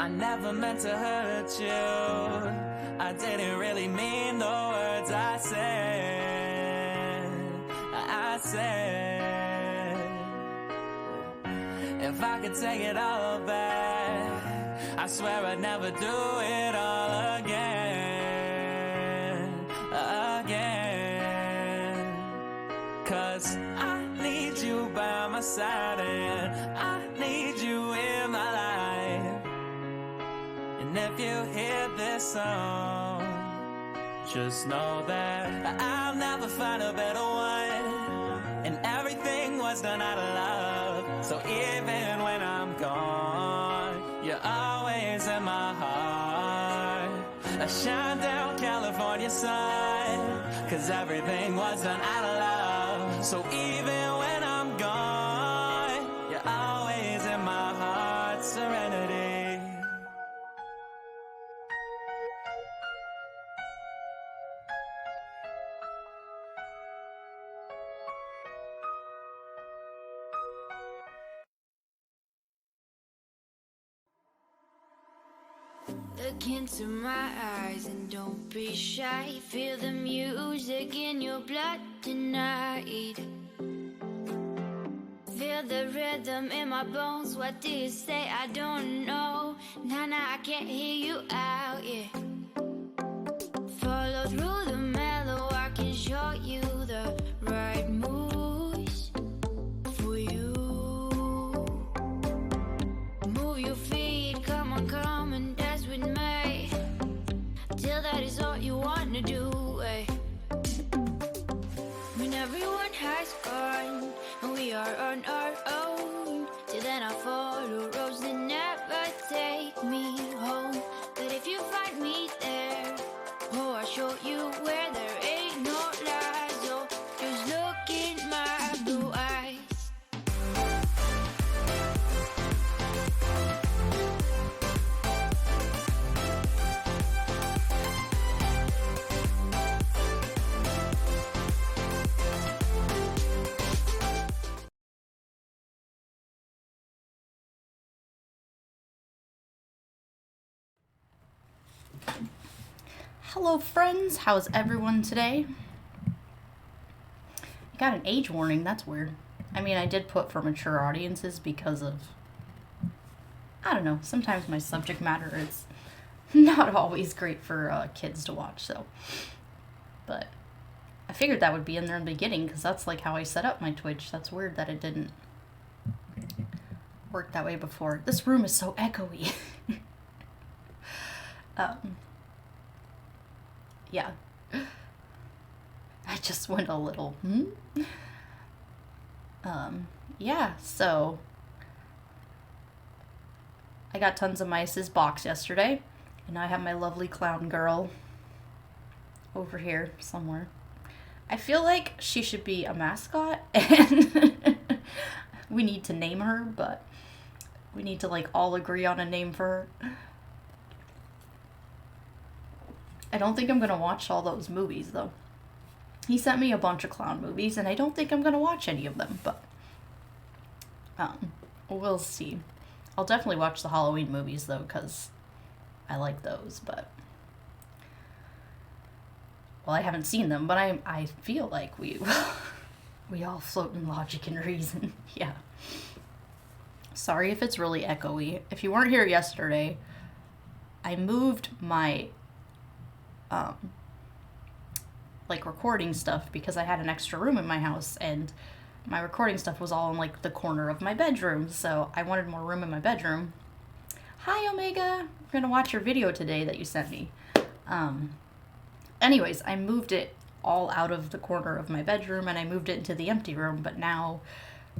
I never meant to hurt you. I didn't really mean the words I said. If I could take it all back, I swear I'd never do it all again. Cause I need you by my side and I need you in my life. And if you hear this song, just know that I'll never find a better one. And everything was done out of love. So even when I'm gone, you're always in my heart. A shine down California sun, cause everything was done out of love. So even when I'm gone, you're always in my heart. Serenity. Look into my eyes and don't be shy. Feel the music in your blood tonight. Feel the rhythm in my bones. What do you say? I don't know. Nah, I can't hear you out, yeah. Follow through the mellow. I can show you the right moves for you. Move your feet, come on and dance with me. Till that is all you wanna do, eh? When everyone has gone and we are on our own, till then I follow roads that never take me home. But if you find me there, oh, I'll show you where there ain't no lies. Oh, just look in my blue eyes. Hello friends, how's everyone today? I got an age warning, that's weird. I mean, I did put for mature audiences because of, I don't know, sometimes my subject matter is not always great for kids to watch, so. But I figured that would be in there in the beginning because that's like how I set up my Twitch. That's weird that it didn't work that way before. This room is so echoey. Yeah. I just went a little, yeah, so I got Tons of Mice's box yesterday, and I have my lovely clown girl over here somewhere. I feel like she should be a mascot, and we need to name her, but we need to, like, all agree on a name for her. I don't think I'm going to watch all those movies, though. He sent me a bunch of clown movies, and I don't think I'm going to watch any of them, but we'll see. I'll definitely watch the Halloween movies, though, because I like those, but... Well, I haven't seen them, but I feel like we all float in logic and reason. Yeah. Sorry if it's really echoey. If you weren't here yesterday, I moved my... like recording stuff because I had an extra room in my house and my recording stuff was all in like the corner of my bedroom, so I wanted more room in my bedroom. Hi Omega, I'm gonna watch your video today that you sent me. Anyways, I moved it all out of the corner of my bedroom and I moved it into the empty room, but now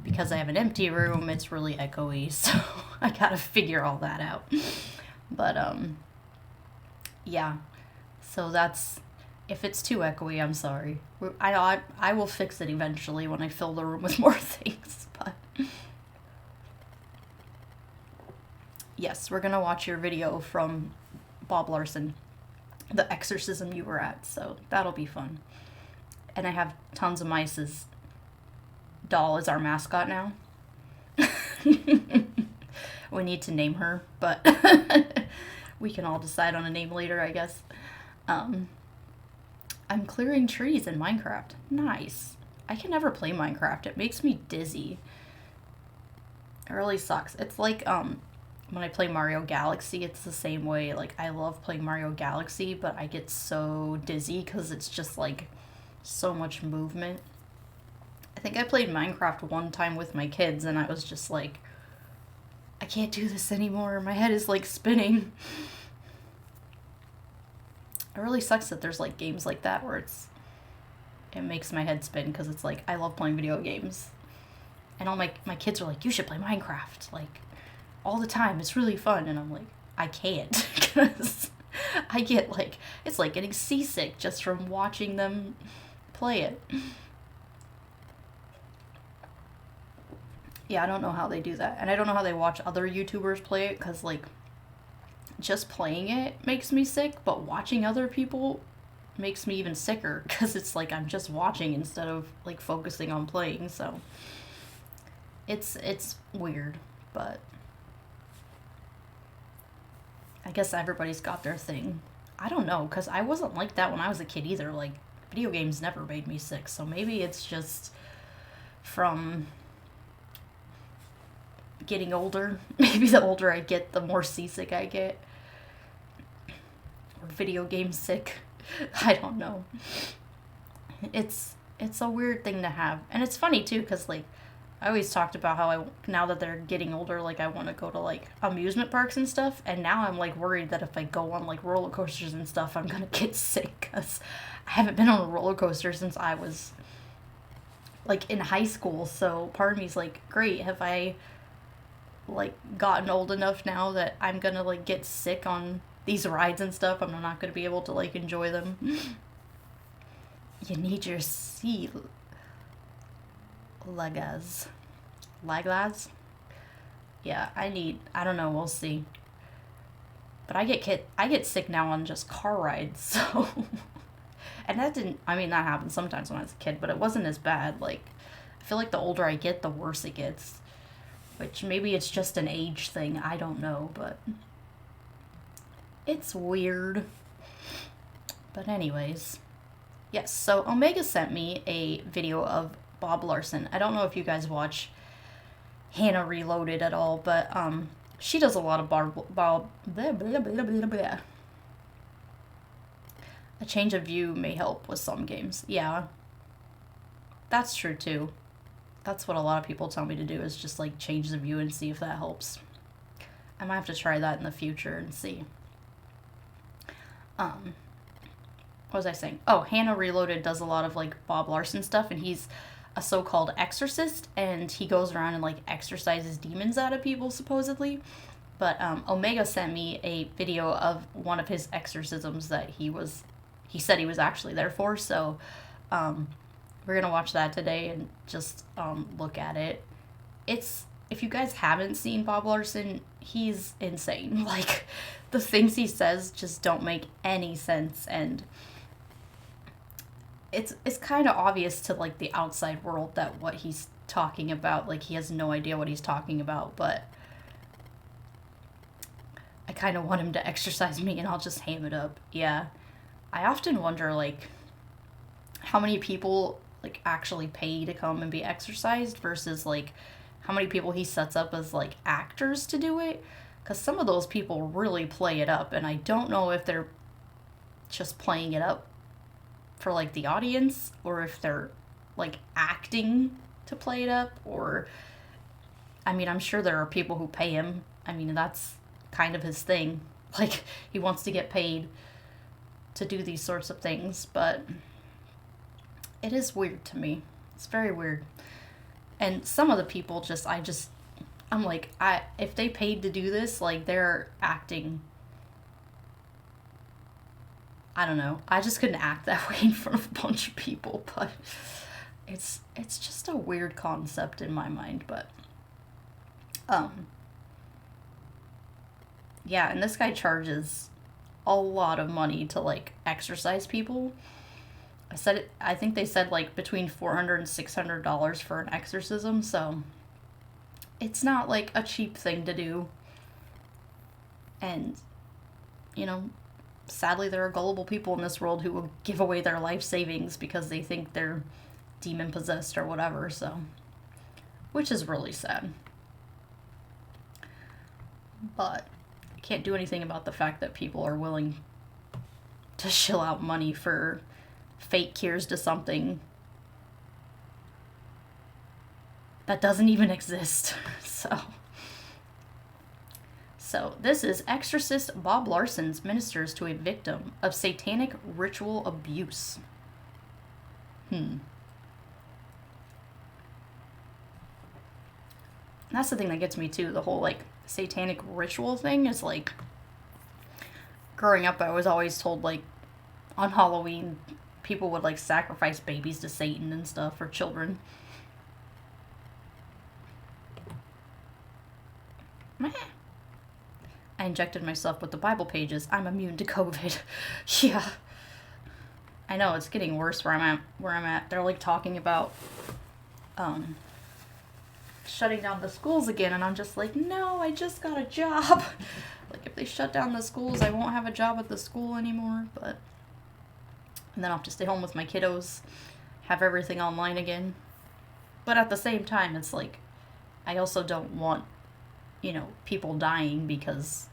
because I have an empty room it's really echoey, so I gotta figure all that out. But yeah. So that's, if it's too echoey, I'm sorry. I will fix it eventually when I fill the room with more things, but... Yes, we're gonna watch your video from Bob Larson, the exorcism you were at, so that'll be fun. And I have Tons of Mice's doll as our mascot now. We need to name her, but we can all decide on a name later, I guess. I'm clearing trees in Minecraft. Nice. I can never play Minecraft. It makes me dizzy. It really sucks. It's like, when I play Mario Galaxy, it's the same way. Like, I love playing Mario Galaxy, but I get so dizzy because it's just, like, so much movement. I think I played Minecraft one time with my kids, and I was just like, I can't do this anymore. My head is, like, spinning. It really sucks that there's, like, games like that where it makes my head spin, because it's like, I love playing video games. And all my kids are like, you should play Minecraft, like, all the time. It's really fun. And I'm like, I can't, because I get, like, it's like getting seasick just from watching them play it. Yeah, I don't know how they do that. And I don't know how they watch other YouTubers play it, because, like, just playing it makes me sick, but watching other people makes me even sicker, because it's like I'm just watching instead of, like, focusing on playing. So it's weird, but I guess everybody's got their thing. I don't know, because I wasn't like that when I was a kid either. Like, video games never made me sick, so maybe it's just from getting older. Maybe the older I get, the more seasick I get. Or video game sick. I don't know. It's a weird thing to have. And it's funny, too, because, like, I always talked about how now that they're getting older, like, I want to go to, like, amusement parks and stuff, and now I'm, like, worried that if I go on, like, roller coasters and stuff, I'm gonna get sick, because I haven't been on a roller coaster since I was, like, in high school, so part of me's like, great, have I, like, gotten old enough now that I'm gonna, like, get sick on these rides and stuff, I'm not gonna be able to, like, enjoy them. You need your sea legas. Yeah, I don't know, we'll see. But I get sick now on just car rides, so. And that happened sometimes when I was a kid, but it wasn't as bad. Like, I feel like the older I get, the worse it gets. Which maybe it's just an age thing, I don't know, but it's weird. But anyways, yes, so Omega sent me a video of Bob Larson. I don't know if you guys watch Hannah Reloaded at all, but she does a lot of Bob blah, blah, blah, blah, blah. A change of view may help with some games. Yeah, that's true too. That's what a lot of people tell me to do, is just, like, change the view and see if that helps. I might have to try that in the future and see. What was I saying? Oh, Hannah Reloaded does a lot of, like, Bob Larson stuff, and he's a so-called exorcist, and he goes around and, like, exorcises demons out of people, supposedly. But Omega sent me a video of one of his exorcisms that he said he was actually there for, so we're gonna watch that today and just look at it. If you guys haven't seen Bob Larson, he's insane. Like, the things he says just don't make any sense, and it's kind of obvious to, like, the outside world that what he's talking about, like, he has no idea what he's talking about, but I kind of want him to exorcise me and I'll just ham it up. Yeah. I often wonder, like, how many people, like, actually pay to come and be exorcised versus, like, how many people he sets up as, like, actors to do it. Because some of those people really play it up, and I don't know if they're just playing it up for, like, the audience, or if they're, like, acting to play it up, or, I mean, I'm sure there are people who pay him. I mean, that's kind of his thing. Like, he wants to get paid to do these sorts of things, but it is weird to me. It's very weird. And some of the people I'm like, if they paid to do this, like, they're acting. I don't know. I just couldn't act that way in front of a bunch of people, but it's just a weird concept in my mind, but yeah, and this guy charges a lot of money to, like, exorcise people. I think they said, like, between $400 and $600 for an exorcism, so it's not, like, a cheap thing to do. And, sadly there are gullible people in this world who will give away their life savings because they think they're demon possessed or whatever, so, which is really sad. But I can't do anything about the fact that people are willing to shell out money for fake cures to something that doesn't even exist. So this is Exorcist Bob Larson's ministers to a victim of satanic ritual abuse. That's the thing that gets me too. The whole satanic ritual thing is growing up, I was always told on Halloween people would sacrifice babies to Satan and stuff for children. I injected myself with the Bible pages. I'm immune to COVID. Yeah. I know, it's getting worse where I'm at. They're talking about shutting down the schools again, and I'm just no, I just got a job. If they shut down the schools, I won't have a job at the school anymore, and then I'll have to stay home with my kiddos, have everything online again. But at the same time, it's I also don't want, people dying because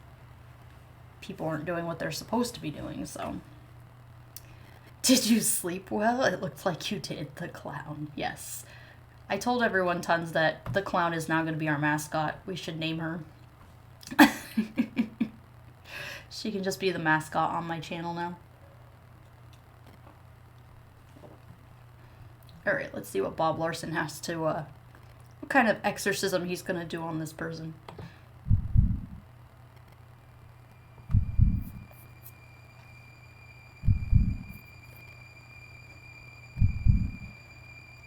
people aren't doing what they're supposed to be doing, so. Did you sleep well? It looked like you did, the clown. Yes. I told everyone tons that the clown is now going to be our mascot. We should name her. She can just be the mascot on my channel now. Alright, let's see what Bob Larson has to, what kind of exorcism he's going to do on this person.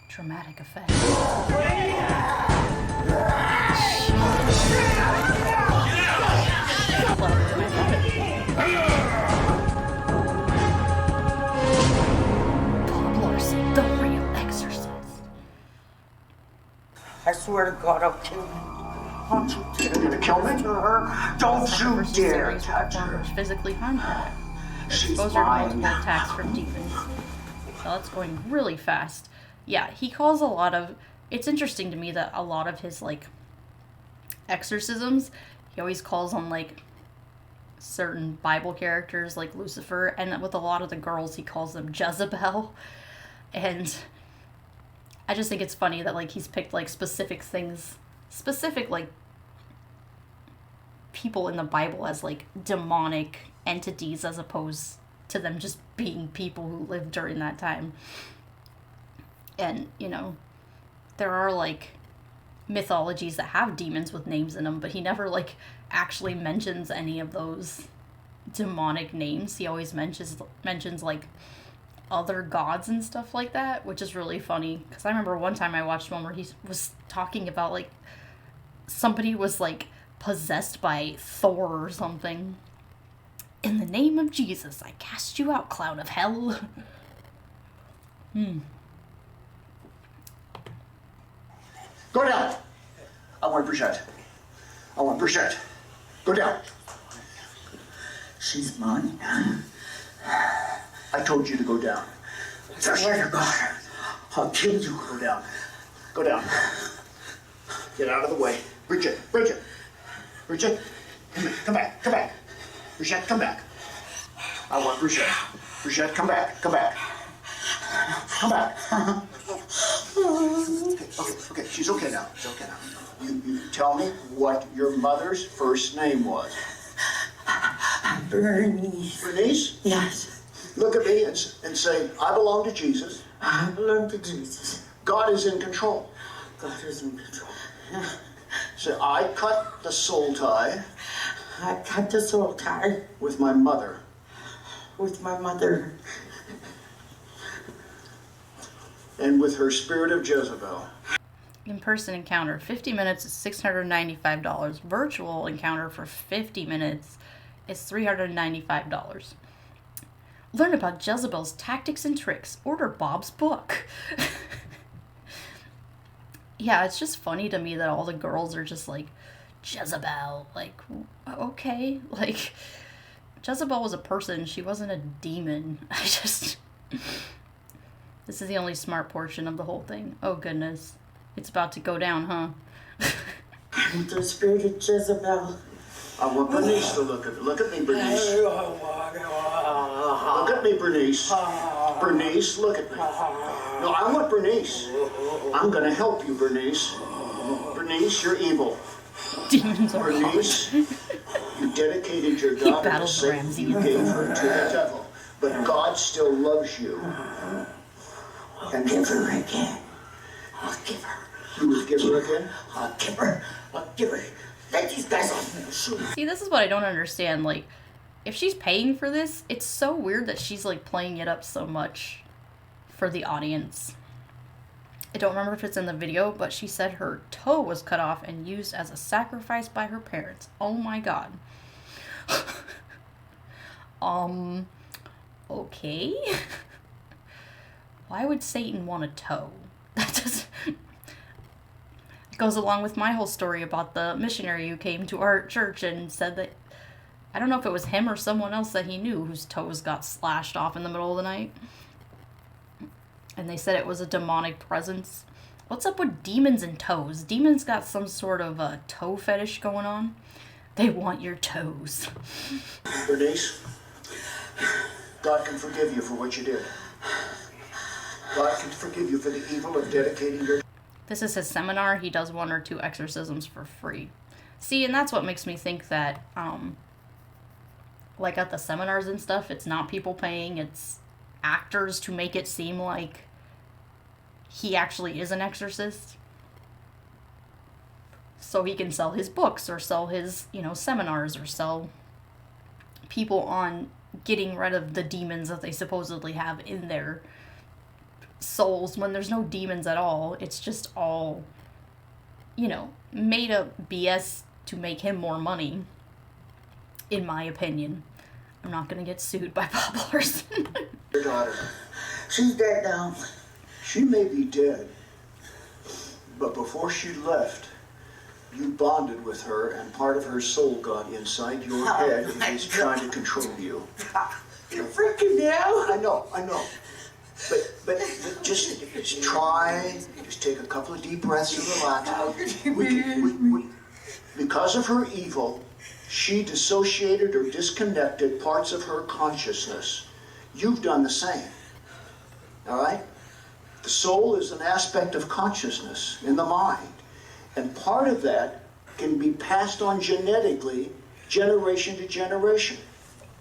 Dramatic effect. Bob Larson, the real exorcist. I swear to God, I'll kill you. Don't you dare. You're gonna kill me? Don't you dare touch her. Physically harm her. She's Expose her to mine. multiple attacks from demons. So that's going really fast. Yeah, he calls a lot of... It's interesting to me that a lot of his, exorcisms, he always calls on, certain Bible characters, like Lucifer, and with a lot of the girls, he calls them Jezabel. And I just think it's funny that, he's picked, specific things, people in the Bible as, demonic entities as opposed to them just being people who lived during that time. And, there are, mythologies that have demons with names in them, but he never, actually mentions any of those demonic names. He always mentions, other gods and stuff like that, which is really funny. Because I remember one time I watched one where he was talking about, somebody was, possessed by Thor or something. In the name of Jesus, I cast you out, clown of hell. Go down. I want Brigitte. Go down. She's mine. I told you to go down. I swear to God, I'll kill you. Go down. Get out of the way. Brigitte. Come back. Brigitte, come back. I want Brigitte. Brigitte, come back. Come back. Okay, she's okay now. You tell me what your mother's first name was. Bernice. Bernice? Yes. Look at me and say, I belong to Jesus. I belong to Jesus. God is in control. God is in control. Say, I cut the soul tie I cut the soul tie with my mother. with my mother. And with her spirit of Jezebel. In-person encounter, 50 minutes is $695. Virtual encounter for 50 minutes is $395. Learn about Jezebel's tactics and tricks. Order Bob's book. Yeah, it's just funny to me that all the girls are just Jezebel. Like, okay. Like, Jezebel was a person. She wasn't a demon. This is the only smart portion of the whole thing. Oh, goodness. It's about to go down, huh? The spirit of Jezebel. I want Bernice to look at me. Look at me, Bernice. Look at me, Bernice. Bernice, look at me. No, I want Bernice. I'm going to help you, Bernice. Bernice, you're evil. Demons are Bernice, you dedicated your daughter to Satan. You gave her to the devil. But God still loves you. I'll give her again. I'll give her. You would give her again? I'll give her. I'll give her. Let these guys off me. See, this is what I don't understand. Like, if she's paying for this, it's so weird that she's, like, playing it up so much for the audience. I don't remember if it's in the video, but she said her toe was cut off and used as a sacrifice by her parents. Oh my god. Okay. Why would Satan want a toe? That doesn't... It goes along with my whole story about the missionary who came to our church and said that, I don't know if it was him or someone else that he knew whose toes got slashed off in the middle of the night. And they said it was a demonic presence. What's up with demons and toes? Demons got some sort of a toe fetish going on. They want your toes. Bernice, God can forgive you for what you did. God can forgive you for the evil of dedicating your... This is his seminar. He does 1 or 2 exorcisms for free. See, and that's what makes me think that, like at the seminars and stuff, it's not people paying, it's actors to make it seem like he actually is an exorcist. So he can sell his books or sell his, seminars or sell people on getting rid of the demons that they supposedly have in their souls when there's no demons at all. It's just all, made up BS to make him more money, in my opinion. I'm not gonna get sued by Bob Larson. Your daughter. She's dead now. She may be dead, but before she left, you bonded with her and part of her soul got inside your head and is trying to control you. You're freaking me out. I know. But just try, just take a couple of deep breaths and relax. Because of her evil, she dissociated or disconnected parts of her consciousness. You've done the same. All right? The soul is an aspect of consciousness in the mind. And part of that can be passed on genetically, generation to generation.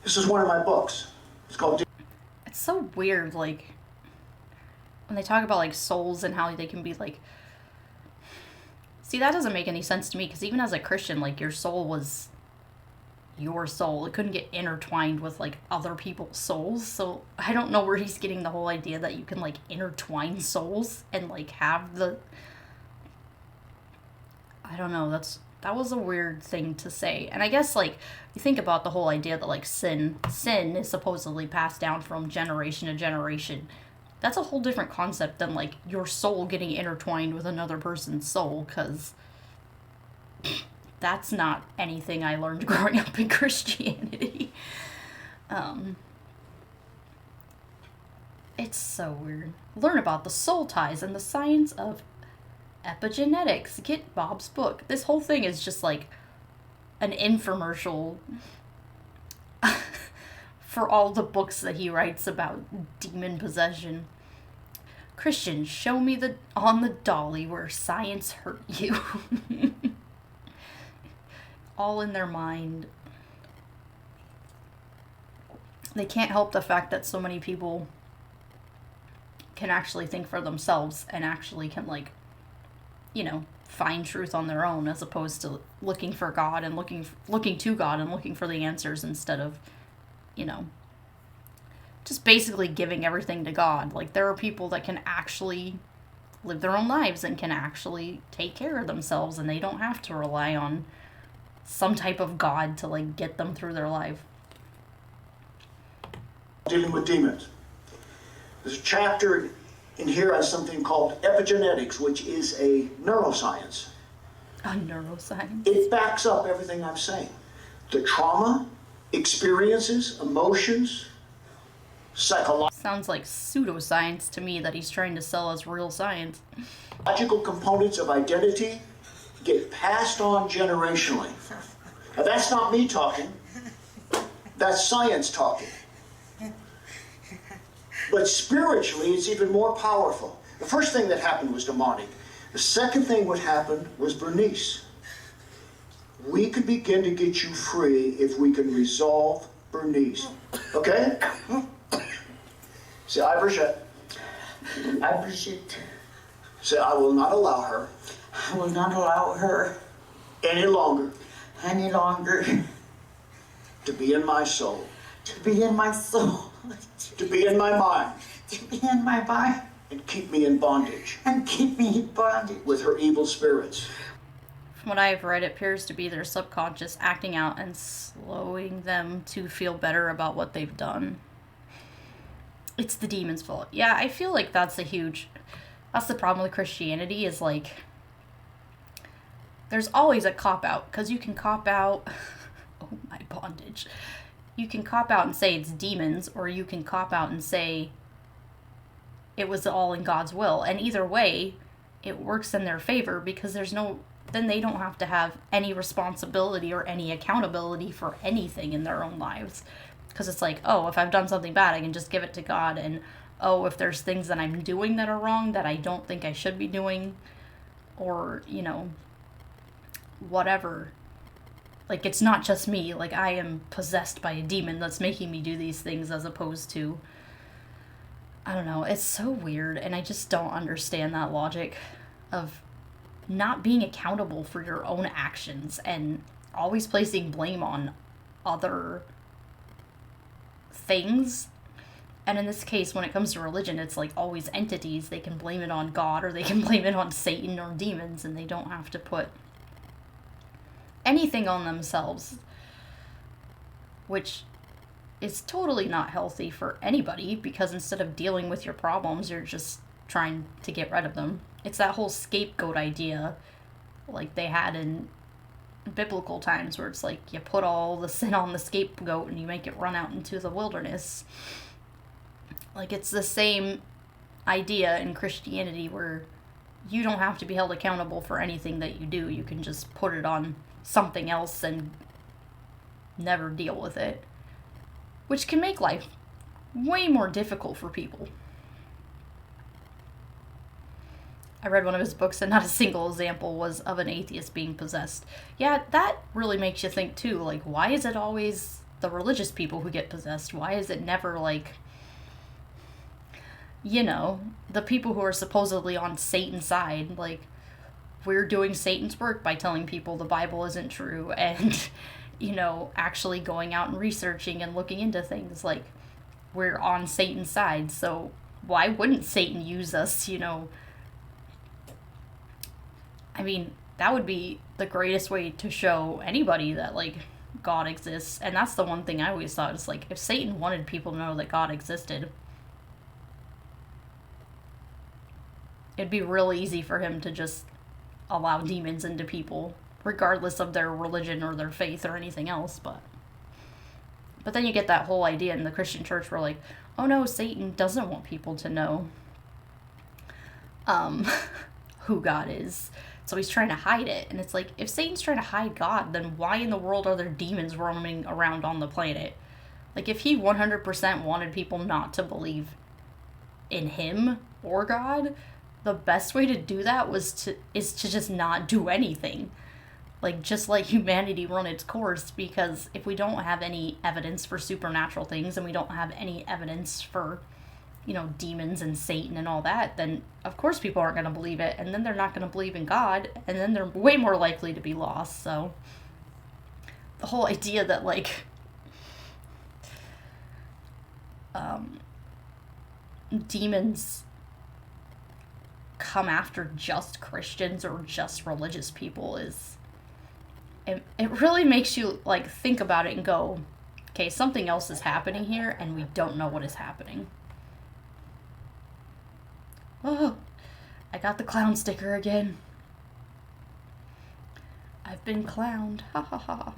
This is one of my books. It's called... It's so weird, like, when they talk about, like, souls and how they can be, like... See, that doesn't make any sense to me, because even as a Christian, like, your soul was your soul. It couldn't get intertwined with, like, other people's souls. So I don't know where he's getting the whole idea that you can, like, intertwine souls and, like, have the... I don't know, that was a weird thing to say. And I guess, like, you think about the whole idea that, like, sin is supposedly passed down from generation to generation. That's a whole different concept than, like, your soul getting intertwined with another person's soul, because that's not anything I learned growing up in Christianity. It's so weird. Learn about the soul ties and the science of epigenetics. Get Bob's book. This whole thing is just like an infomercial for all the books that he writes about demon possession. Christian, show me on the dolly where science hurt you. All in their mind. They can't help the fact that so many people can actually think for themselves and actually can, like, find truth on their own, as opposed to looking for God and looking to God and looking for the answers instead of, just basically giving everything to God. Like, there are people that can actually live their own lives and can actually take care of themselves, and they don't have to rely on some type of God to, like, get them through their life. Dealing with demons. There's a chapter in here on something called epigenetics, which is a neuroscience. On neuroscience. It backs up everything I'm saying. The trauma, experiences, emotions, Sounds like pseudoscience to me that he's trying to sell as real science. psychological components of identity get passed on generationally. Now, that's not me talking. That's science talking. But spiritually, it's even more powerful. The first thing that happened was demonic. The second thing what happened was Bernice. We could begin to get you free if we can resolve Bernice. Okay? Say, I Brigitte. I Brigitte. Say, I will not allow her. I will not allow her Any longer. Any longer. To be in my soul. To be in my soul. To be in my mind. To be in my mind. And keep me in bondage. And keep me in bondage. With her evil spirits. From what I've read, it appears to be their subconscious acting out and slowing them to feel better about what they've done. It's the demon's fault. Yeah, I feel like that's the problem with Christianity is like, there's always a cop-out, because you can cop out, oh my bondage, you can cop out and say it's demons, or you can cop out and say it was all in God's will, and either way, it works in their favor, because then they don't have to have any responsibility or any accountability for anything in their own lives. Because it's like, oh, if I've done something bad, I can just give it to God. And, oh, if there's things that I'm doing that are wrong that I don't think I should be doing, or, whatever. Like, it's not just me. Like, I am possessed by a demon that's making me do these things, as opposed to, I don't know. It's so weird, and I just don't understand that logic of not being accountable for your own actions and always placing blame on other things. And in this case, when it comes to religion, it's like always entities. They can blame it on God, or they can blame it on Satan or demons, and they don't have to put anything on themselves, which is totally not healthy for anybody, because instead of dealing with your problems, you're just trying to get rid of them. It's that whole scapegoat idea like they had in biblical times, where it's like you put all the sin on the scapegoat and you make it run out into the wilderness. Like, it's the same idea in Christianity, where you don't have to be held accountable for anything that you do. You can just put it on something else and never deal with it, which can make life way more difficult for people. I read one of his books, and not a single example was of an atheist being possessed. Yeah, that really makes you think, too. Like, why is it always the religious people who get possessed? Why is it never, like, the people who are supposedly on Satan's side? Like, we're doing Satan's work by telling people the Bible isn't true, and, actually going out and researching and looking into things. Like, we're on Satan's side, so why wouldn't Satan use us, I mean, that would be the greatest way to show anybody that, like, God exists. And that's the one thing I always thought, is like, if Satan wanted people to know that God existed, it'd be real easy for him to just allow demons into people, regardless of their religion or their faith or anything else. But then you get that whole idea in the Christian church where, like, oh no, Satan doesn't want people to know who God is. So he's trying to hide it. And it's like, if Satan's trying to hide God, then why in the world are there demons roaming around on the planet? Like, if he 100% wanted people not to believe in him or God, the best way to do that is to just not do anything. Like, just let humanity run its course, because if we don't have any evidence for supernatural things, and we don't have any evidence for, demons and Satan and all that, then of course people aren't going to believe it, and then they're not going to believe in God, and then they're way more likely to be lost. So the whole idea that, like, demons come after just Christians or just religious people it really makes you, like, think about it and go, okay, something else is happening here, and we don't know what is happening. Oh, I got the clown sticker again. been clowned. Ha ha ha.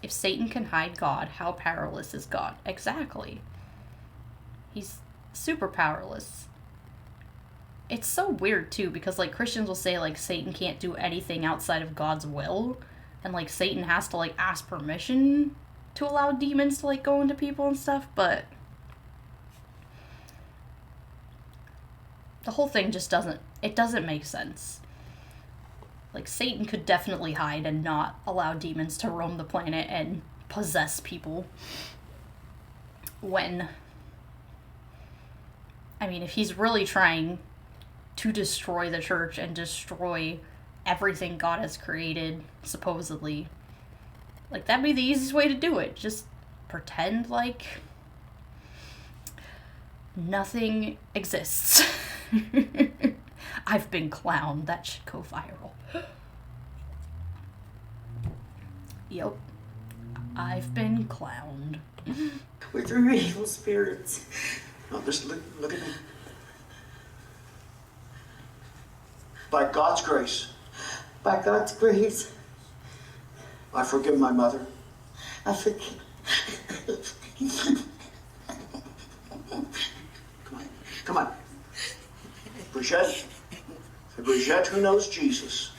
If Satan can hide God, how powerless is God? Exactly. He's super powerless. It's so weird, too, because, like, Christians will say, like, Satan can't do anything outside of God's will. And, like, Satan has to, like, ask permission to allow demons to, like, go into people and stuff. But the whole thing just doesn't make sense. Like, Satan could definitely hide and not allow demons to roam the planet and possess people. When, I mean, if he's really trying to destroy the church and destroy everything God has created, supposedly, like, that'd be the easiest way to do it. Just pretend like nothing exists. I've been clowned. That should go viral. Yep. I've been clowned. With your evil spirits. No, just look at me. By God's grace, By God's grace, I forgive my mother. I forgive. Come on. Brigitte. Brigitte who knows Jesus.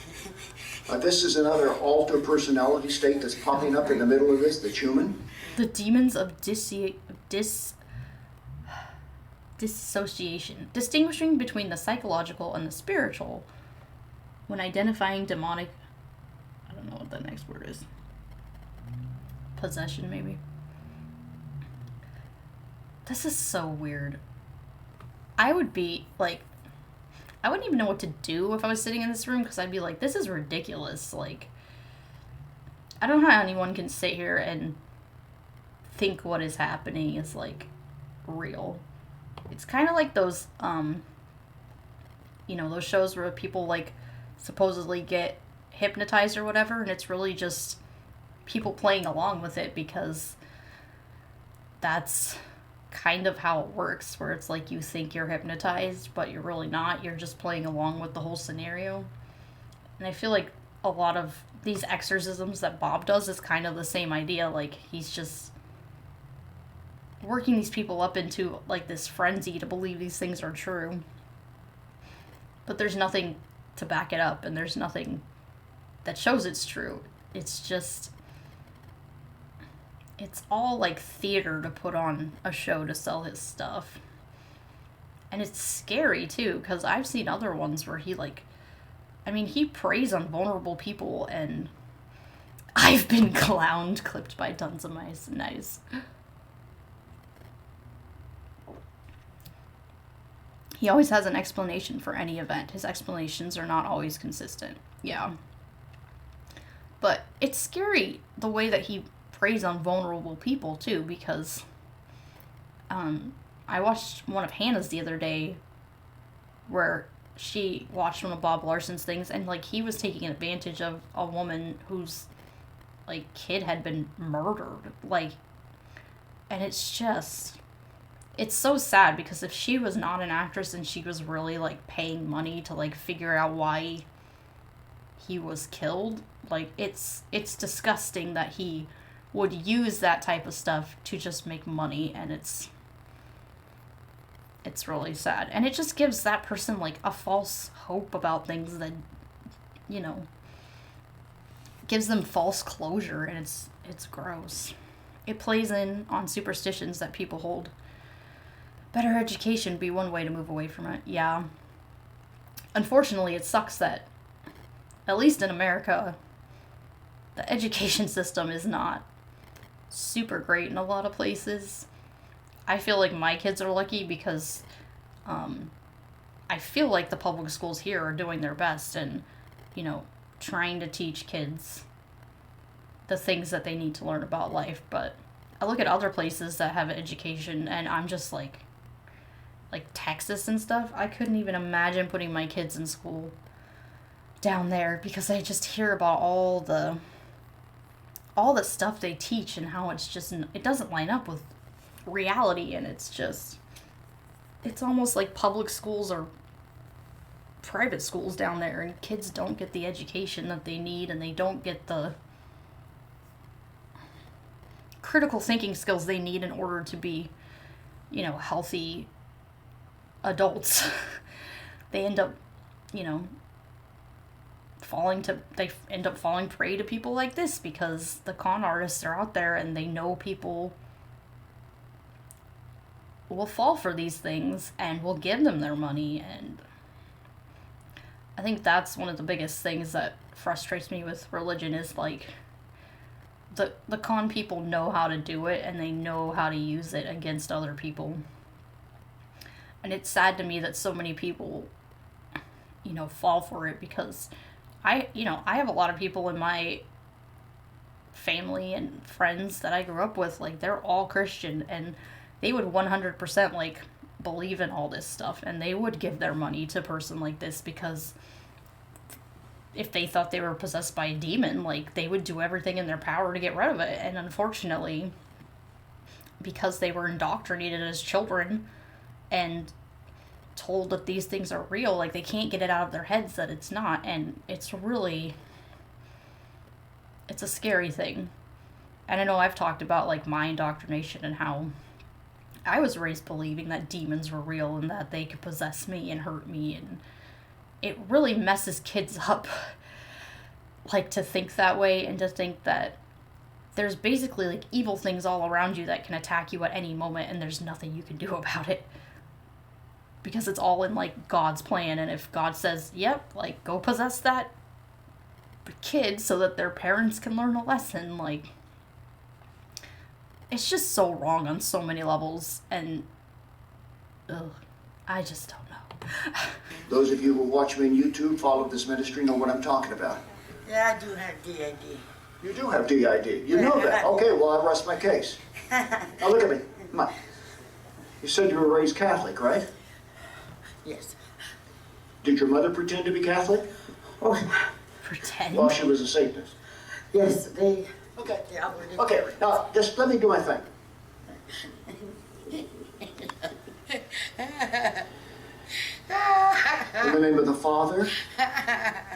This is another alter personality state that's popping up in the middle of this, the human. The demons of dissociation. Distinguishing between the psychological and the spiritual when identifying demonic... I don't know what the next word is. Possession, maybe. This is so weird. I would be, like... I wouldn't even know what to do if I was sitting in this room, because I'd be like, this is ridiculous. Like, I don't know how anyone can sit here and think what is happening is, like, real. It's kind of like those, you know, those shows where people, like, supposedly get hypnotized or whatever, and it's really just people playing along with it, because that's kind of how it works, where it's like you think you're hypnotized, but you're really not. You're just playing along with the whole scenario. And I feel like a lot of these exorcisms that Bob does is kind of the same idea. Like, he's just working these people up into, like, this frenzy to believe these things are true. But there's nothing to back it up, and there's nothing that shows it's true. It's just... it's all, like, theater to put on a show to sell his stuff. And it's scary, too, because I've seen other ones where he, like... I mean, he preys on vulnerable people, and... I've been clowned, clipped by tons of mice. Nice. He always has an explanation for any event. His explanations are not always consistent. Yeah. But it's scary, the way that he preys on vulnerable people, too, because I watched one of Hannah's the other day where she watched one of Bob Larson's things, and, like, he was taking advantage of a woman whose, like, kid had been murdered. Like, and it's just... it's so sad, because if she was not an actress and she was really, like, paying money to, like, figure out why he was killed, like, it's disgusting that he would use that type of stuff to just make money, and it's really sad. And it just gives that person, like, a false hope about things that, you know, gives them false closure, and it's gross. It plays in on superstitions that people hold. Better education be one way to move away from it. Yeah. Unfortunately, it sucks that, at least in America, the education system is not super great in a lot of places. I feel like my kids are lucky because I feel like the public schools here are doing their best and, you know, trying to teach kids the things that they need to learn about life. But I look at other places that have education, and I'm just like Texas and stuff. I couldn't even imagine putting my kids in school down there, because I just hear about all the stuff they teach and how it's just, it doesn't line up with reality, and it's almost like public schools are private schools down there, and kids don't get the education that they need, and they don't get the critical thinking skills they need in order to be, you know, healthy adults. They end up, you know, they end up falling prey to people like this because the con artists are out there and they know people will fall for these things and will give them their money. And I think that's one of the biggest things that frustrates me with religion is, like, the con people know how to do it and they know how to use it against other people. And it's sad to me that so many people, you know, fall for it, because I have a lot of people in my family and friends that I grew up with, like, they're all Christian, and they would 100%, like, believe in all this stuff, and they would give their money to a person like this, because if they thought they were possessed by a demon, like, they would do everything in their power to get rid of it. And unfortunately, because they were indoctrinated as children and told that these things are real, like, they can't get it out of their heads that it's not. And it's a scary thing. And I know I've talked about, like, my indoctrination and how I was raised believing that demons were real and that they could possess me and hurt me, and it really messes kids up, like, to think that way and to think that there's basically, like, evil things all around you that can attack you at any moment and there's nothing you can do about it. Because it's all in, like, God's plan, and if God says, yep, like, go possess that kid so that their parents can learn a lesson, like, it's just so wrong on so many levels, and, I just don't know. Those of you who watch me on YouTube, follow this ministry, know what I'm talking about. Yeah, I do have DID. You do have DID. You know that. Okay, well, I'll rest my case. Now look at me. Come on. You said you were raised Catholic, right? Yes. Did your mother pretend to be Catholic? Oh, Pretend? Well, she was a Satanist. yes, they... Okay. Yeah, we did. Okay, now, just let me do my thing. In the name of the Father,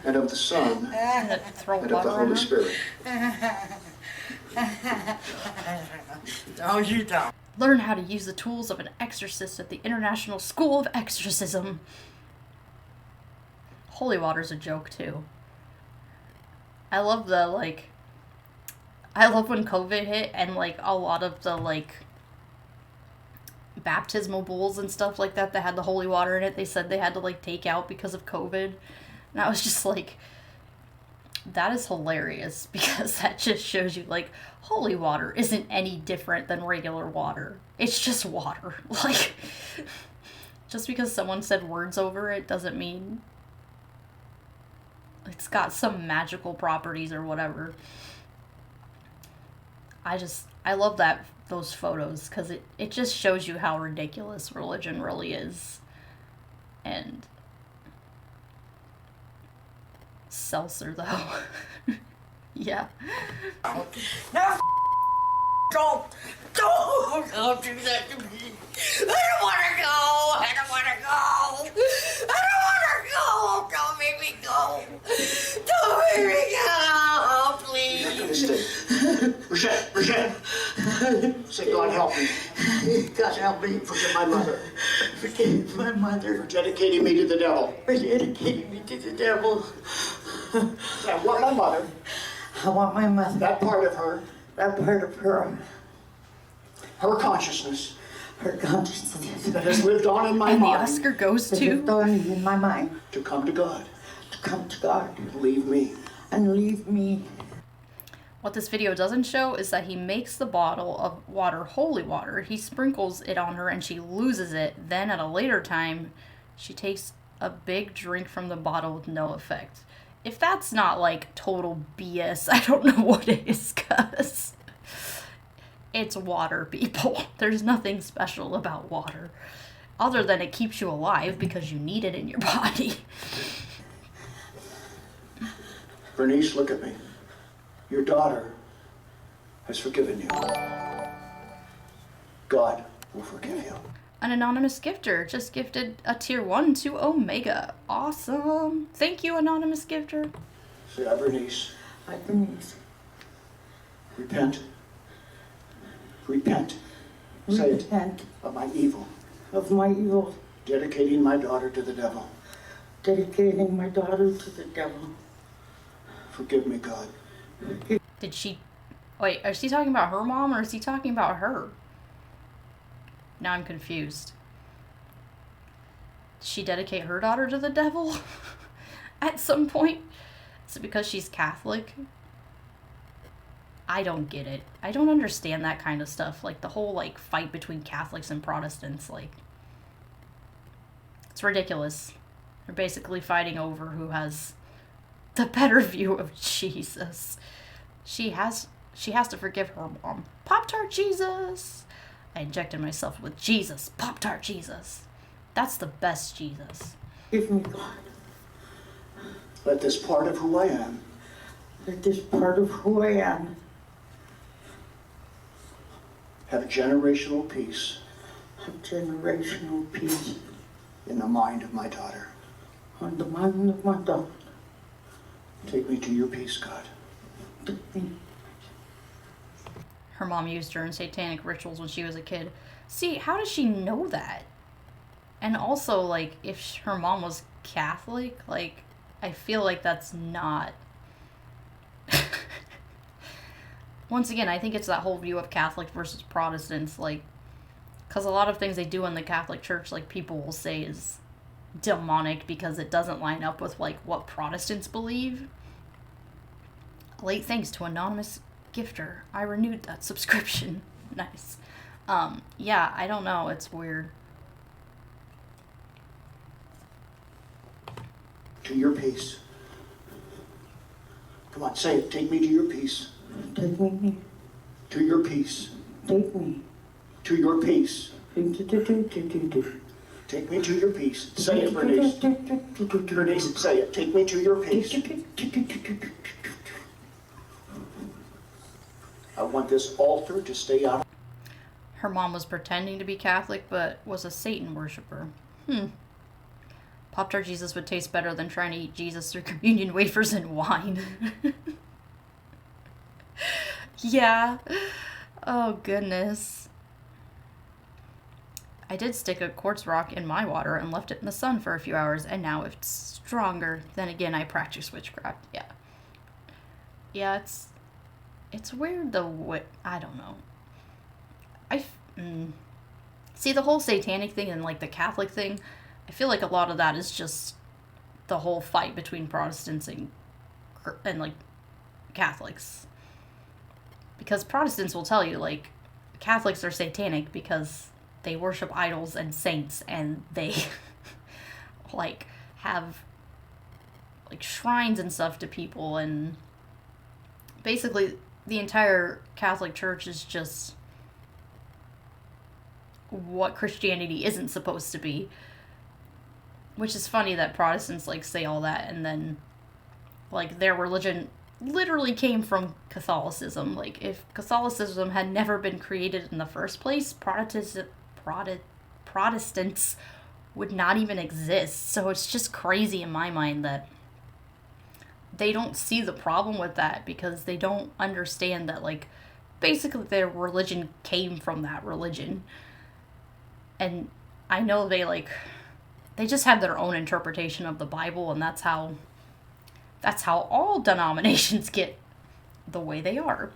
and of the Son, Throw and of the water on Holy her? Spirit. No, you don't. Learn how to use the tools of an exorcist at the International School of Exorcism. Holy water's a joke, too. I love when COVID hit and, like, a lot of the, like, baptismal bowls and stuff like that had the holy water in it, they said they had to, like, take out because of COVID. And I was just like, that is hilarious, because that just shows you, like, holy water isn't any different than regular water. It's just water. Like, just because someone said words over it doesn't mean it's got some magical properties or whatever. I love those photos, because it just shows you how ridiculous religion really is. And seltzer, though. Yeah. No, don't do that to me. I don't want to go. I don't want to go. I don't want to go. Don't make me go. Don't make me go, please. Brigitte! Say, God help me. God help me. Forgive my mother. Forgive my mother. For dedicating me to the devil. For dedicating me to the devil. I want my mother. I want my mother. That part of her. That part of her. Her consciousness. Her consciousness. That has lived on in my And the mind. Oscar goes That has to... gone in my mind. To come to God. To come to God. Leave me. And leave me. What this video doesn't show is that he makes the bottle of water holy water. He sprinkles it on her and she loses it. Then at a later time, she takes a big drink from the bottle with no effect. If that's not, like, total BS, I don't know what is, cuz it's water, people. There's nothing special about water, other than it keeps you alive because you need it in your body. Bernice, look at me. Your daughter has forgiven you. God will forgive you. an anonymous gifter just gifted a tier 1 to Omega. Awesome. Thank you, anonymous gifter. Say, I, Bernice, I, Bernice, repent. Repent. Say it. repent Of my evil. of my evil, Dedicating my daughter to the devil. dedicating my daughter to the devil. Forgive me, God. Did she... Wait, is he talking about her mom or is he talking about her? Now I'm confused. Did she dedicate her daughter to the devil at some point? Is it because she's Catholic? I don't get it. I don't understand that kind of stuff. Like, the whole, like, fight between Catholics and Protestants, like... It's ridiculous. They're basically fighting over who has the better view of Jesus. She has to forgive her mom. Pop-Tart Jesus! I injected myself with Jesus. Pop-Tart Jesus. That's the best Jesus. Give me, God. Let this part of who I am Let this part of who I am have generational peace have generational peace in the mind of my daughter. on the mind of my daughter. Take me to your peace, God. Take me. Her mom used her in satanic rituals when she was a kid. See, how does she know that? And also, like, if her mom was Catholic, like, I feel like that's not... Once again, I think it's that whole view of Catholic versus Protestants, like, because a lot of things they do in the Catholic Church, like, people will say is demonic because it doesn't line up with, like, what Protestants believe. Late thanks to anonymous gifter. I renewed that subscription. Nice. Yeah, I don't know. It's weird. To your peace. Come on, say it. Take me to your peace. Take me. To your peace. Take me. To your peace. Take Take me to your peace. Say it, Bernice. Bernice, say it. Take me to your peace. I want this altar to stay out. Her mom was pretending to be Catholic, but was a Satan worshiper. Pop-Tart Jesus would taste better than trying to eat Jesus through communion wafers and wine. Yeah. Oh, goodness. I did stick a quartz rock in my water and left it in the sun for a few hours, and now it's stronger. Then again, I practice witchcraft. Yeah. Yeah, it's weird the way... I don't know. See, the whole satanic thing and, like, the Catholic thing, I feel like a lot of that is just the whole fight between Protestants and like, Catholics. Because Protestants will tell you, like, Catholics are satanic because they worship idols and saints, and they, like, have, like, shrines and stuff to people, and basically the entire Catholic Church is just what Christianity isn't supposed to be. Which is funny that Protestants, like, say all that, and then, like, their religion literally came from Catholicism. Like, if Catholicism had never been created in the first place, Protestants would not even exist. So it's just crazy in my mind that they don't see the problem with that, because they don't understand that, like, basically their religion came from that religion. And I know they, like... They just have their own interpretation of the Bible, and that's how all denominations get the way they are.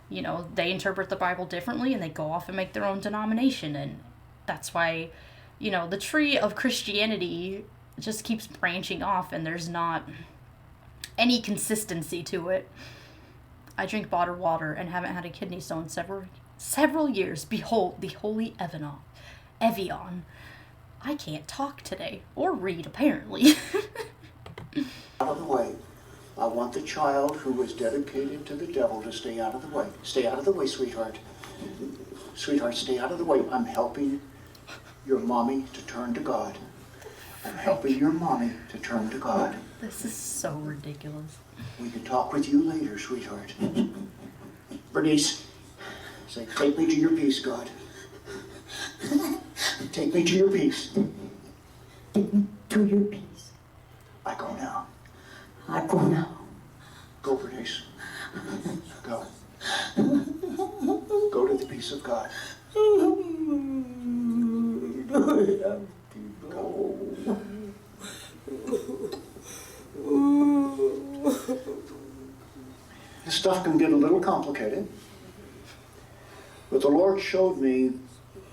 You know, they interpret the Bible differently, and they go off and make their own denomination, and that's why, you know, the tree of Christianity just keeps branching off, and there's not any consistency to it. I drink bottled water and haven't had a kidney stone several years. Behold, the holy Evian. I can't talk today. Or read, apparently. Out of the way. I want the child who was dedicated to the devil to stay out of the way. Stay out of the way, sweetheart. Sweetheart, stay out of the way. I'm helping your mommy to turn to God. I'm helping your mommy to turn to God. This is so ridiculous. We can talk with you later, sweetheart. Bernice, say, take me to your peace, God. Take me to your peace. Take me to your peace. I go now. I go now. Go, Bernice. Go. Go to the peace of God. I have to go. This stuff can get a little complicated. But the Lord showed me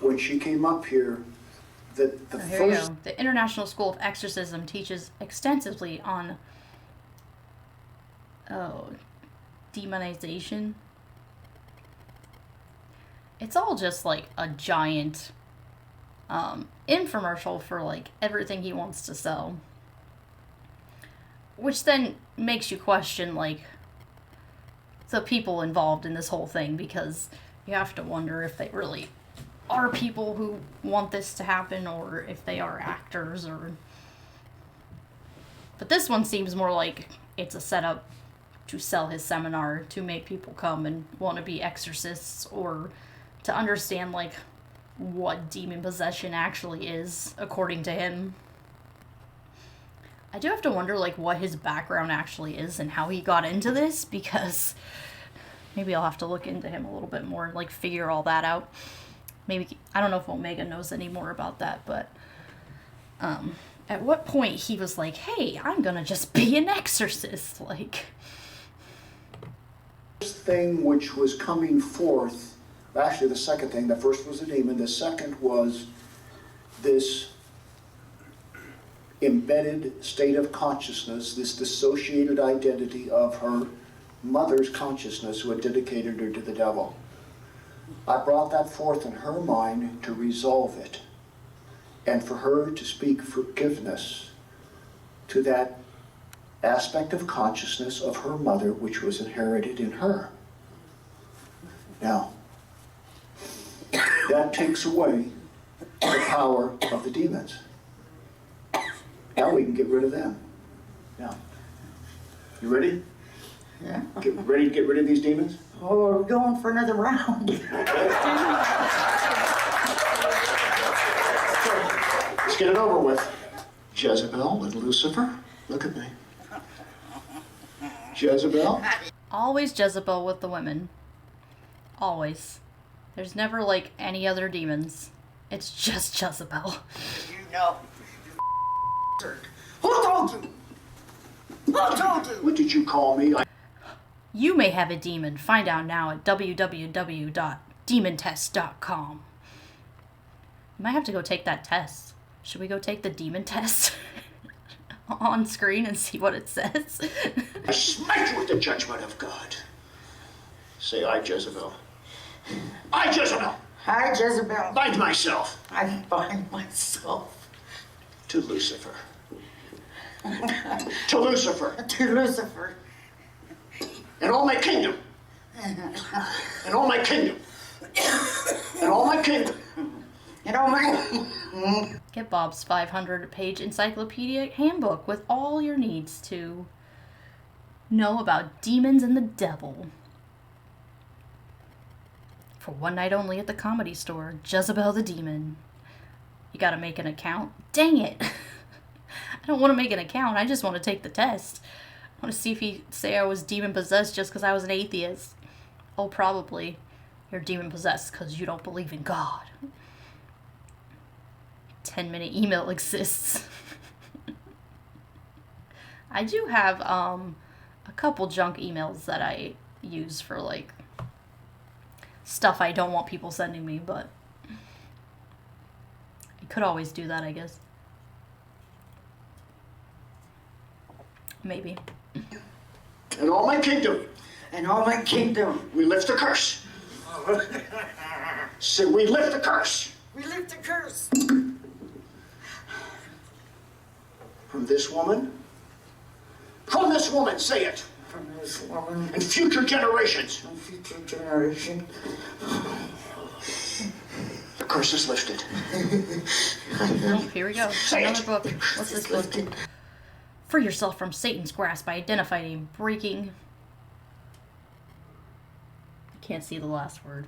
when she came up here that the Here you first... go. The International School of Exorcism teaches extensively on demonization. It's all just like a giant infomercial for like everything he wants to sell. Which then makes you question like the people involved in this whole thing, because you have to wonder if they really are people who want this to happen or if they are actors or... But this one seems more like it's a setup to sell his seminar, to make people come and want to be exorcists, or to understand like what demon possession actually is, according to him. I do have to wonder like what his background actually is and how he got into this, because maybe I'll have to look into him a little bit more and like figure all that out. Maybe, I don't know if Omega knows any more about that, but at what point he was like, hey, I'm gonna just be an exorcist, like... First thing which was coming forth, actually the second thing, the first was a demon, the second was this embedded state of consciousness, this dissociated identity of her mother's consciousness who had dedicated her to the devil. I brought that forth in her mind to resolve it, and for her to speak forgiveness to that aspect of consciousness of her mother which was inherited in her. Now, that takes away the power of the demons. Now we can get rid of them. Now, you ready? Yeah. Ready to get rid of these demons? Oh, we're going for another round. Let's get it over with. Jezebel and Lucifer, look at me. Jezebel. Always Jezebel with the women. Always. There's never like any other demons. It's just Jezebel. You know. Who told you? Who told you? What did you call me? You may have a demon. Find out now at www.demontest.com. Might have to go take that test. Should we go take the demon test on screen and see what it says? I smite you with the judgment of God. Say, I, Jezebel. I, Jezebel. Hi, Jezebel. Bind myself I bind myself to Lucifer. To Lucifer. to Lucifer. And all my kingdom. And all my kingdom. And all my kingdom. And oh my... Get Bob's 500-page encyclopedia handbook with all your needs to know about demons and the devil. For one night only at the Comedy Store, Jezebel the Demon. You gotta make an account? Dang it! I don't want to make an account, I just want to take the test. I want to see if he'd say I was demon-possessed just because I was an atheist. Oh, probably. You're demon-possessed because you don't believe in God. 10-minute email exists. I do have a couple junk emails that I use for like stuff I don't want people sending me, but I could always do that, I guess. Maybe. And all my kingdom. And all my kingdom. We lift the curse. Say, we lift the curse. We lift the curse. From this woman. From this woman, say it. From this woman And future generations. and future generation. The curse is lifted. Oh, here we go. Say Another it. book. What's this book? Free yourself from Satan's grasp by identifying and breaking... I can't see the last word.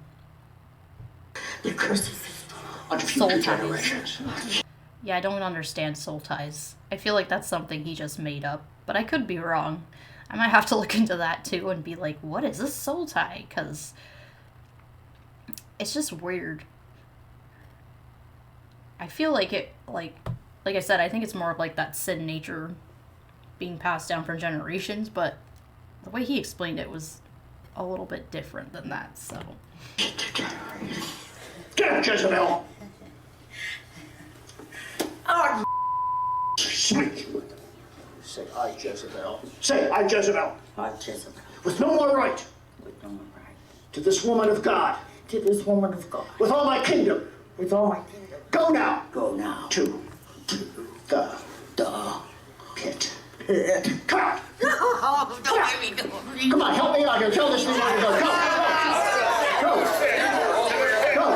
The curse is lifted. under Soul future ties. generations. Yeah, I don't understand soul ties. I feel like that's something he just made up, but I could be wrong. I might have to look into that too and be like, what is a soul tie? Because it's just weird. I feel like it, like I said, I think it's more of like that sin nature being passed down for generations, but the way he explained it was a little bit different than that, so. Get up, Jezebel! Oh, Speak! Say, I, Jezebel. Say, I, Jezebel. oh, Jezebel, With no more right with no right. to this woman of God. To this woman of God, With all my kingdom. with all my kingdom, Go now. go now. To the pit. Come on. Oh, don't let me go. Come on, help me out here. Tell this thing where to go. Go. Go. Go.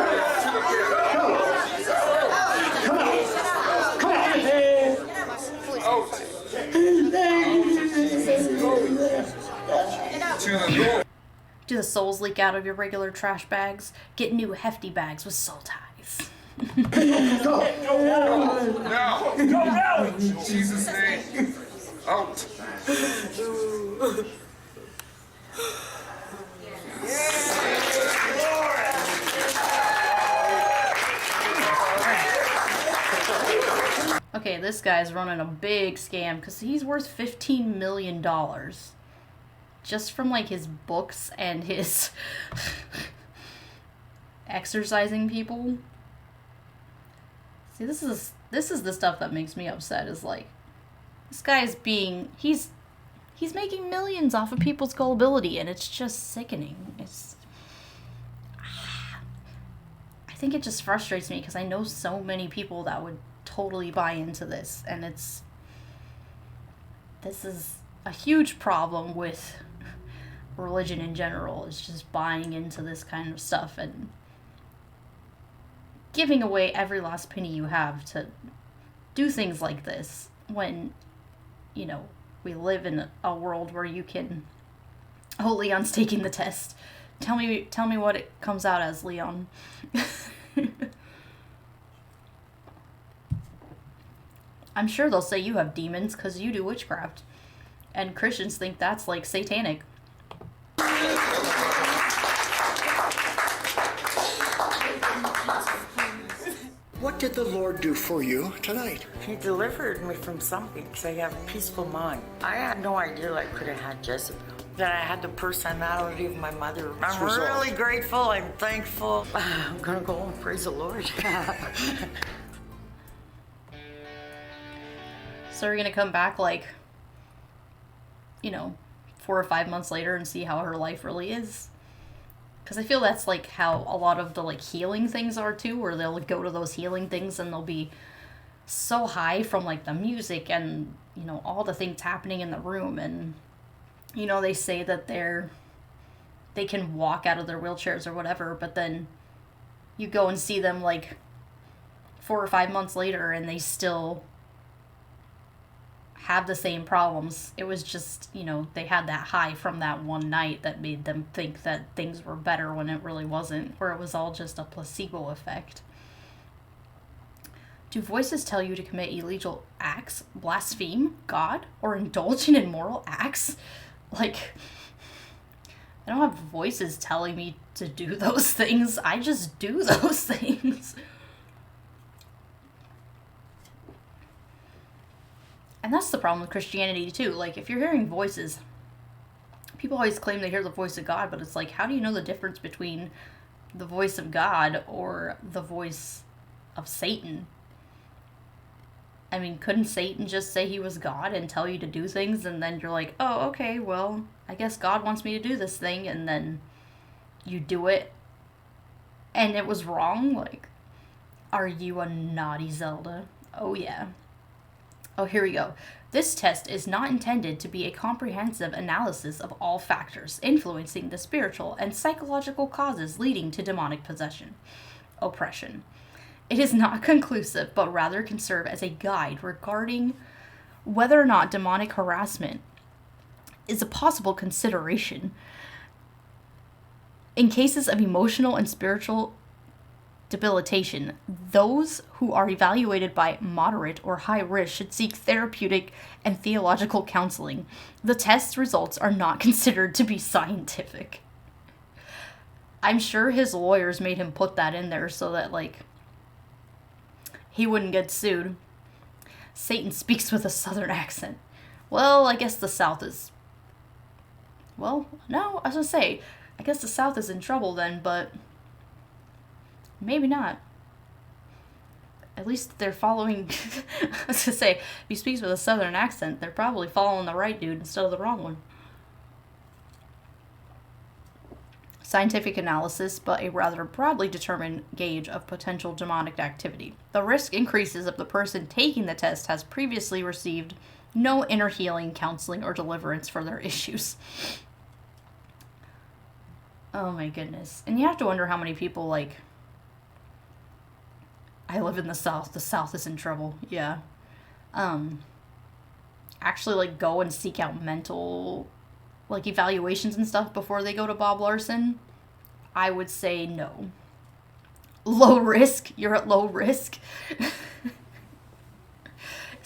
Go. Come on. Come on. Do the souls leak out of your regular trash bags? Get new hefty bags with soul ties. Go. Now! Go now! In Jesus' name! Out! Okay, this guy's running a big scam because he's worth $15 million. Just from like his books and his exorcising people. See, this is the stuff that makes me upset, is like, this guy's he's making millions off of people's gullibility, and it's just sickening. I think it just frustrates me because I know so many people that would totally buy into this, and this is a huge problem with religion in general, is just buying into this kind of stuff and giving away every last penny you have to do things like this when, you know, we live in a world where you can... Oh, Leon's taking the test. Tell me what it comes out as, Leon. I'm sure they'll say you have demons because you do witchcraft. And Christians think that's like satanic. What did the Lord do for you tonight? He delivered me from something because I have a peaceful mind. I had no idea I could have had Jezebel. That I had the personality of my mother. I'm really grateful. I'm thankful. I'm gonna go and praise the Lord. So we're gonna come back like, you know, 4 or 5 months later and see how her life really is. Because I feel that's like how a lot of the like healing things are too, where they'll go to those healing things and they'll be so high from like the music and, you know, all the things happening in the room, and, you know, they say that they can walk out of their wheelchairs or whatever, but then you go and see them like 4 or 5 months later and they still have the same problems. It was just, you know, they had that high from that one night that made them think that things were better when it really wasn't, where it was all just a placebo effect. Do voices tell you to commit illegal acts, blaspheme God, or indulge in immoral acts? Like, I don't have voices telling me to do those things. I just do those things. And that's the problem with Christianity too. Like, if you're hearing voices, people always claim they hear the voice of God, but it's like, how do you know the difference between the voice of God or the voice of Satan? I mean, couldn't Satan just say he was God and tell you to do things, and then you're like, oh, okay, well, I guess God wants me to do this thing, and then you do it, and it was wrong? Like, are you a naughty Zelda? Oh, yeah. Oh, here we go. This test is not intended to be a comprehensive analysis of all factors influencing the spiritual and psychological causes leading to demonic possession, oppression. It is not conclusive, but rather can serve as a guide regarding whether or not demonic harassment is a possible consideration. In cases of emotional and spiritual debilitation. Those who are evaluated by moderate or high risk should seek therapeutic and theological counseling. The test results are not considered to be scientific. I'm sure his lawyers made him put that in there so that, like, he wouldn't get sued. Satan speaks with a southern accent. Well, I guess the South is... Well, no, I was gonna say, I guess the South is in trouble then, but maybe not. At least they're following... I was gonna say, if he speaks with a southern accent, they're probably following the right dude instead of the wrong one. Scientific analysis, but a rather broadly determined gauge of potential demonic activity. The risk increases if the person taking the test has previously received no inner healing, counseling, or deliverance for their issues. Oh my goodness. And you have to wonder how many people, like, I live in the South is in trouble. Yeah. Actually, like, go and seek out mental, like, evaluations and stuff before they go to Bob Larson. I would say no. Low risk? You're at low risk? Is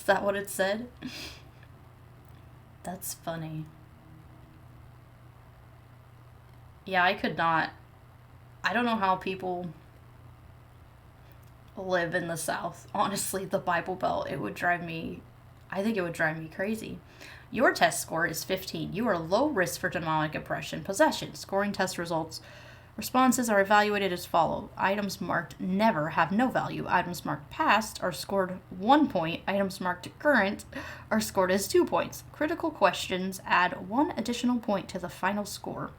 that what it said? That's funny. Yeah, I could not. I don't know how people live in the South. Honestly, the Bible Belt, it would drive me... I think it would drive me crazy. Your test score is 15. You are low risk for demonic oppression, possession. Scoring test results. Responses are evaluated as follows. Items marked never have no value. Items marked passed are scored 1 point. Items marked current are scored as 2 points. Critical questions add 1 additional point to the final score.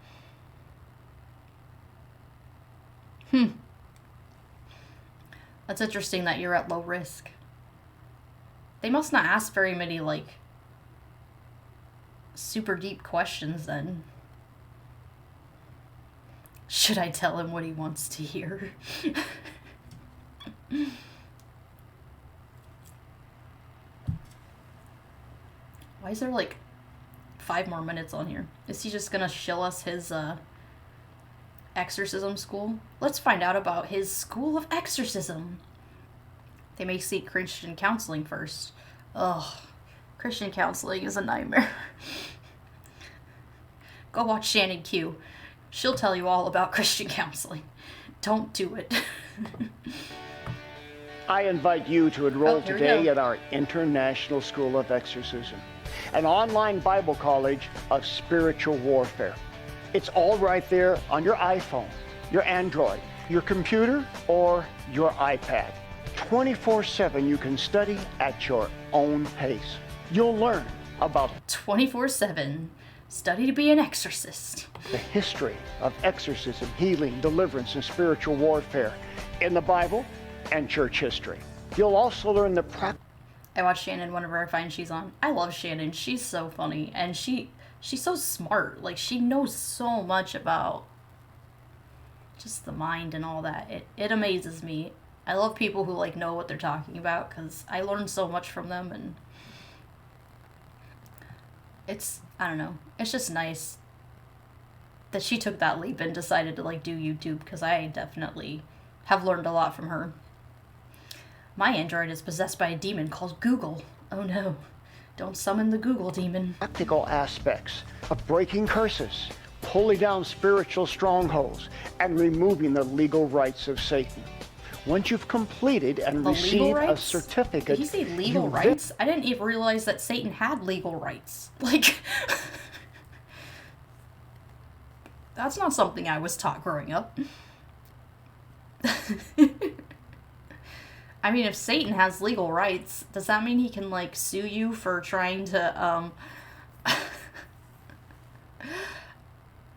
That's interesting that you're at low risk. They must not ask very many, like, super deep questions then. Should I tell him what he wants to hear? Why is there, like, 5 more minutes on here? Is he just gonna shill us his, exorcism school? Let's find out about his school of exorcism. They may seek Christian counseling first. Ugh. Christian counseling is a nightmare. Go watch Shannon Q. She'll tell you all about Christian counseling. Don't do it. I invite you to enroll today at our International School of Exorcism, an online Bible college of spiritual warfare. It's all right there on your iPhone, your Android, your computer, or your iPad. 24/7 you can study at your own pace. You'll learn about 24/7. Study to be an exorcist. the history of exorcism, healing, deliverance, and spiritual warfare in the Bible and church history. You'll also learn the practice. I watch Shannon whenever I find she's on. I love Shannon. She's so funny. And she's so smart. Like, she knows so much about just the mind and all that. It amazes me. I love people who, like, know what they're talking about, because I learn so much from them, and it's, I don't know, it's just nice that she took that leap and decided to, like, do YouTube, because I definitely have learned a lot from her. My Android is possessed by a demon called Google. Oh no, don't summon the Google demon. Practical aspects of breaking curses, pulling down spiritual strongholds, and removing the legal rights of Satan. Once you've completed and received a certificate... Did he say legal rights? I didn't even realize that Satan had legal rights. Like, that's not something I was taught growing up. I mean, if Satan has legal rights, does that mean he can, like, sue you for trying to,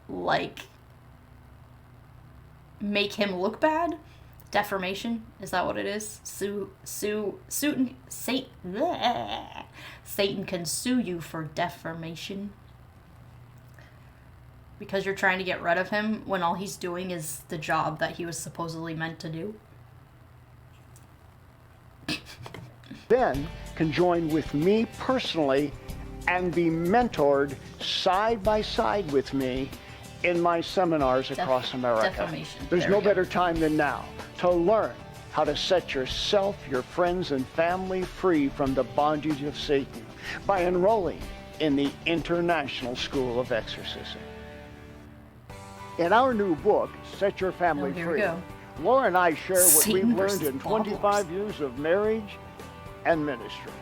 like, make him look bad? Defamation? Is that what it is? Satan can sue you for defamation. Because you're trying to get rid of him when all he's doing is the job that he was supposedly meant to do. Then can join with me personally and be mentored side by side with me in my seminars across America. Defamation. There's There no we go. better time than now to learn how to set yourself, your friends, and family free from the bondage of Satan by enrolling in the International School of Exorcism. In our new book, Set Your Family here we Free, go. Laura and I share what Satan we've learned versus in Bob 25 Larson. years of marriage and ministry.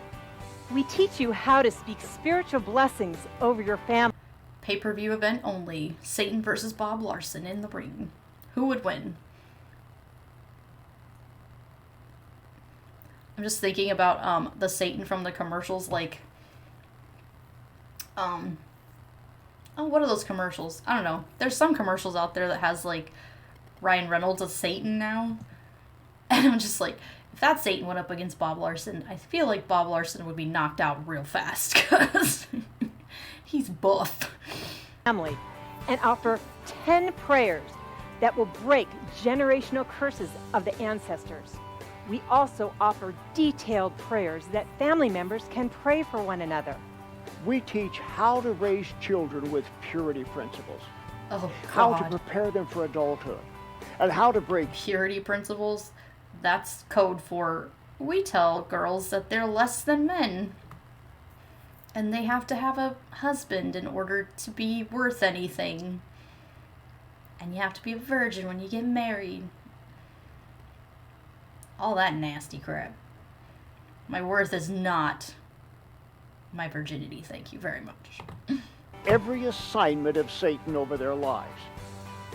We teach you how to speak spiritual blessings over your family. Pay-per-view event only. Satan versus Bob Larson in the ring. Who would win? I'm just thinking about the Satan from the commercials, like oh, what are those commercials? I don't know. There's some commercials out there that has like Ryan Reynolds as Satan now. And I'm just like, if that Satan went up against Bob Larson, I feel like Bob Larson would be knocked out real fast because he's buff. Family, and offer 10 prayers that will break generational curses of the ancestors. We also offer detailed prayers that family members can pray for one another. We teach how to raise children with purity principles, Oh, how to God. prepare them for adulthood, and how to break Purity principles, that's code for we tell girls that they're less than men. And they have to have a husband in order to be worth anything. And you have to be a virgin when you get married. All that nasty crap. My worth is not my virginity, thank you very much. every assignment of Satan over their lives.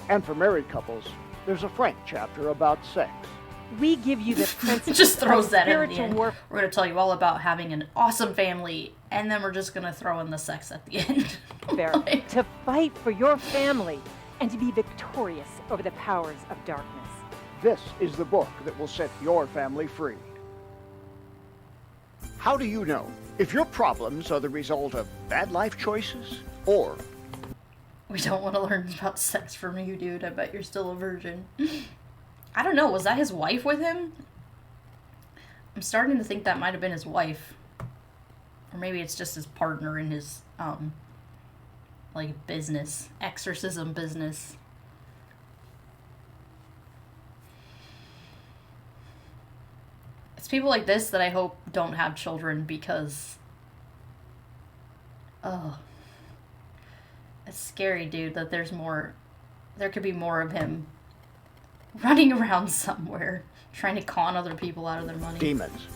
And for married couples, there's a frank chapter about sex. We give you the principles Just throws of that in at the spiritual end. warfare. We're going to tell you all about having an awesome family, and then we're just going to throw in the sex at the end. Like, To fight for your family and to be victorious over the powers of darkness. This is the book that will set your family free. How do you know if your problems are the result of bad life choices or we don't want to learn about sex from you, dude. I bet you're still a virgin. I don't know. Was that his wife with him? I'm starting to think that might have been his wife. Or maybe it's just his partner in his, like, business. Exorcism business. It's people like this that I hope don't have children because... Oh. It's scary, dude, that there's more... There could be more of him running around somewhere trying to con other people out of their money. demons?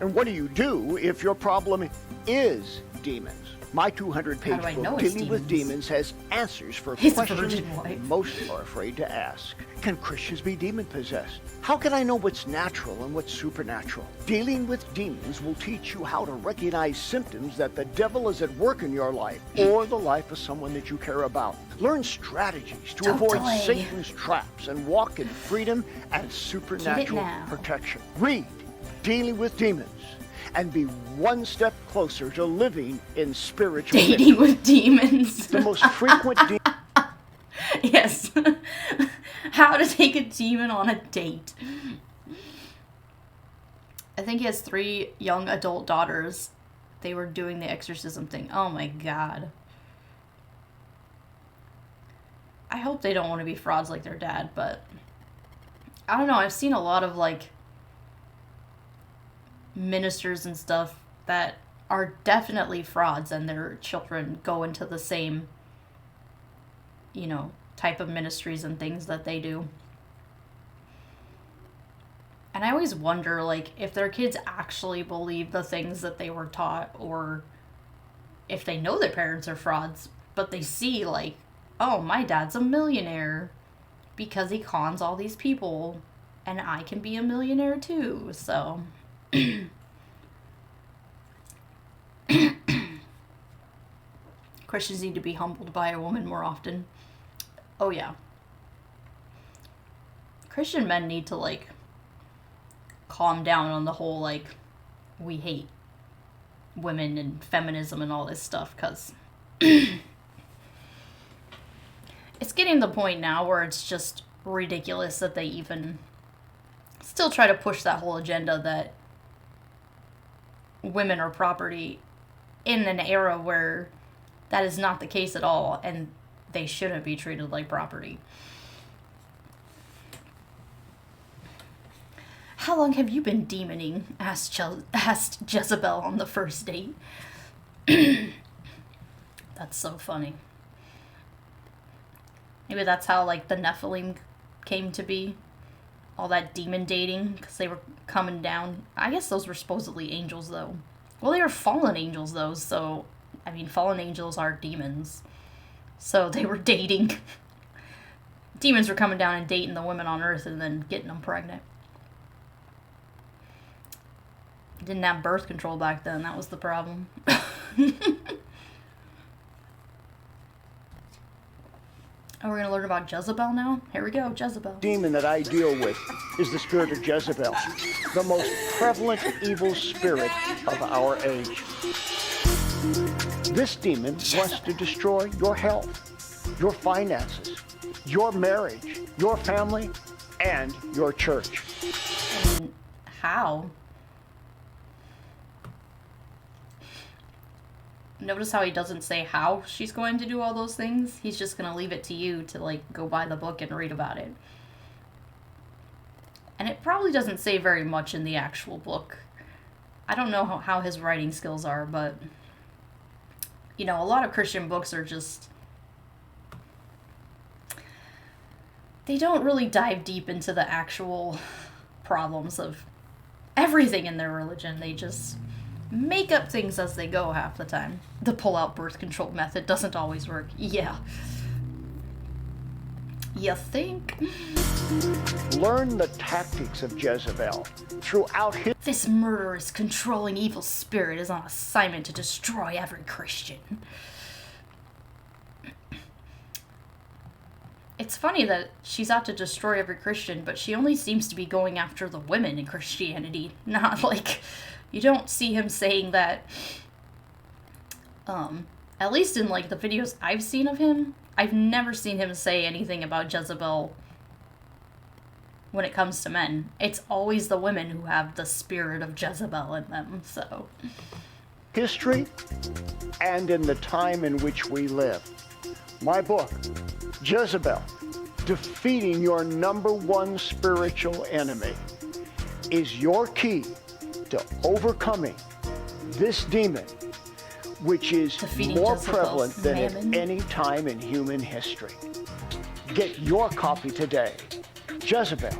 And what do you do if your problem is demons? My 200-page How do I know book, it's Dealing with demons? Demons, has answers for His questions virgin wife. most are afraid to ask. Can Christians be demon-possessed? How can I know what's natural and what's supernatural? Dealing with Demons will teach you how to recognize symptoms that the devil is at work in your life or the life of someone that you care about. Learn strategies to Don't avoid delay. Satan's traps and walk in freedom and supernatural now. protection. Read Dealing with Demons and be one step closer to living in spiritual Dating with demons. The most frequent Yes. How to take a demon on a date. I think he has 3 young adult daughters. They were doing the exorcism thing. Oh my god. I hope they don't want to be frauds like their dad, but I don't know. I've seen a lot of like ministers and stuff that are definitely frauds and their children go into the same, you know, type of ministries and things that they do. And I always wonder, like, if their kids actually believe the things that they were taught, or if they know their parents are frauds, but they see, like, oh, my dad's a millionaire because he cons all these people, and I can be a millionaire too, so... Christians need to be humbled by a woman more often. Oh yeah. Christian men need to, like, calm down on the whole, like, we hate women and feminism and all this stuff, because it's getting to the point now where it's just ridiculous that they even still try to push that whole agenda that women are property in an era where that is not the case at all, and they shouldn't be treated like property. How long have you been demoning? Asked Jezebel on the first date. That's so funny. Maybe that's how, like, the Nephilim came to be. All that demon dating, because they were coming down. I guess those were supposedly angels, though. Well, they were fallen angels, though, so... I mean, fallen angels are demons. So they were dating. Demons were coming down and dating the women on Earth and then getting them pregnant. Didn't have birth control back then. That was the problem. And we're going to learn about Jezebel now? Here we go, Jezebel. Demon that I deal with is the spirit of Jezebel, the most prevalent evil spirit of our age. This demon wants to destroy your health, your finances, your marriage, your family, and your church. And how? Notice how he doesn't say how she's going to do all those things. He's just going to leave it to you to, like, go buy the book and read about it. And it probably doesn't say very much in the actual book. I don't know how his writing skills are, but, you know, a lot of Christian books are just... They don't really dive deep into the actual problems of everything in their religion. They just... make up things as they go half the time. The pull-out birth control method doesn't always work. Yeah. You think? Learn the tactics of Jezebel throughout his... This murderous, controlling evil spirit is on assignment to destroy every Christian. It's funny that she's out to destroy every Christian, but she only seems to be going after the women in Christianity. Not like... You don't see him saying that, at least in, like, the videos I've seen of him, I've never seen him say anything about Jezebel when it comes to men. It's always the women who have the spirit of Jezebel in them, so. History and in the time in which we live. My book, Jezebel, Defeating Your #1 Spiritual Enemy, is your key to overcoming this demon, which is Defeating more Jezebel's prevalent than at mammon. any time in human history. Get your copy today. Jezebel,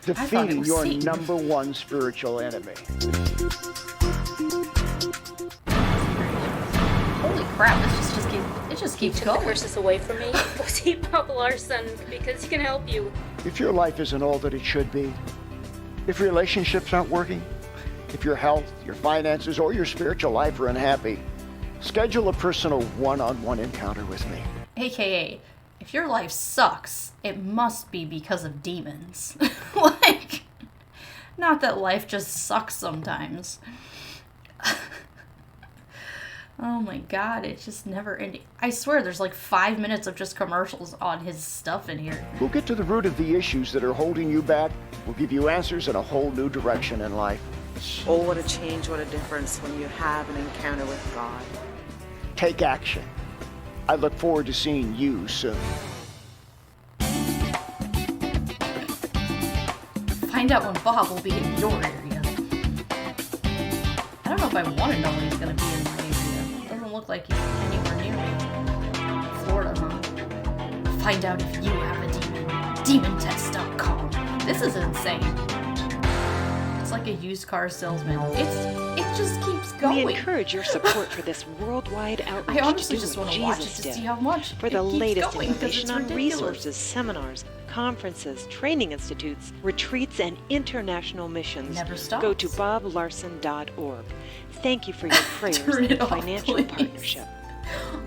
Defeating was Your Satan. #1 Spiritual Enemy. Holy crap, it just keeps Took the going. curses away from me. Go see Bob Larson because he can help you. If your life isn't all that it should be, if relationships aren't working, if your health, your finances, or your spiritual life are unhappy, schedule a personal one-on-one encounter with me. AKA, if your life sucks, it must be because of demons. Like, not that life just sucks sometimes. Oh my god, it's just never ending. I swear there's like 5 minutes of just commercials on his stuff in here. We'll get to the root of the issues that are holding you back. We'll give you answers and a whole new direction in life. Oh, what a change, what a difference when you have an encounter with God. Take action. I look forward to seeing you soon. Find out when Bob will be in your area. I don't know if I want to know when he's going to be in my area. It doesn't look like he's anywhere near me. Florida, huh? Find out if you have a demon. DemonTest.com. This is insane. It's like a used car salesman. It just keeps going. We encourage your support for this worldwide outreach. I honestly to do just what want to watch it Jesus to did. see how much For it the keeps latest going, 'cause information it's on ridiculous. resources, seminars, conferences, training institutes, retreats, and international missions, Never stops. go to boblarson.org. Thank you for your prayers Turn it and off, financial please. partnership.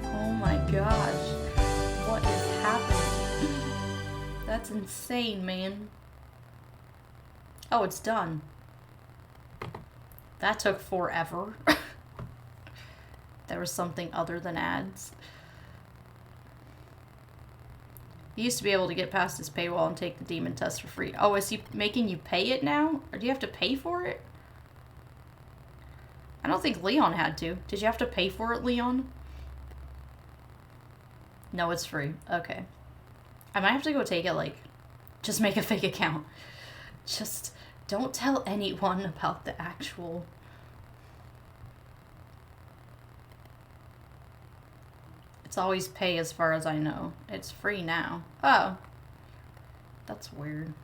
Oh my gosh. What is happening? That's insane, man. Oh, it's done. That took forever. There was something other than ads. He used to be able to get past his paywall and take the demon test for free. Oh, is he making you pay it now? Or do you have to pay for it? I don't think Leon had to. Did you have to pay for it, Leon? No, it's free. Okay. I might have to go take it, like, just make a fake account. Just don't tell anyone about the actual... It's always pay as far as I know. It's free now. Oh. That's weird.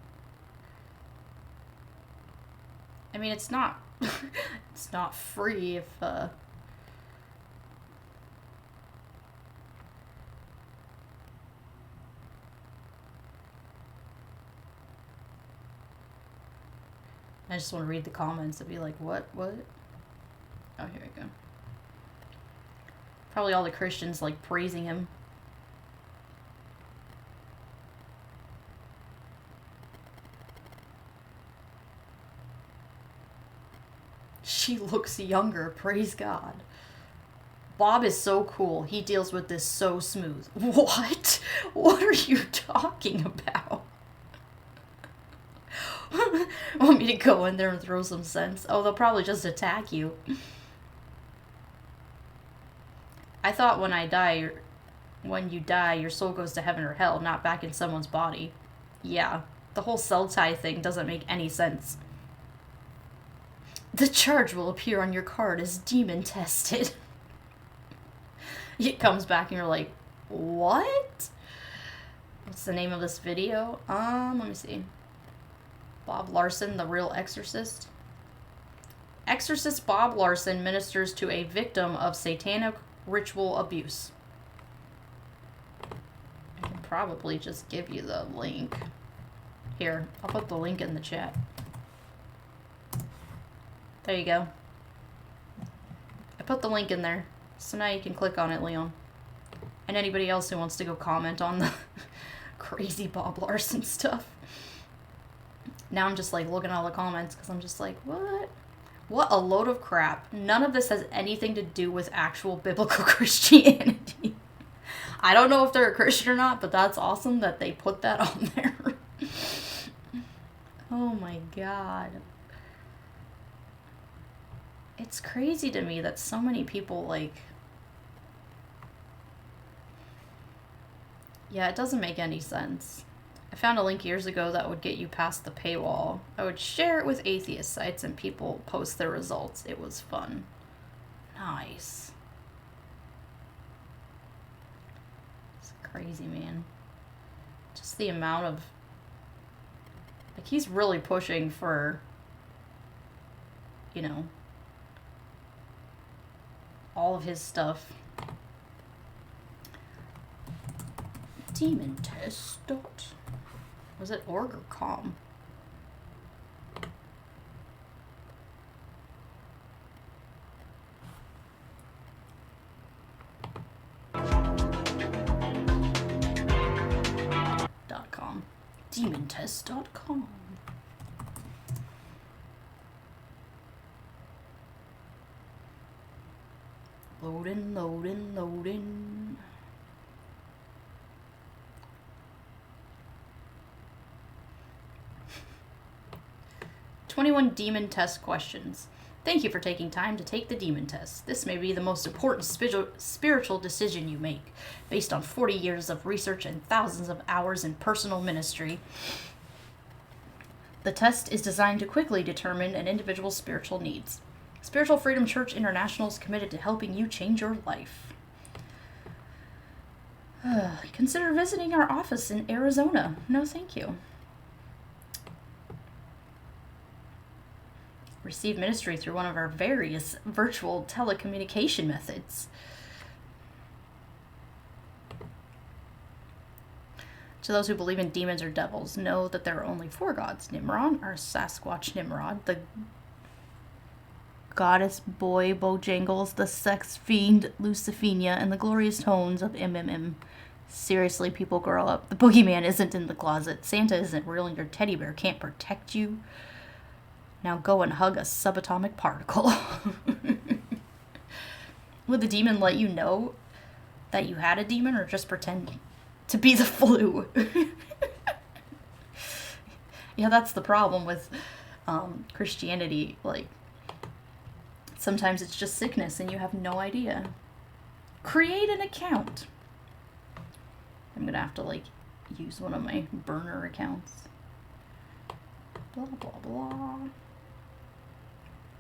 I mean, it's not... it's not free if, I just want to read the comments and be like, what? Oh, here we go. Probably all the Christians, like, praising him. She looks younger, praise God. Bob is so cool. He deals with this so smooth. What? What are you talking about? Want me to go in there and throw some sense? Oh, they'll probably just attack you. I thought when you die, your soul goes to heaven or hell, not back in someone's body. Yeah, the whole cell tie thing doesn't make any sense. The charge will appear on your card as demon tested. It comes back and you're like, what? What's the name of this video? Let me see. Bob Larson, the real exorcist. Exorcist Bob Larson ministers to a victim of satanic ritual abuse. I can probably just give you the link. Here, I'll put the link in the chat. There you go. I put the link in there. So now you can click on it, Leon. And anybody else who wants to go comment on the crazy Bob Larson stuff. Now I'm just like looking at all the comments because I'm just like, what? What a load of crap. None of this has anything to do with actual biblical Christianity. I don't know if they're a Christian or not, but that's awesome that they put that on there. Oh my God. It's crazy to me that so many people, like... Yeah, it doesn't make any sense. I found a link years ago that would get you past the paywall. I would share it with atheist sites and people post their results. It was fun. Nice. It's crazy, man. Just the amount of... Like, he's really pushing for, you know, all of his stuff. Demon test. Was it org or com? .com. Demontest.com. Loading, loading, loading. "21 demon test questions. Thank you for taking time to take the demon test. This may be the most important spiritual decision you make, based on 40 years of research and thousands of hours in personal ministry. The test is designed to quickly determine an individual's spiritual needs. Spiritual Freedom Church International is committed to helping you change your life. Consider visiting our office in Arizona. No, thank you. Receive ministry through one of our various virtual telecommunication methods. To those who believe in demons or devils, know that there are only 4 gods: Nimrod, or Sasquatch Nimrod, the goddess boy Bojangles, the sex fiend Lucifenia, and the glorious tones of MMM. Seriously, people, grow up. The boogeyman isn't in the closet. Santa isn't real, and your teddy bear can't protect you. Now go and hug a subatomic particle." Would the demon let you know that you had a demon, or just pretend to be the flu? Yeah, that's the problem with Christianity. Like, sometimes it's just sickness and you have no idea. Create an account. I'm gonna have to, like, use one of my burner accounts. Blah, blah, blah.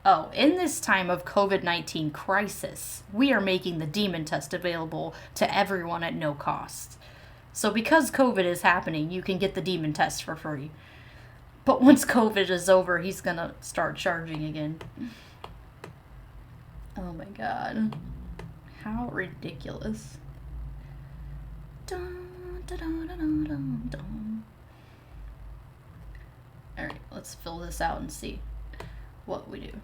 Oh, in this time of COVID-19 crisis, we are making the demon test available to everyone at no cost. So because COVID is happening, you can get the demon test for free. But once COVID is over, he's gonna start charging again. Oh my god. How ridiculous. Dun, dun, dun, dun, dun, dun. Alright, let's fill this out and see what we do.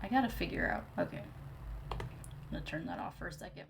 I gotta figure out. Okay. I'm gonna turn that off for a second.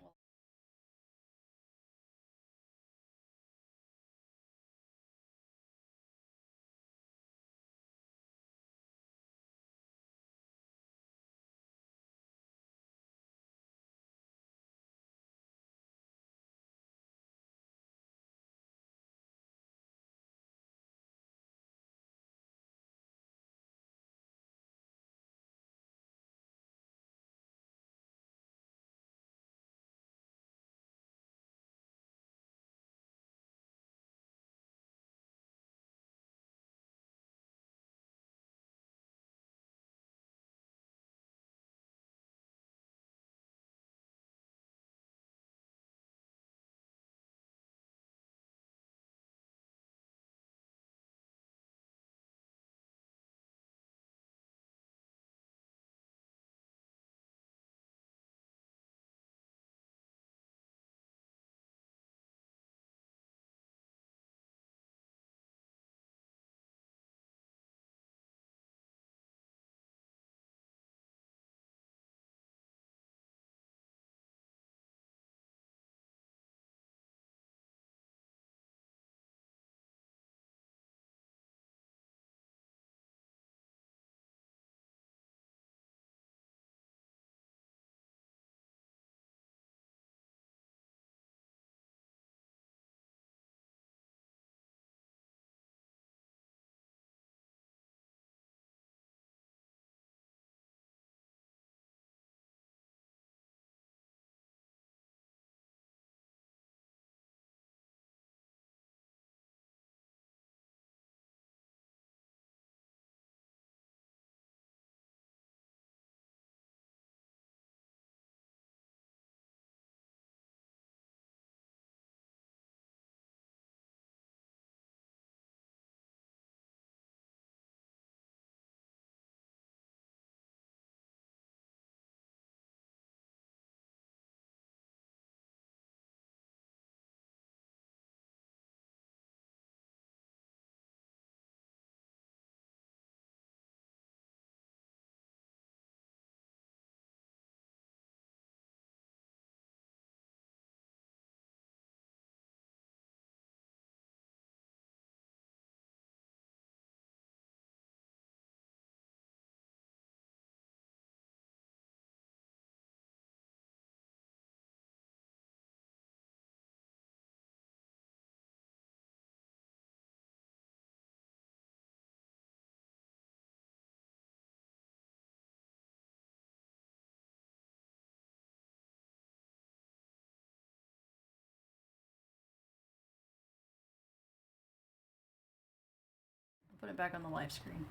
Put it back on the live screen.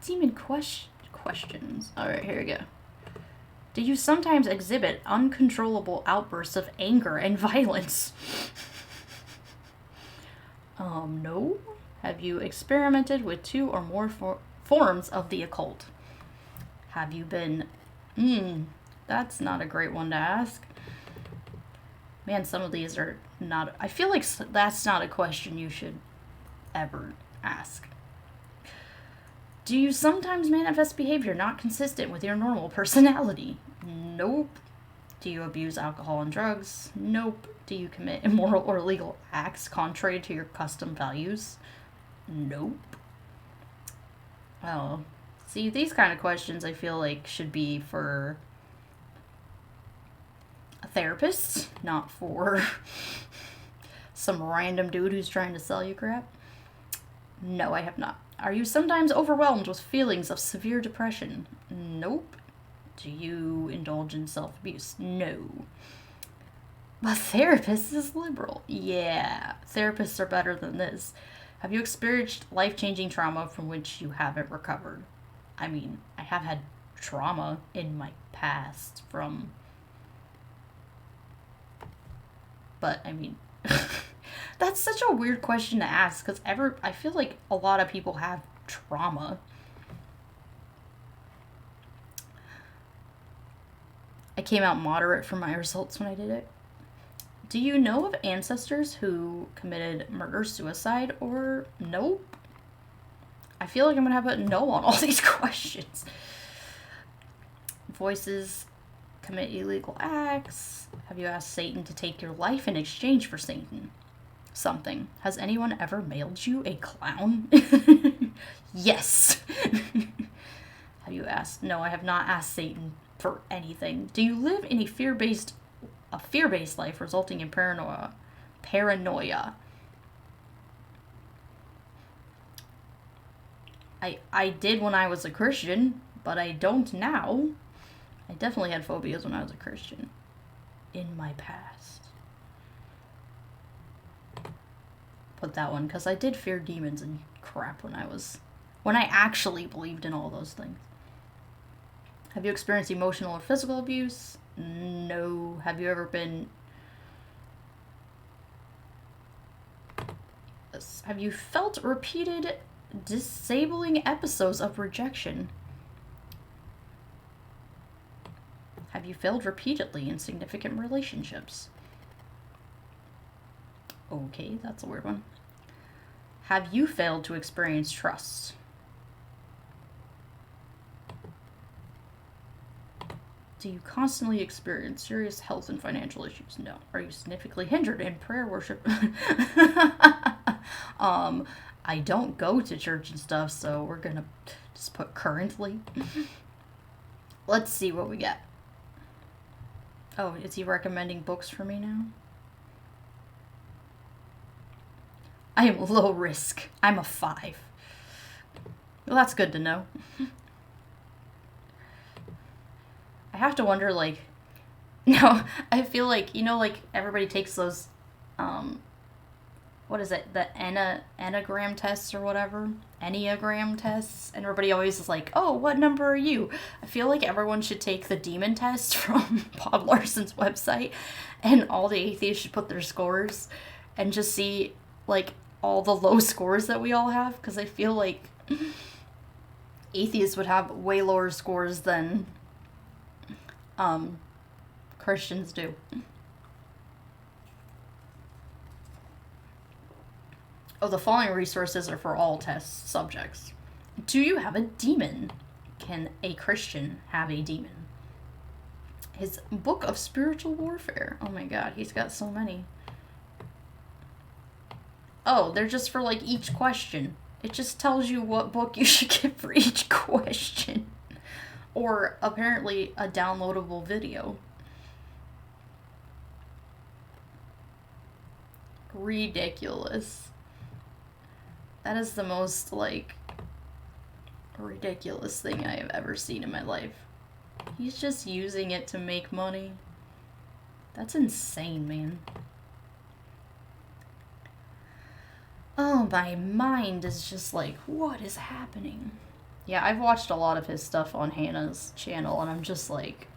Demon questions. Alright, here we go. Do you sometimes exhibit uncontrollable outbursts of anger and violence? No. Have you experimented with 2 or more forms of the occult? Have you been... that's not a great one to ask. Man, some of these are not... I feel like that's not a question you should ever ask. Do you sometimes manifest behavior not consistent with your normal personality? Nope. Do you abuse alcohol and drugs? Nope. Do you commit immoral or illegal acts contrary to your custom values? Nope. Oh. See, these kind of questions I feel like should be for a therapist, not for some random dude who's trying to sell you crap. No, I have not. Are you sometimes overwhelmed with feelings of severe depression? Nope. Do you indulge in self-abuse? No. A therapist is liberal. Yeah, therapists are better than this. Have you experienced life-changing trauma from which you haven't recovered? I mean, I have had trauma in my past from... But, I mean... That's such a weird question to ask, because I feel like a lot of people have trauma. I came out moderate for my results when I did it. Do you know of ancestors who committed murder-suicide or nope? I feel like I'm gonna have a no on all these questions. Voices commit illegal acts. Have you asked Satan to take your life in exchange for something? Has anyone ever mailed you a clown? Yes. Have you asked? No, I have not asked Satan for anything. Do you live in a fear-based life resulting in paranoia? I did when I was a Christian, but I don't now. I definitely had phobias when I was a Christian. In my past. Put that one, because I did fear demons and crap when I actually believed in all those things. Have you experienced emotional or physical abuse? No. Have you ever been... Have you felt repeated disabling episodes of rejection? Have you failed repeatedly in significant relationships? Okay, that's a weird one. Have you failed to experience trust? Do you constantly experience serious health and financial issues? No. Are you significantly hindered in prayer worship? I don't go to church and stuff, so we're gonna just put currently. Let's see what we get. Oh, is he recommending books for me now? I am low risk. I'm a 5. Well, that's good to know. I have to wonder, like... No, I feel like, you know, like, everybody takes those, what is it? The Enneagram tests or whatever? Enneagram tests. And everybody always is like, oh, what number are you? I feel like everyone should take the demon test from Bob Larson's website. And all the atheists should put their scores. And just see, like, all the low scores that we all have. Because I feel like atheists would have way lower scores than Christians do. Oh, the following resources are for all test subjects. Do you have a demon? Can a Christian have a demon? His book of spiritual warfare. Oh my god, he's got so many. Oh, they're just for like each question. It just tells you what book you should get for each question. Or apparently a downloadable video. Ridiculous. That is the most, like, ridiculous thing I have ever seen in my life. He's just using it to make money. That's insane, man. Oh, my mind is just like, what is happening? Yeah, I've watched a lot of his stuff on Hannah's channel, and I'm just like...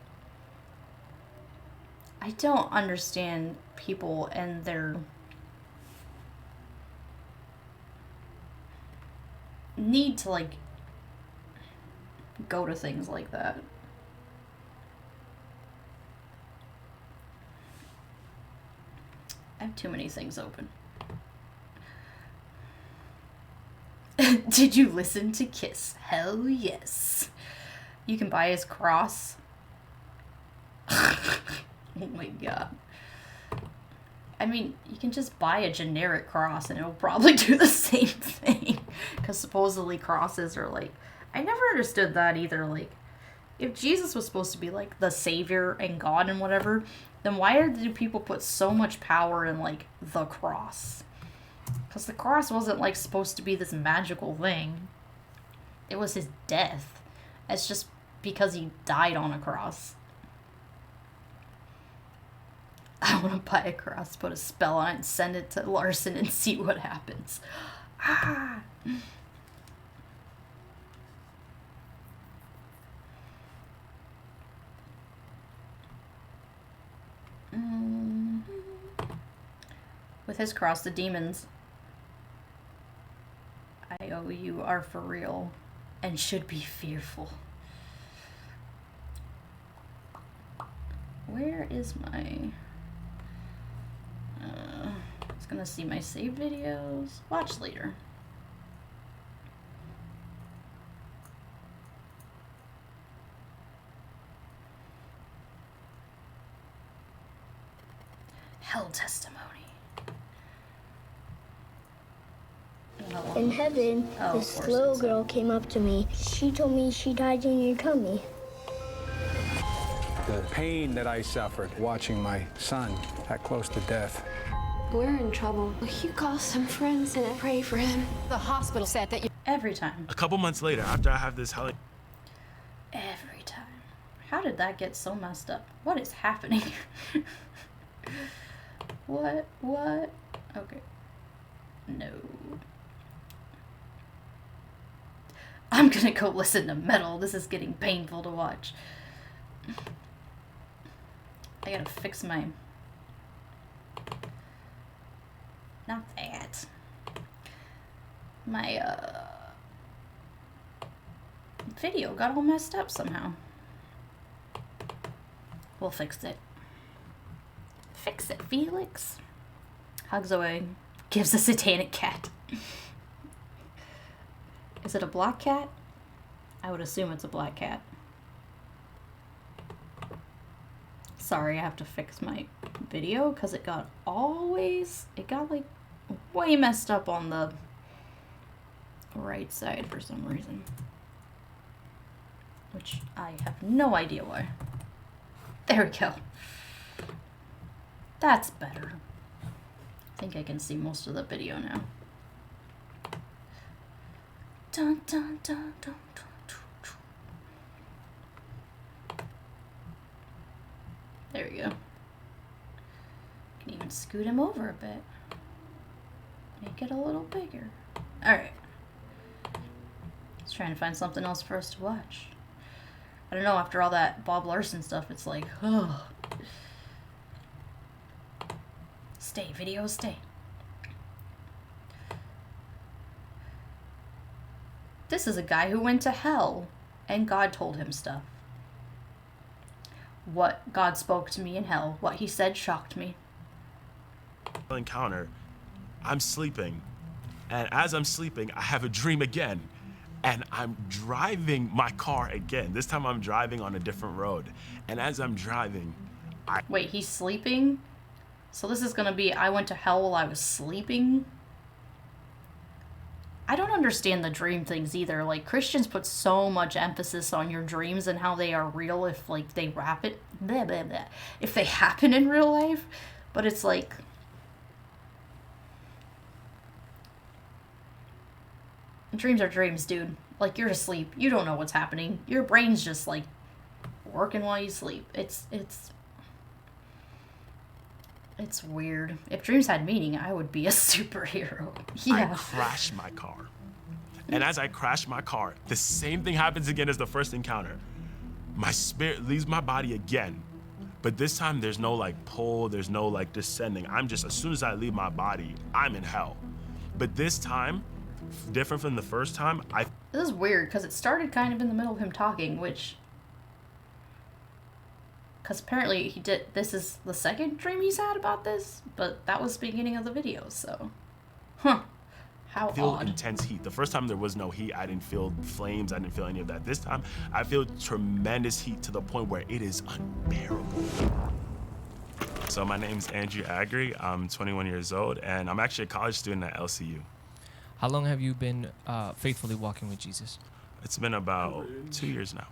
I don't understand people and their... need to, like, go to things like that. I have too many things open. Did you listen to Kiss? Hell yes. You can buy his cross. Oh my god. I mean, you can just buy a generic cross and it'll probably do the same thing. Because supposedly crosses are like... I never understood that either. Like, if Jesus was supposed to be like the savior and God and whatever, then why do people put so much power in like the cross? Because the cross wasn't like supposed to be this magical thing. it was his death. It's just because he died on a cross. I want to buy a cross, put a spell on it, and send it to Larson and see what happens. Ah! With his cross, the demons, you are for real and should be fearful. Where is my... it's gonna see my save videos. Watch later. Hell testimony. In heaven, this little girl came up to me. She told me she died in your tummy. The pain that I suffered watching my son that close to death. We're in trouble. You call some friends and pray for him. The hospital said that you... Every time. A couple months later, after I have this Every time. How did that get so messed up? What is happening? What? Okay. No. I'm gonna go listen to metal. This is getting painful to watch. I gotta fix my... Not that. My, video got all messed up somehow. We'll fix it. Fix it, Felix. Hugs away. Gives a satanic cat. Is it a black cat? I would assume it's a black cat. Sorry, I have to fix my video because it got like way messed up on the right side for some reason. Which I have no idea why. There we go. That's better. I think I can see most of the video now. Dun, dun, dun, dun, dun, dun, dun. There we go. Can even scoot him over a bit. Make it a little bigger. Alright. Let's try and find something else for us to watch. I don't know, after all that Bob Larson stuff, it's like, ugh. Stay, video, stay. This is a guy who went to hell, and God told him stuff. What God spoke to me in hell, what he said shocked me. Encounter, I'm sleeping, and as I'm sleeping, I have a dream again, and I'm driving my car again. This time I'm driving on a different road, and as I'm driving, Wait, he's sleeping? So this is gonna be, I went to hell while I was sleeping? I don't understand the dream things either. Like, Christians put so much emphasis on your dreams and how they are real if, like, they wrap it, blah, blah, blah, if they happen in real life. But it's like, dreams are dreams, dude. Like, you're asleep. You don't know what's happening. Your brain's just, like, working while you sleep. It's weird. If dreams had meaning, I would be a superhero. Yeah. I crashed my car. And as I crashed my car, the same thing happens again as the first encounter. My spirit leaves my body again. But this time there's no like pull, there's no like descending. I'm just, as soon as I leave my body, I'm in hell. But this time, different from the first time, This is weird, because it started kind of in the middle of him talking, which... Because apparently this is the second dream he's had about this, but that was the beginning of the video, so. Huh. How feel odd. intense heat. The first time there was no heat, I didn't feel flames, I didn't feel any of that. This time, I feel tremendous heat to the point where it is unbearable. So my name's Andrew Agri, I'm 21 years old, and I'm actually a college student at LCU. How long have you been faithfully walking with Jesus? It's been about 2 years now.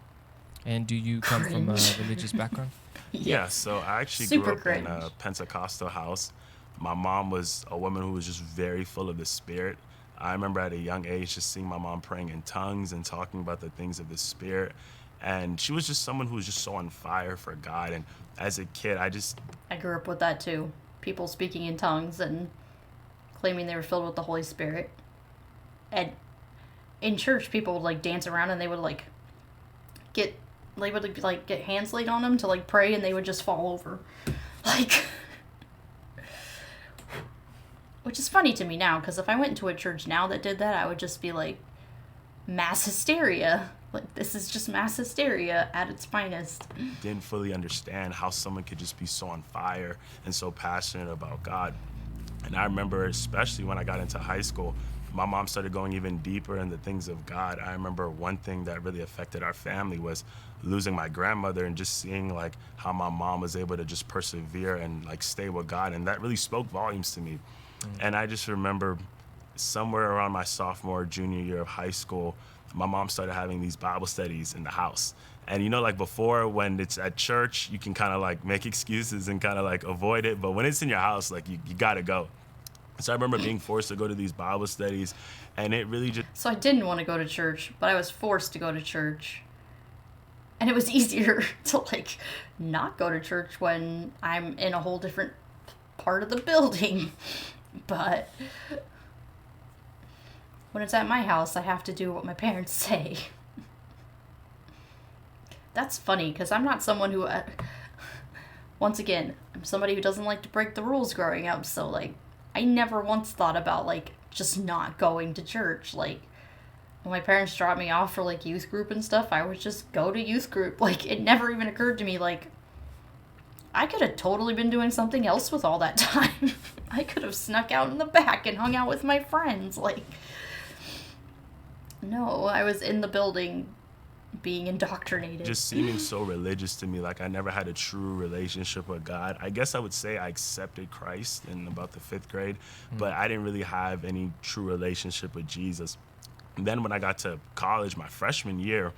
And do you come from a religious background? Yeah, so I actually grew up in a Pentecostal house. My mom was a woman who was just very full of the Spirit. I remember at a young age just seeing my mom praying in tongues and talking about the things of the Spirit. And she was just someone who was just so on fire for God. And as a kid, I grew up with that too. People speaking in tongues and claiming they were filled with the Holy Spirit. And in church, people would like dance around and they would like get hands laid on them to like pray, and they would just fall over. Like, which is funny to me now, because if I went into a church now that did that, I would just be like, mass hysteria. Like, this is just mass hysteria at its finest. Didn't fully understand how someone could just be so on fire and so passionate about God. And I remember, especially when I got into high school, my mom started going even deeper in the things of God. I remember one thing that really affected our family was losing my grandmother, and just seeing like how my mom was able to just persevere and like stay with God. And that really spoke volumes to me. And I just remember somewhere around my sophomore, junior year of high school, my mom started having these Bible studies in the house. And you know, like before, when it's at church, you can kind of like make excuses and kind of like avoid it. But when it's in your house, like you gotta go. So I remember being forced to go to these Bible studies, and it really just... So I didn't want to go to church, but I was forced to go to church. And it was easier to like not go to church when I'm in a whole different part of the building. But when it's at my house, I have to do what my parents say. That's funny, because I'm not someone who... once again, I'm somebody who doesn't like to break the rules growing up, so like, I never once thought about like just not going to church. Like, when my parents dropped me off for like youth group and stuff, I would just go to youth group. Like, it never even occurred to me like I could have totally been doing something else with all that time. I could have snuck out in the back and hung out with my friends. Like, no, I was in the building being indoctrinated. Just seeming so religious to me, like I never had a true relationship with God. I guess I would say I accepted Christ in about the 5th grade, but I didn't really have any true relationship with Jesus. And then when I got to college, my freshman year,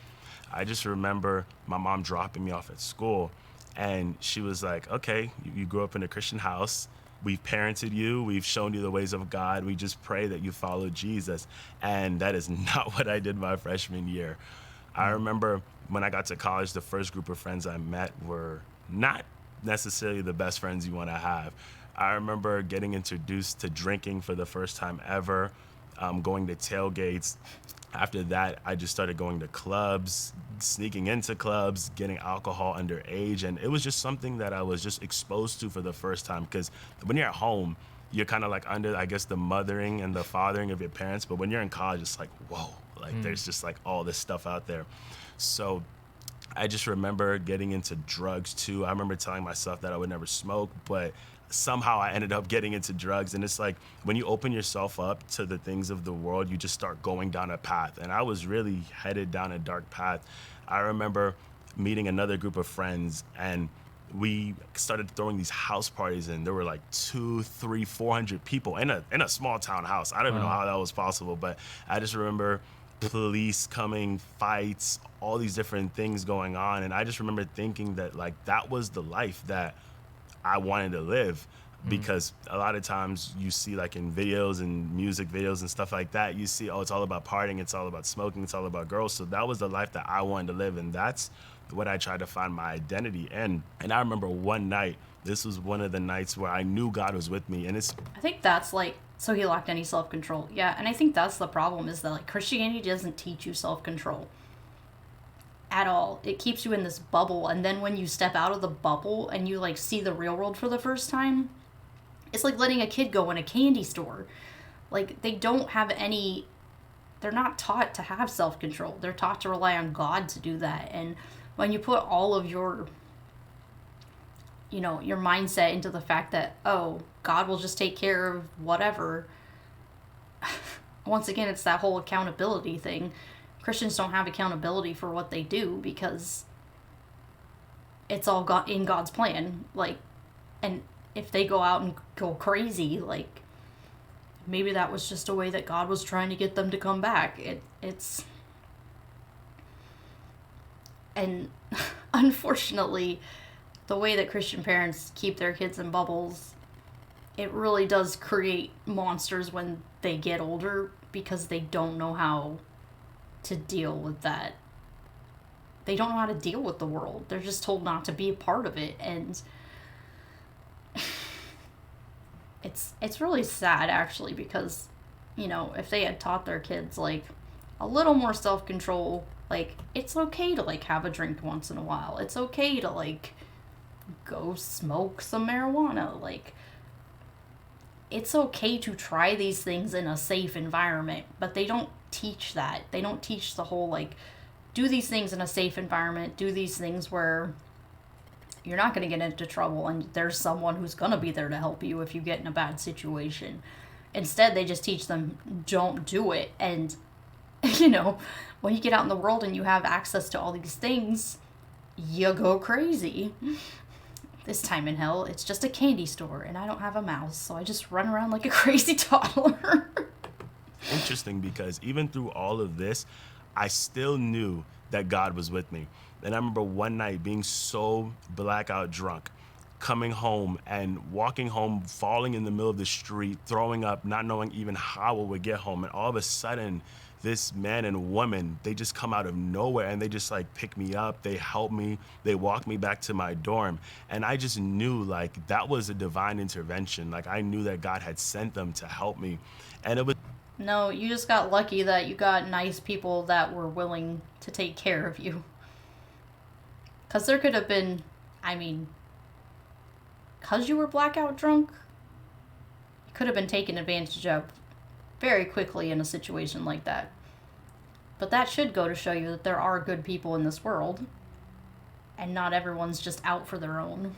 I just remember my mom dropping me off at school, and she was like, okay, you grew up in a Christian house. We've parented you. We've shown you the ways of God. We just pray that you follow Jesus. And that is not what I did my freshman year. I remember when I got to college, the first group of friends I met were not necessarily the best friends you want to have. I remember getting introduced to drinking for the first time ever, going to tailgates. After that, I just started going to clubs, sneaking into clubs, getting alcohol underage. And it was just something that I was just exposed to for the first time, because when you're at home, you're kind of like under, I guess, the mothering and the fathering of your parents. But when you're in college, it's like, whoa. Like, there's just like all this stuff out there. So I just remember getting into drugs too. I remember telling myself that I would never smoke, but somehow I ended up getting into drugs. And it's like, when you open yourself up to the things of the world, you just start going down a path. And I was really headed down a dark path. I remember meeting another group of friends, and we started throwing these house parties, and there were like 200, 300, 400 people in a small town house. I don't even know how that was possible, but I just remember police coming, fights, all these different things going on. And I just remember thinking that like that was the life that I wanted to live, because a lot of times you see like in videos and music videos and stuff like that, you see, oh, it's all about partying, it's all about smoking, it's all about girls. So that was the life that I wanted to live, and that's what I tried to find my identity in. And I remember one night, this was one of the nights where I knew God was with me. And I think that's like, so he lacked any self-control. Yeah, and I think that's the problem, is that like Christianity doesn't teach you self-control at all. It keeps you in this bubble, and then when you step out of the bubble and you like see the real world for the first time, it's like letting a kid go in a candy store. Like, they don't have any, they're not taught to have self-control. They're taught to rely on God to do that. And when you put all of your, you know, your mindset into the fact that, oh, God will just take care of whatever, once again, it's that whole accountability thing. Christians don't have accountability for what they do, because it's all in God's plan. Like, and if they go out and go crazy, like, maybe that was just a way that God was trying to get them to come back. It's and unfortunately, the way that Christian parents keep their kids in bubbles, it really does create monsters when they get older, because they don't know how to deal with that. They don't know how to deal with the world. They're just told not to be a part of it, and it's really sad, actually, because, you know, if they had taught their kids, like, a little more self-control, like, it's okay to, like, have a drink once in a while. It's okay to, like, go smoke some marijuana. Like, it's okay to try these things in a safe environment, but they don't teach that. They don't teach the whole, like, do these things in a safe environment, do these things where you're not going to get into trouble and there's someone who's going to be there to help you if you get in a bad situation. Instead, they just teach them, don't do it. And, you know, when you get out in the world and you have access to all these things, you go crazy. This time in hell, it's just a candy store and I don't have a mouse, so I just run around like a crazy toddler. Interesting, because even through all of this, I still knew that God was with me. And I remember one night being so blackout drunk, coming home and walking home, falling in the middle of the street, throwing up, not knowing even how I would get home. And all of a sudden, this man and woman, they just come out of nowhere and they just like pick me up, they help me, they walk me back to my dorm. And I just knew like that was a divine intervention. Like I knew that God had sent them to help me. And it was... No, you just got lucky that you got nice people that were willing to take care of you. Because there could have been, I mean, because you were blackout drunk, you could have been taken advantage of very quickly in a situation like that. But that should go to show you that there are good people in this world, and not everyone's just out for their own.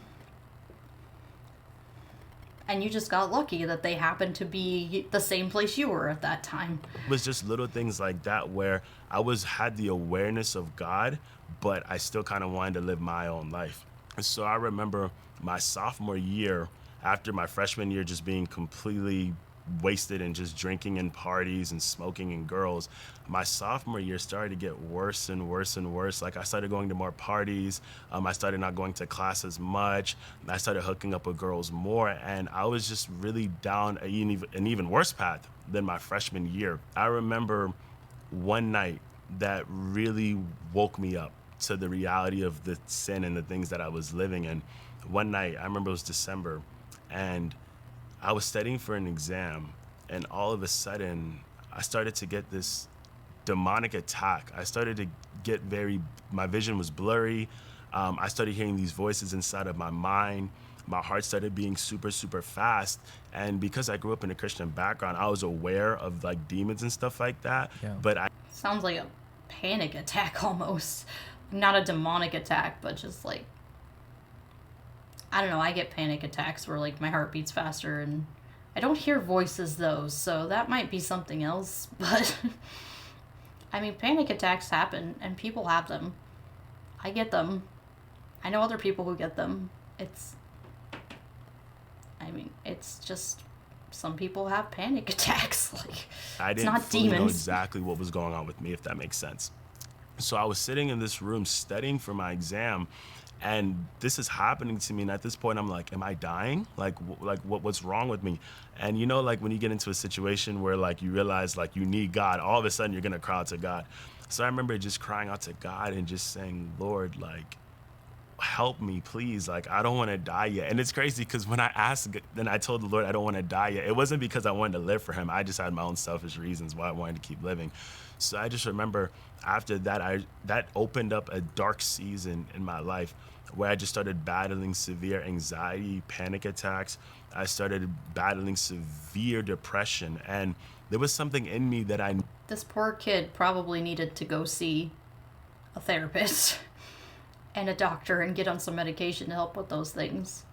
And you just got lucky that they happened to be the same place you were at that time. It was just little things like that where I had the awareness of God, but I still kind of wanted to live my own life. And so I remember my sophomore year, after my freshman year just being completely wasted and just drinking and parties and smoking and girls, my sophomore year started to get worse and worse and worse. Like I started going to more parties. I started not going to class as much. I started hooking up with girls more. And I was just really down an even worse path than my freshman year. I remember one night that really woke me up to the reality of the sin and the things that I was living in. One night, I remember it was December, and I was studying for an exam, and all of a sudden, I started to get this demonic attack. I started to get my vision was blurry. I started hearing these voices inside of my mind. My heart started being super, super fast. And because I grew up in a Christian background, I was aware of like demons and stuff like that. Yeah. But Sounds like a panic attack almost. Not a demonic attack, but just like, I don't know, I get panic attacks where like my heart beats faster, and I don't hear voices though, so that might be something else. But I mean, panic attacks happen and people have them. I get them. I know other people who get them. It's just some people have panic attacks. Like, I it's didn't not fully know demons. exactly what was going on with me, if that makes sense. So I was sitting in this room studying for my exam, and this is happening to me. And at this point, I'm like, am I dying? What's wrong with me? And you know, like when you get into a situation where like you realize like you need God, all of a sudden you're gonna cry out to God. So I remember just crying out to God and just saying, Lord, like, help me, please. Like, I don't want to die yet. And it's crazy because when I asked, then I told the Lord I don't want to die yet. It wasn't because I wanted to live for him. I just had my own selfish reasons why I wanted to keep living. So I just remember after that, that opened up a dark season in my life where I just started battling severe anxiety, panic attacks. I started battling severe depression. And there was something in me that This poor kid probably needed to go see a therapist and a doctor and get on some medication to help with those things.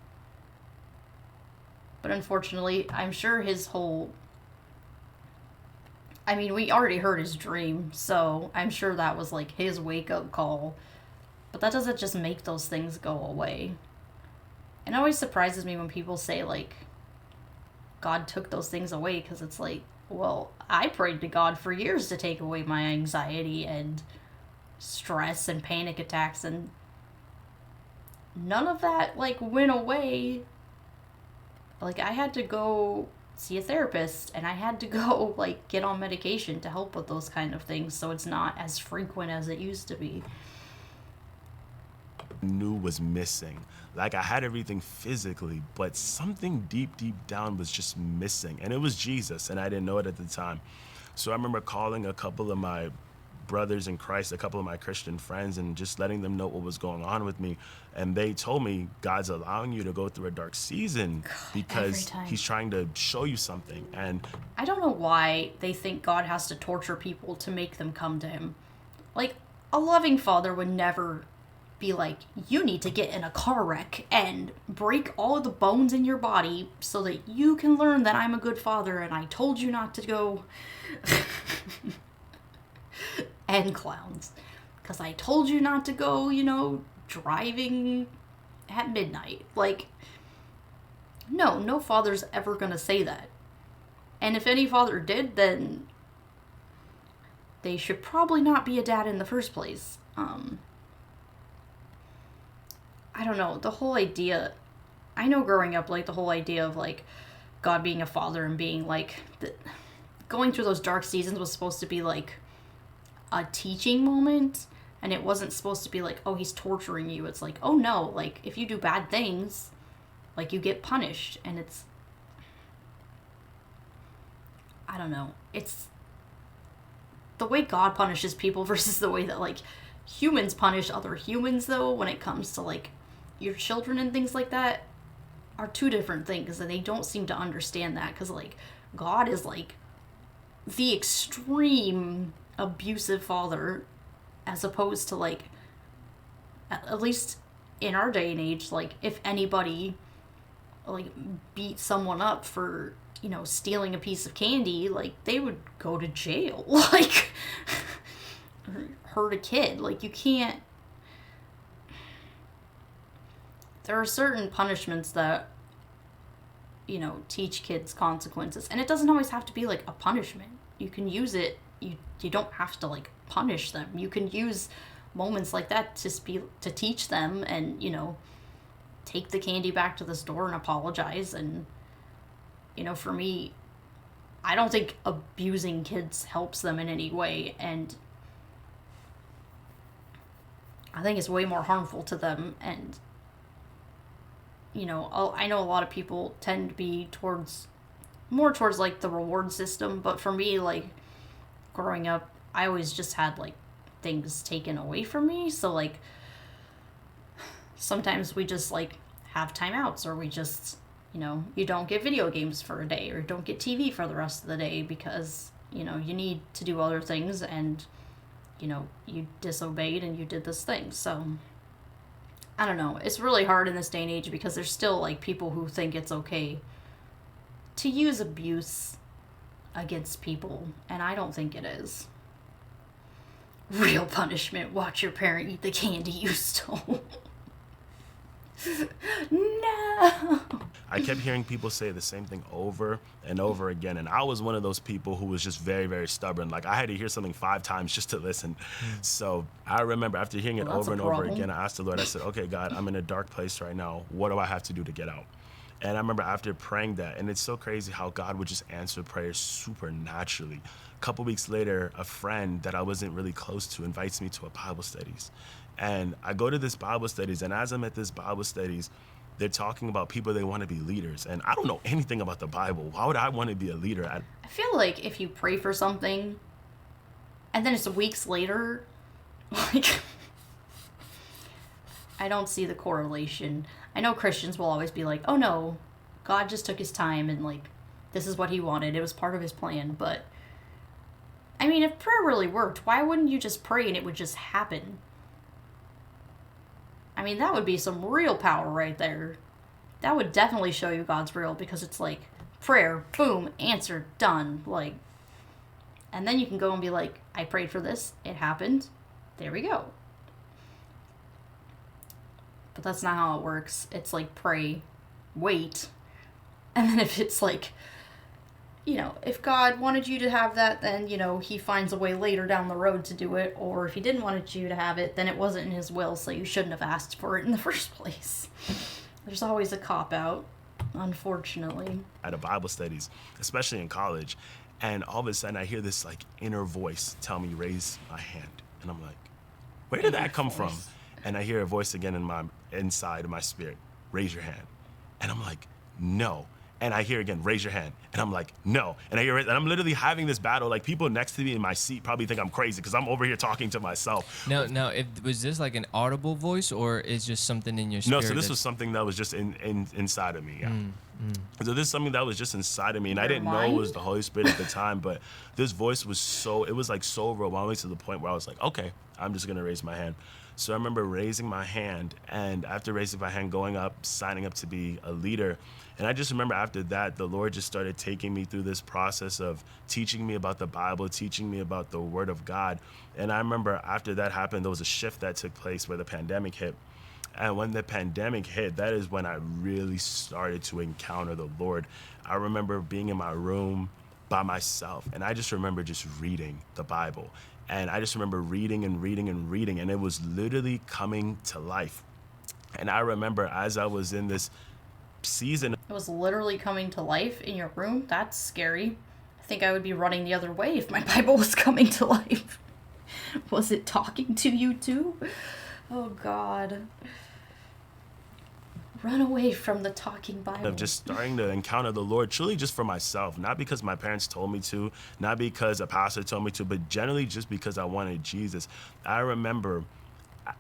But unfortunately, I'm sure his whole... I mean, we already heard his dream, so I'm sure that was like his wake-up call. But that doesn't just make those things go away. It always surprises me when people say, like, God took those things away, because it's like, well, I prayed to God for years to take away my anxiety and stress and panic attacks, and none of that, like, went away. Like, I had to go see a therapist, and I had to go, like, get on medication to help with those kind of things, so it's not as frequent as it used to be. Knew was missing. Like, I had everything physically, but something deep down was just missing, and it was Jesus, and I didn't know it at the time. So I remember calling a couple of my brothers in Christ, a couple of my Christian friends, and just letting them know what was going on with me. And they told me, God's allowing you to go through a dark season because he's trying to show you something. And I don't know why they think God has to torture people to make them come to him. Like, a loving father would never be like, you need to get in a car wreck and break all the bones in your body so that you can learn that I'm a good father and I told you not to go. And clowns. Because I told you not to go, you know, driving at midnight. Like, no father's ever gonna say that. And if any father did, then they should probably not be a dad in the first place. I don't know, the whole idea, I know growing up, like, the whole idea of, like, God being a father and being, like, going through those dark seasons was supposed to be, like, a teaching moment, and it wasn't supposed to be like, oh, he's torturing you. It's like, oh no, like, if you do bad things, like, you get punished, and it's, I don't know, it's the way God punishes people versus the way that, like, humans punish other humans, though, when it comes to, like, your children and things like that, are two different things, and they don't seem to understand that, because, like, God is, like, the extreme abusive father, as opposed to, like, at least in our day and age, like, if anybody, like, beat someone up for, you know, stealing a piece of candy, like, they would go to jail, like, hurt a kid. Like, you can't, there are certain punishments that, you know, teach kids consequences, and it doesn't always have to be, like, a punishment. You can use it, you don't have to, like, punish them. You can use moments like that to teach them, and, you know, take the candy back to the store and apologize. And, you know, for me, I don't think abusing kids helps them in any way, and I think it's way more harmful to them. And, you know, I know a lot of people tend to be more towards, like, the reward system, but for me, like, growing up, I always just had, like, things taken away from me. So, like, sometimes we just, like, have timeouts, or we just, you know, you don't get video games for a day, or don't get TV for the rest of the day because, you know, you need to do other things, and, you know, you disobeyed and you did this thing. So, I don't know. It's really hard in this day and age because there's still, like, people who think it's okay to use abuse against people, and I don't think it is. Real punishment, watch your parent eat the candy you stole. No! I kept hearing people say the same thing over and over again, and I was one of those people who was just very, very stubborn. Like, I had to hear something 5 times just to listen. So I remember after hearing it over and over again, I asked the Lord, I said, okay, God, I'm in a dark place right now. What do I have to do to get out? And I remember after praying that, and it's so crazy how God would just answer prayers supernaturally. A couple weeks later, a friend that I wasn't really close to invites me to a Bible studies. And I go to this Bible studies, and as I'm at this Bible studies, they're talking about people they want to be leaders. And I don't know anything about the Bible. Why would I want to be a leader? I feel like if you pray for something, and then it's weeks later, like, I don't see the correlation. I know Christians will always be like, oh no, God just took his time, and, like, this is what he wanted. It was part of his plan. But, I mean, if prayer really worked, why wouldn't you just pray and it would just happen? I mean, that would be some real power right there. That would definitely show you God's real, because it's like, prayer, boom, answered, done. Like, and then you can go and be like, I prayed for this, it happened, there we go. But that's not how it works. It's like, pray, wait, and then if it's like, you know, if God wanted you to have that, then, you know, he finds a way later down the road to do it. Or if he didn't want you to have it, then it wasn't in his will, so you shouldn't have asked for it in the first place. There's always a cop-out. Unfortunately. At a Bible studies, especially in college. And all of a sudden I hear this like inner voice tell me, raise my hand. And I'm like, where did that come from? And I hear a voice again in my inside of my spirit, raise your hand. And I'm like, no. And I hear again, raise your hand. And I'm like, no. And I hear it, and I'm literally having this battle. Like, people next to me in my seat probably think I'm crazy because I'm over here talking to myself. Now, was this like an audible voice, or is just something in your spirit? No, so this was something that was just inside of me. Yeah. So this is something that was just inside of me, and I didn't know it was the Holy Spirit at the time. But this voice was so overwhelming to the point where I was like, okay, I'm just gonna raise my hand. So I remember raising my hand, and after raising my hand, going up, signing up to be a leader. And I just remember after that, the Lord just started taking me through this process of teaching me about the Bible, teaching me about the Word of God. And I remember after that happened, there was a shift that took place where the pandemic hit. And when the pandemic hit, that is when I really started to encounter the Lord. I remember being in my room by myself, and I just remember just reading the Bible. And I just remember reading and reading and reading, and it was literally coming to life. And I remember as I was in this season, it was literally coming to life in your room. That's scary. I think I would be running the other way if my Bible was coming to life. Was it talking to you too? Oh God. Run away from the talking Bible. Of just starting to encounter the Lord truly just for myself, not because my parents told me to, not because a pastor told me to, but generally just because I wanted Jesus. I remember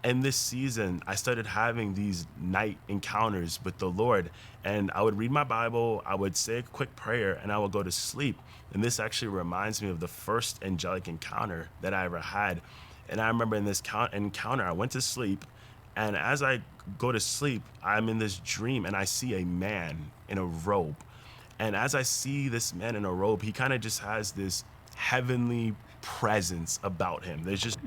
in this season, I started having these night encounters with the Lord, and I would read my Bible, I would say a quick prayer, and I would go to sleep. And this actually reminds me of the first angelic encounter that I ever had. And I remember in this encounter, I went to sleep, and as I go to sleep, I'm in this dream, and I see a man in a robe. And as I see this man in a robe, he kind of just has this heavenly presence about him. There's just...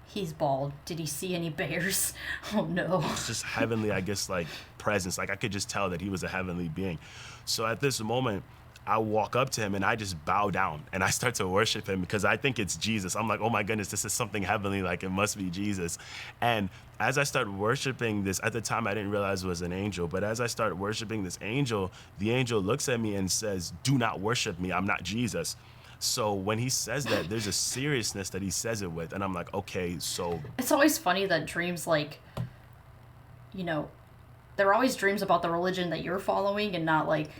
He's bald. Did he see any bears? Oh no. It's just heavenly, I guess, like presence. Like I could just tell that he was a heavenly being. So at this moment, I walk up to him and I just bow down and I start to worship him because I think it's Jesus. I'm like, oh my goodness, this is something heavenly. Like it must be Jesus. And as I start worshiping this, at the time I didn't realize it was an angel, but as I start worshiping this angel, the angel looks at me and says, do not worship me. I'm not Jesus. So when he says that, there's a seriousness that he says it with. And I'm like, okay, so... It's always funny that dreams, like, you know, they're always dreams about the religion that you're following and not, like,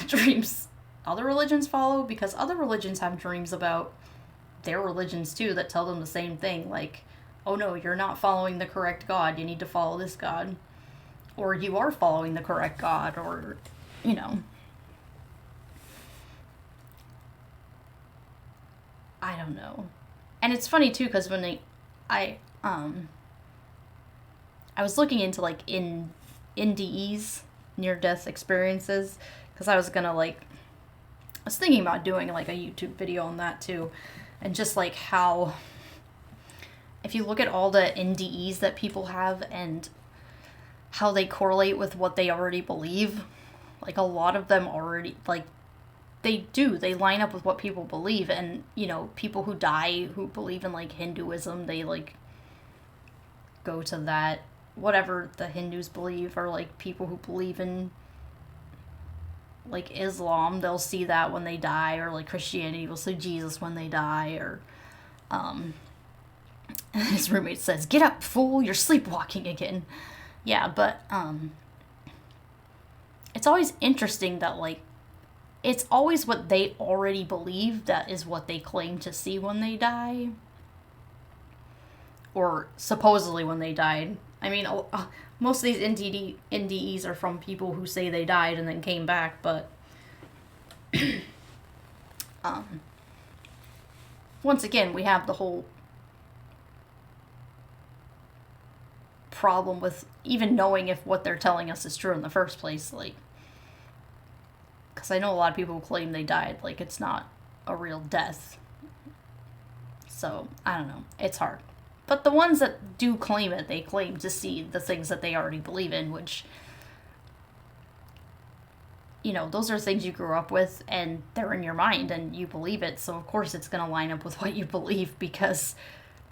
dreams other religions follow, because other religions have dreams about their religions, too, that tell them the same thing. Like, oh, no, you're not following the correct God. You need to follow this God. Or you are following the correct God, or, you know... I don't know. And it's funny too, because when I was looking into like NDEs, near-death experiences, because I was thinking about doing like a YouTube video on that too, and just like how, if you look at all the NDEs that people have and how they correlate with what they already believe, like a lot of them already, like, they line up with what people believe. And, you know, people who die who believe in, like, Hinduism, they, like, go to that, whatever the Hindus believe, or, like, people who believe in, like, Islam, they'll see that when they die, or, like, Christianity will see Jesus when they die, or, and his roommate says, get up, fool, you're sleepwalking again. Yeah, but, it's always interesting that, like, it's always what they already believe that is what they claim to see when they die. Or supposedly when they died. I mean, most of these NDEs are from people who say they died and then came back, but... once again, we have the whole problem with even knowing if what they're telling us is true in the first place, like... Because I know a lot of people claim they died, like it's not a real death. So, I don't know. It's hard. But the ones that do claim it, they claim to see the things that they already believe in, which, you know, those are things you grew up with, and they're in your mind, and you believe it, so of course it's going to line up with what you believe, because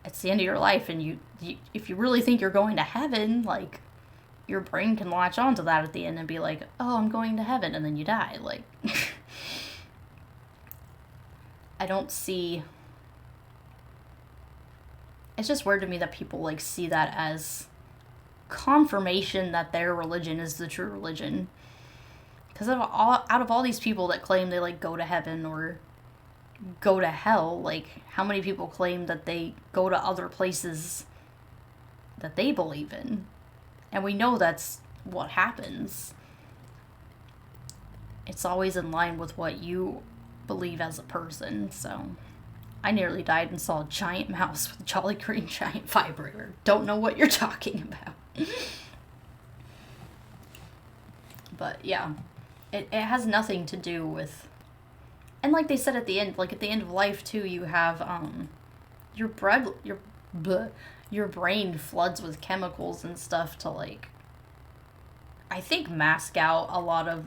it's the end of your life, and you if you really think you're going to heaven, like, your brain can latch onto that at the end and be like, oh, I'm going to heaven, and then you die. Like, I don't see... It's just weird to me that people, like, see that as confirmation that their religion is the true religion. Because out of all these people that claim they, like, go to heaven or go to hell, like, how many people claim that they go to other places that they believe in? And we know that's what happens. It's always in line with what you believe as a person, so... I nearly died and saw a giant mouse with a Jolly Green Giant vibrator. Don't know what you're talking about. But, yeah. It has nothing to do with... And like they said at the end, like at the end of life, too, you have, your brain floods with chemicals and stuff to, like, I think mask out a lot of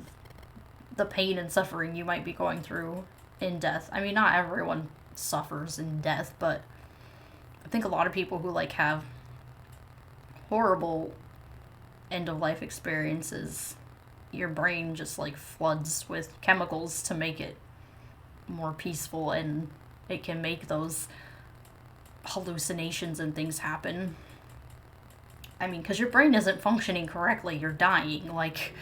the pain and suffering you might be going through in death. I mean, not everyone suffers in death, but I think a lot of people who, like, have horrible end-of-life experiences, your brain just, like, floods with chemicals to make it more peaceful, and it can make those hallucinations and things happen. I mean, because your brain isn't functioning correctly, you're dying, like,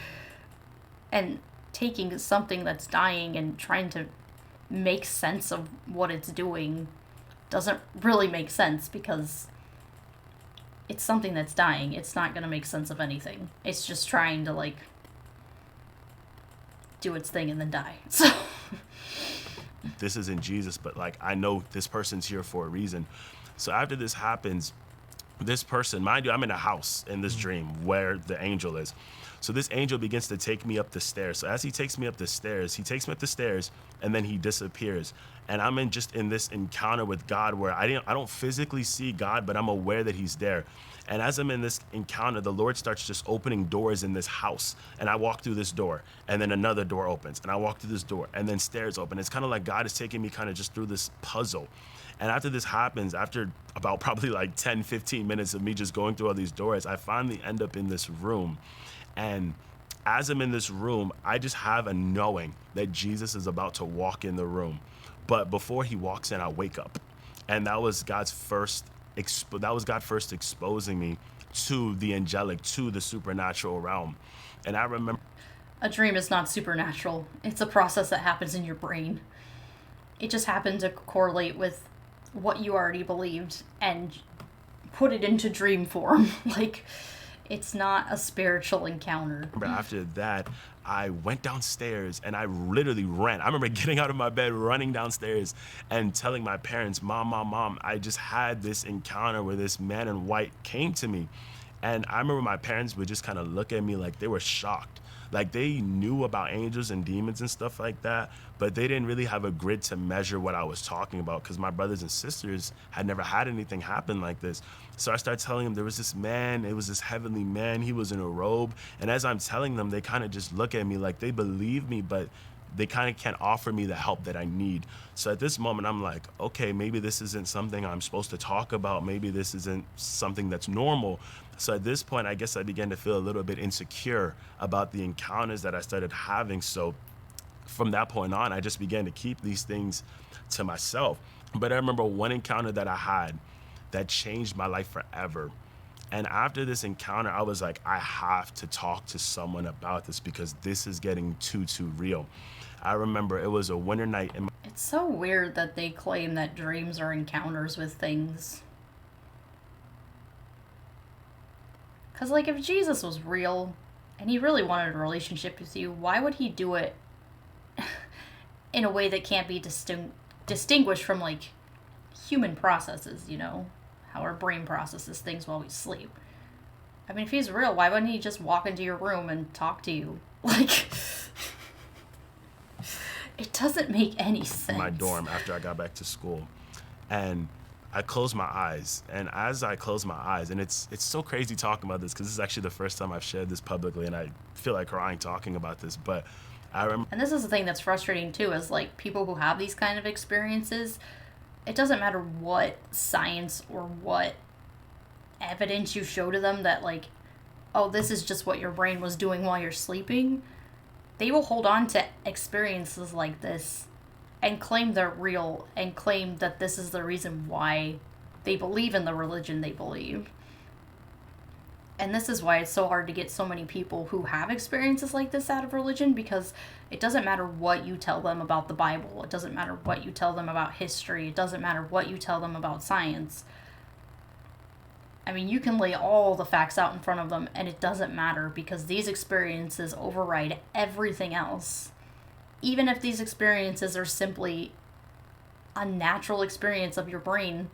and taking something that's dying and trying to make sense of what it's doing doesn't really make sense, because it's something that's dying. It's not gonna make sense of anything. It's just trying to, like, do its thing and then die. So this isn't Jesus, but, like, I know this person's here for a reason. So after this happens, this person, mind you, I'm in a house in this dream where the angel is. So this angel begins to take me up the stairs. So as he takes me up the stairs, and then he disappears. And I'm in this encounter with God where I don't physically see God, but I'm aware that he's there. And as I'm in this encounter, the Lord starts just opening doors in this house. And I walk through this door, and then another door opens. And I walk through this door, and then stairs open. It's kind of like God is taking me kind of just through this puzzle. And after this happens, after about probably like 10, 15 minutes of me just going through all these doors, I finally end up in this room. And as I'm in this room, I just have a knowing that Jesus is about to walk in the room. But before he walks in, I wake up. And that was God first exposing me to the angelic, to the supernatural realm. And I remember... A dream is not supernatural. It's a process that happens in your brain. It just happened to correlate with what you already believed and put it into dream form. Like, it's not a spiritual encounter. But after that, I went downstairs and I literally ran. I remember getting out of my bed, running downstairs and telling my parents, Mom, I just had this encounter where this man in white came to me. And I remember my parents would just kind of look at me like they were shocked. Like, they knew about angels and demons and stuff like that, but they didn't really have a grid to measure what I was talking about, because my brothers and sisters had never had anything happen like this. So I started telling them there was this man, it was this heavenly man, he was in a robe. And as I'm telling them, they kind of just look at me like they believe me, but they kind of can't offer me the help that I need. So at this moment, I'm like, okay, maybe this isn't something I'm supposed to talk about. Maybe this isn't something that's normal. So at this point, I guess I began to feel a little bit insecure about the encounters that I started having. So from that point on, I just began to keep these things to myself. But I remember one encounter that I had that changed my life forever. And after this encounter, I was like, I have to talk to someone about this, because this is getting too real. I remember it was a winter night. It's so weird that they claim that dreams are encounters with things. Because, like, if Jesus was real and he really wanted a relationship with you, why would he do it in a way that can't be distinguished from, like, human processes, you know? How our brain processes things while we sleep. I mean, if he's real, why wouldn't he just walk into your room and talk to you? Like, it doesn't make any sense. My dorm after I got back to school, and I closed my eyes. And as I closed my eyes, and it's so crazy talking about this, because this is actually the first time I've shared this publicly, and I feel like crying talking about this, but I remember. And this is the thing that's frustrating too, is like people who have these kind of experiences, it doesn't matter what science or what evidence you show to them that, like, oh, this is just what your brain was doing while you're sleeping, they will hold on to experiences like this and claim they're real and claim that this is the reason why they believe in the religion they believe. And this is why it's so hard to get so many people who have experiences like this out of religion, because it doesn't matter what you tell them about the Bible. It doesn't matter what you tell them about history. It doesn't matter what you tell them about science. I mean, you can lay all the facts out in front of them, and it doesn't matter, because these experiences override everything else. Even if these experiences are simply a natural experience of your brain.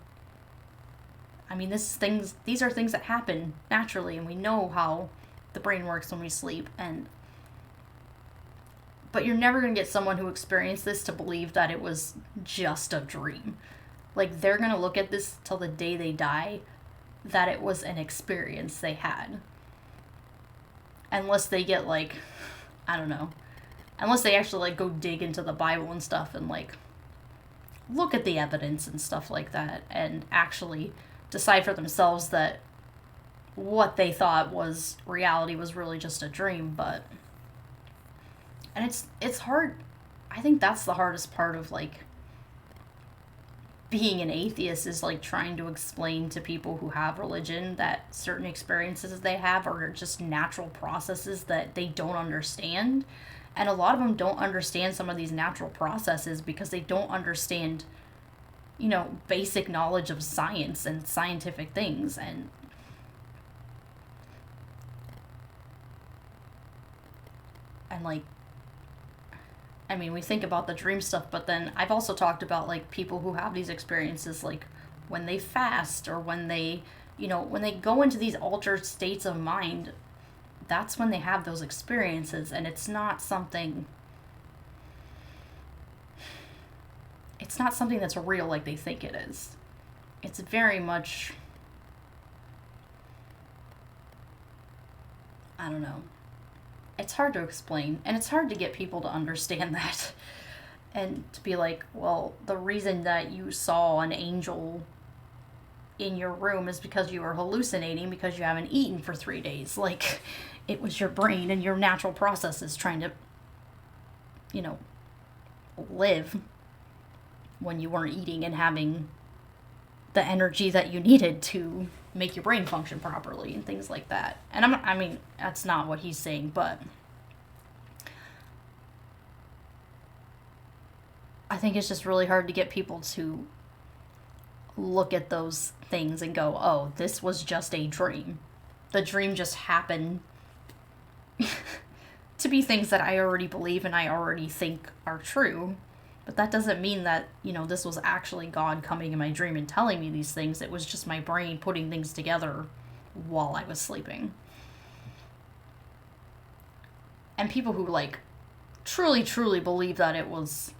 I mean, these are things that happen naturally, and we know how the brain works when we sleep. But you're never going to get someone who experienced this to believe that it was just a dream. Like, they're going to look at this till the day they die, that it was an experience they had. Unless they get, like, I don't know. Unless they actually, like, go dig into the Bible and stuff and, like, look at the evidence and stuff like that and actually decide for themselves that what they thought was reality was really just a dream. But and it's hard. I think that's the hardest part of, like, being an atheist, is, like, trying to explain to people who have religion that certain experiences they have are just natural processes that they don't understand. And a lot of them don't understand some of these natural processes because they don't understand, you know, basic knowledge of science and scientific things. And like, I mean, we think about the dream stuff, but then I've also talked about, like, people who have these experiences, like, when they fast or when they, you know, when they go into these altered states of mind, that's when they have those experiences. And it's not something that's real like they think it is. It's very much, I don't know. It's hard to explain, and it's hard to get people to understand that. And to be like, well, the reason that you saw an angel in your room is because you were hallucinating because you haven't eaten for 3 days. Like, it was your brain and your natural processes trying to, you know, live when you weren't eating and having the energy that you needed to make your brain function properly and things like that. And I mean, that's not what he's saying, but I think it's just really hard to get people to look at those things and go, oh, this was just a dream. The dream just happened to be things that I already believe and I already think are true. But that doesn't mean that, you know, this was actually God coming in my dream and telling me these things. It was just my brain putting things together while I was sleeping. And people who, like, truly, truly believe that it was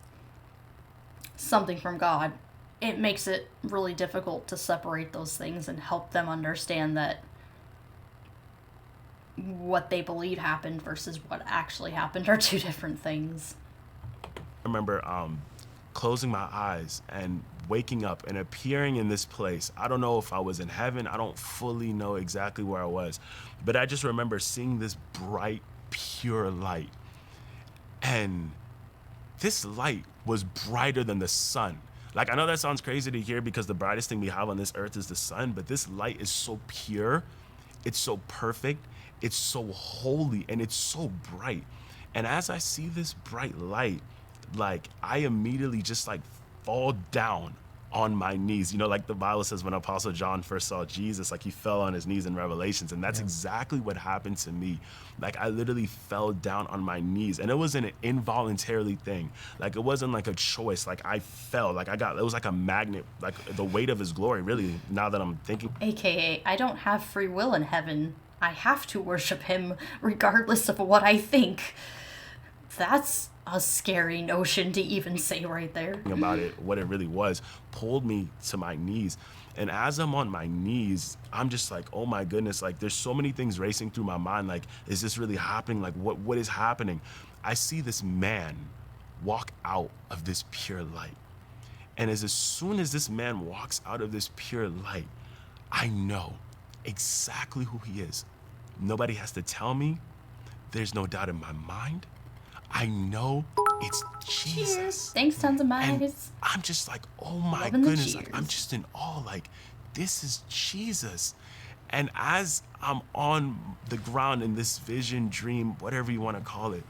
something from God, it makes it really difficult to separate those things and help them understand that what they believe happened versus what actually happened are two different things. I remember closing my eyes and waking up and appearing in this place. I don't know if I was in heaven. I don't fully know exactly where I was. But I just remember seeing this bright, pure light. And this light was brighter than the sun. Like, I know that sounds crazy to hear because the brightest thing we have on this earth is the sun, but this light is so pure, it's so perfect, it's so holy, and it's so bright. And as I see this bright light, like, I immediately just, like, fall down on my knees. You know, like the Bible says when Apostle John first saw Jesus, like, he fell on his knees in Revelations. And that's exactly what happened to me. Like, I literally fell down on my knees. And it wasn't an involuntarily thing. Like, it wasn't like a choice. Like, I fell. Like, it was like a magnet, like the weight of his glory, really, now that I'm thinking. AKA, I don't have free will in heaven. I have to worship him regardless of what I think. That's a scary notion to even say right there. About it, what it really was, pulled me to my knees. And as I'm on my knees, I'm just like, oh my goodness, like, there's so many things racing through my mind. Like, is this really happening? Like, what is happening? I see this man walk out of this pure light. And as soon as this man walks out of this pure light, I know exactly who he is. Nobody has to tell me. There's no doubt in my mind. I know it's Jesus. Cheers. Thanks, tons of And mice. I'm just like, oh my Loving the goodness. Like, I'm cheers. just in awe. Like, this is Jesus. And as I'm on the ground in this vision, dream, whatever you want to call it,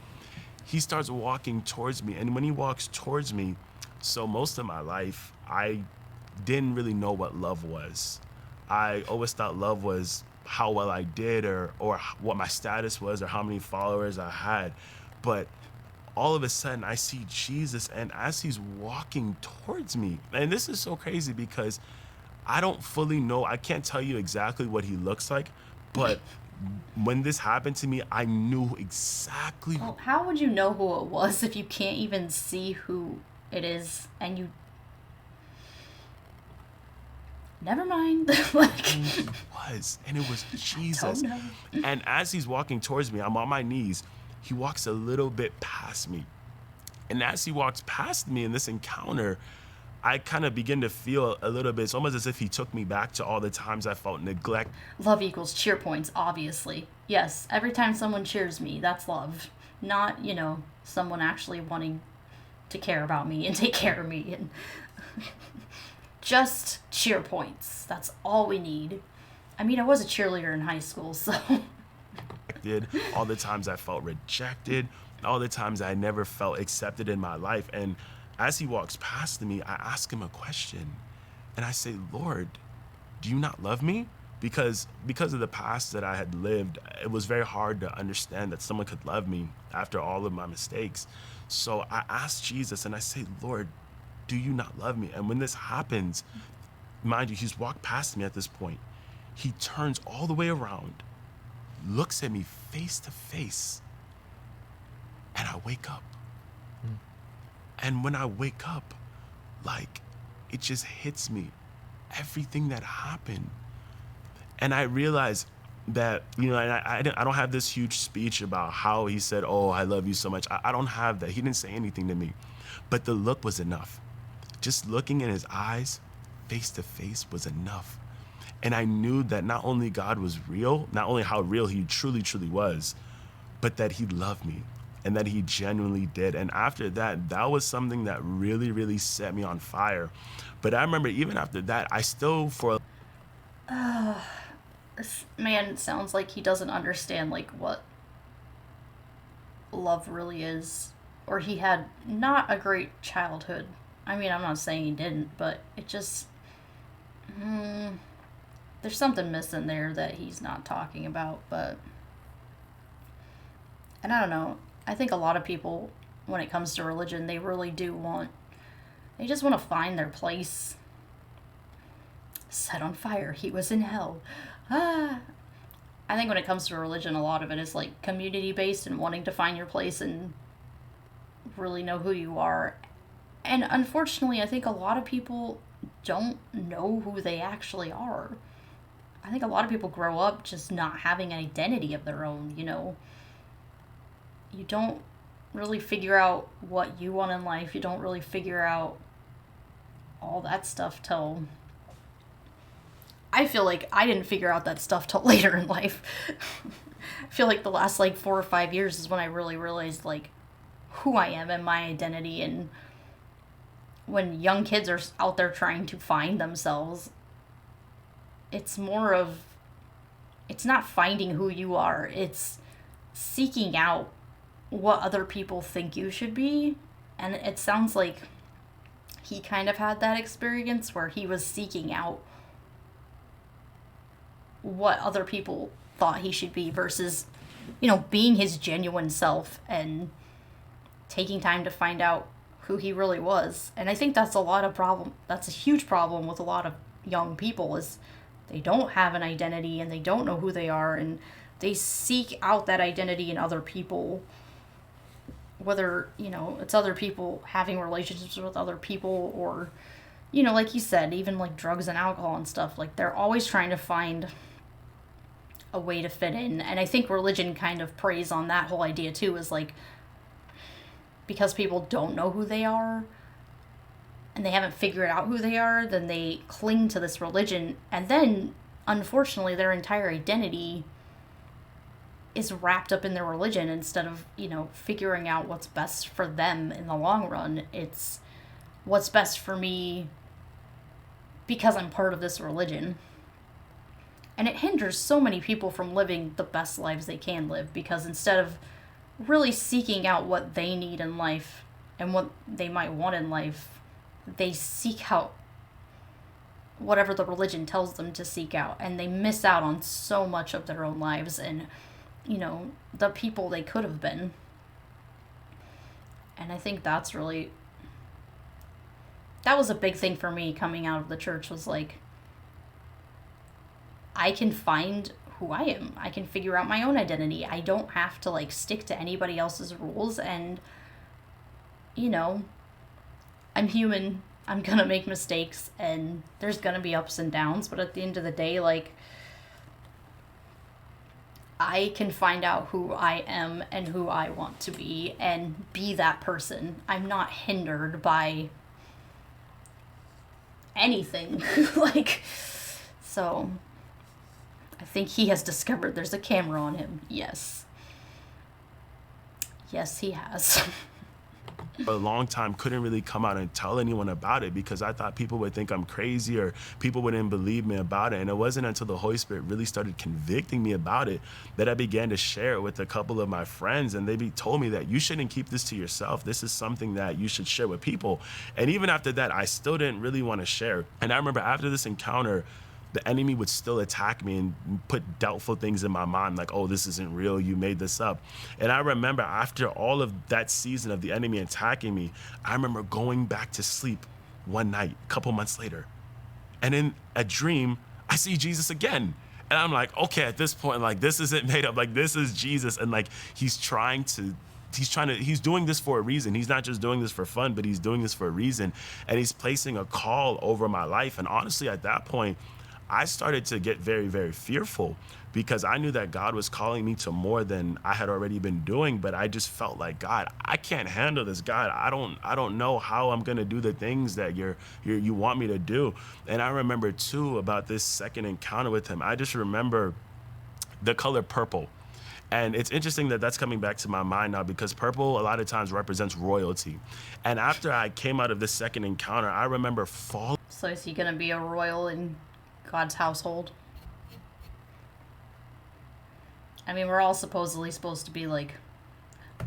he starts walking towards me. And when he walks towards me, so most of my life, I didn't really know what love was. I always thought love was how well I did or what my status was or how many followers I had. But all of a sudden I see Jesus, and as he's walking towards me, and this is so crazy because I don't fully know, I can't tell you exactly what he looks like, but when this happened to me, I knew exactly. Well, how would you know who it was if you can't even see who it is and you... Never mind. Like, It was, and it was Jesus. don't know. And as he's walking towards me, I'm on my knees. He walks a little bit past me. And as he walks past me in this encounter, I kind of begin to feel a little bit, it's almost as if he took me back to all the times I felt neglect. Love equals cheer points, obviously. Yes, every time someone cheers me, that's love. Not, you know, someone actually wanting to care about me and take care of me. And just cheer points. That's all we need. I mean, I was a cheerleader in high school, so... All the times I felt rejected, all the times I never felt accepted in my life. And as he walks past me, I ask him a question. And I say, Lord, do you not love me? Because of the past that I had lived, it was very hard to understand that someone could love me after all of my mistakes. So I asked Jesus and I say, Lord, do you not love me? And when this happens, mind you, he's walked past me at this point. He turns all the way around, looks at me face to face, and I wake up. And when I wake up, like, it just hits me, everything that happened. And I realize that, you know, and I don't have this huge speech about how he said, oh, I love you so much. I don't have that. He didn't say anything to me. But the look was enough. Just looking in his eyes, face to face, was enough. And I knew that not only God was real, not only how real he truly, truly was, but that he loved me and that he genuinely did. And after that, that was something that really, really set me on fire. But I remember even after that, I still, This man sounds like he doesn't understand, like, what love really is. Or he had not a great childhood. I mean, I'm not saying he didn't, but it just... there's something missing there that he's not talking about, but... And I don't know. I think a lot of people, when it comes to religion, they really do want... They just want to find their place. Set on fire. He was in hell. I think when it comes to religion, a lot of it is, like, community-based and wanting to find your place and really know who you are. And unfortunately, I think a lot of people don't know who they actually are. I think a lot of people grow up just not having an identity of their own, you know. You don't really figure out what you want in life. You don't really figure out all that stuff till... I feel like I didn't figure out that stuff till later in life. I feel like the last, like, 4 or 5 years is when I really realized, like, who I am and my identity. And when young kids are out there trying to find themselves, it's more of... It's not finding who you are. It's seeking out what other people think you should be. And it sounds like he kind of had that experience where he was seeking out what other people thought he should be versus, you know, being his genuine self and taking time to find out who he really was. And I think that's that's a huge problem with a lot of young people, is they don't have an identity and they don't know who they are, and they seek out that identity in other people, whether, you know, it's other people having relationships with other people, or, you know, like you said, even like drugs and alcohol and stuff. Like, they're always trying to find a way to fit in. And I think religion kind of preys on that whole idea too, is like, because people don't know who they are and they haven't figured out who they are, then they cling to this religion, and then unfortunately their entire identity is wrapped up in their religion instead of, you know, figuring out what's best for them in the long run. It's what's best for me because I'm part of this religion. And it hinders so many people from living the best lives they can live, because instead of really seeking out what they need in life and what they might want in life, they seek out whatever the religion tells them to seek out, and they miss out on so much of their own lives and, you know, the people they could have been. And I think that was a big thing for me coming out of the church, was like, I can find who I am. I can figure out my own identity. I don't have to like stick to anybody else's rules, and, you know, I'm human. I'm gonna make mistakes, and there's gonna be ups and downs, but at the end of the day, like, I can find out who I am and who I want to be and be that person. I'm not hindered by anything. Like, so I think he has discovered there's a camera on him. Yes. Yes, he has. For a long time, couldn't really come out and tell anyone about it because I thought people would think I'm crazy or people wouldn't believe me about it. And it wasn't until the Holy Spirit really started convicting me about it that I began to share it with a couple of my friends, and they told me that you shouldn't keep this to yourself. This is something that you should share with people. And even after that, I still didn't really want to share. And I remember after this encounter, the enemy would still attack me and put doubtful things in my mind, like, oh, this isn't real, you made this up. And I remember after all of that season of the enemy attacking me, I remember going back to sleep one night, a couple months later. And in a dream, I see Jesus again. And I'm like, okay, at this point, like, this isn't made up, like, this is Jesus. And like, he's doing this for a reason. He's not just doing this for fun, but he's doing this for a reason. And he's placing a call over my life. And honestly, at that point, I started to get very, very fearful because I knew that God was calling me to more than I had already been doing. But I just felt like, God, I can't handle this. God, I don't know how I'm gonna do the things that you want me to do. And I remember too about this second encounter with him. I just remember the color purple. And it's interesting that that's coming back to my mind now because purple a lot of times represents royalty. And after I came out of this second encounter, I remember falling. So is he gonna be a royal in God's household? I mean, we're all supposedly supposed to be like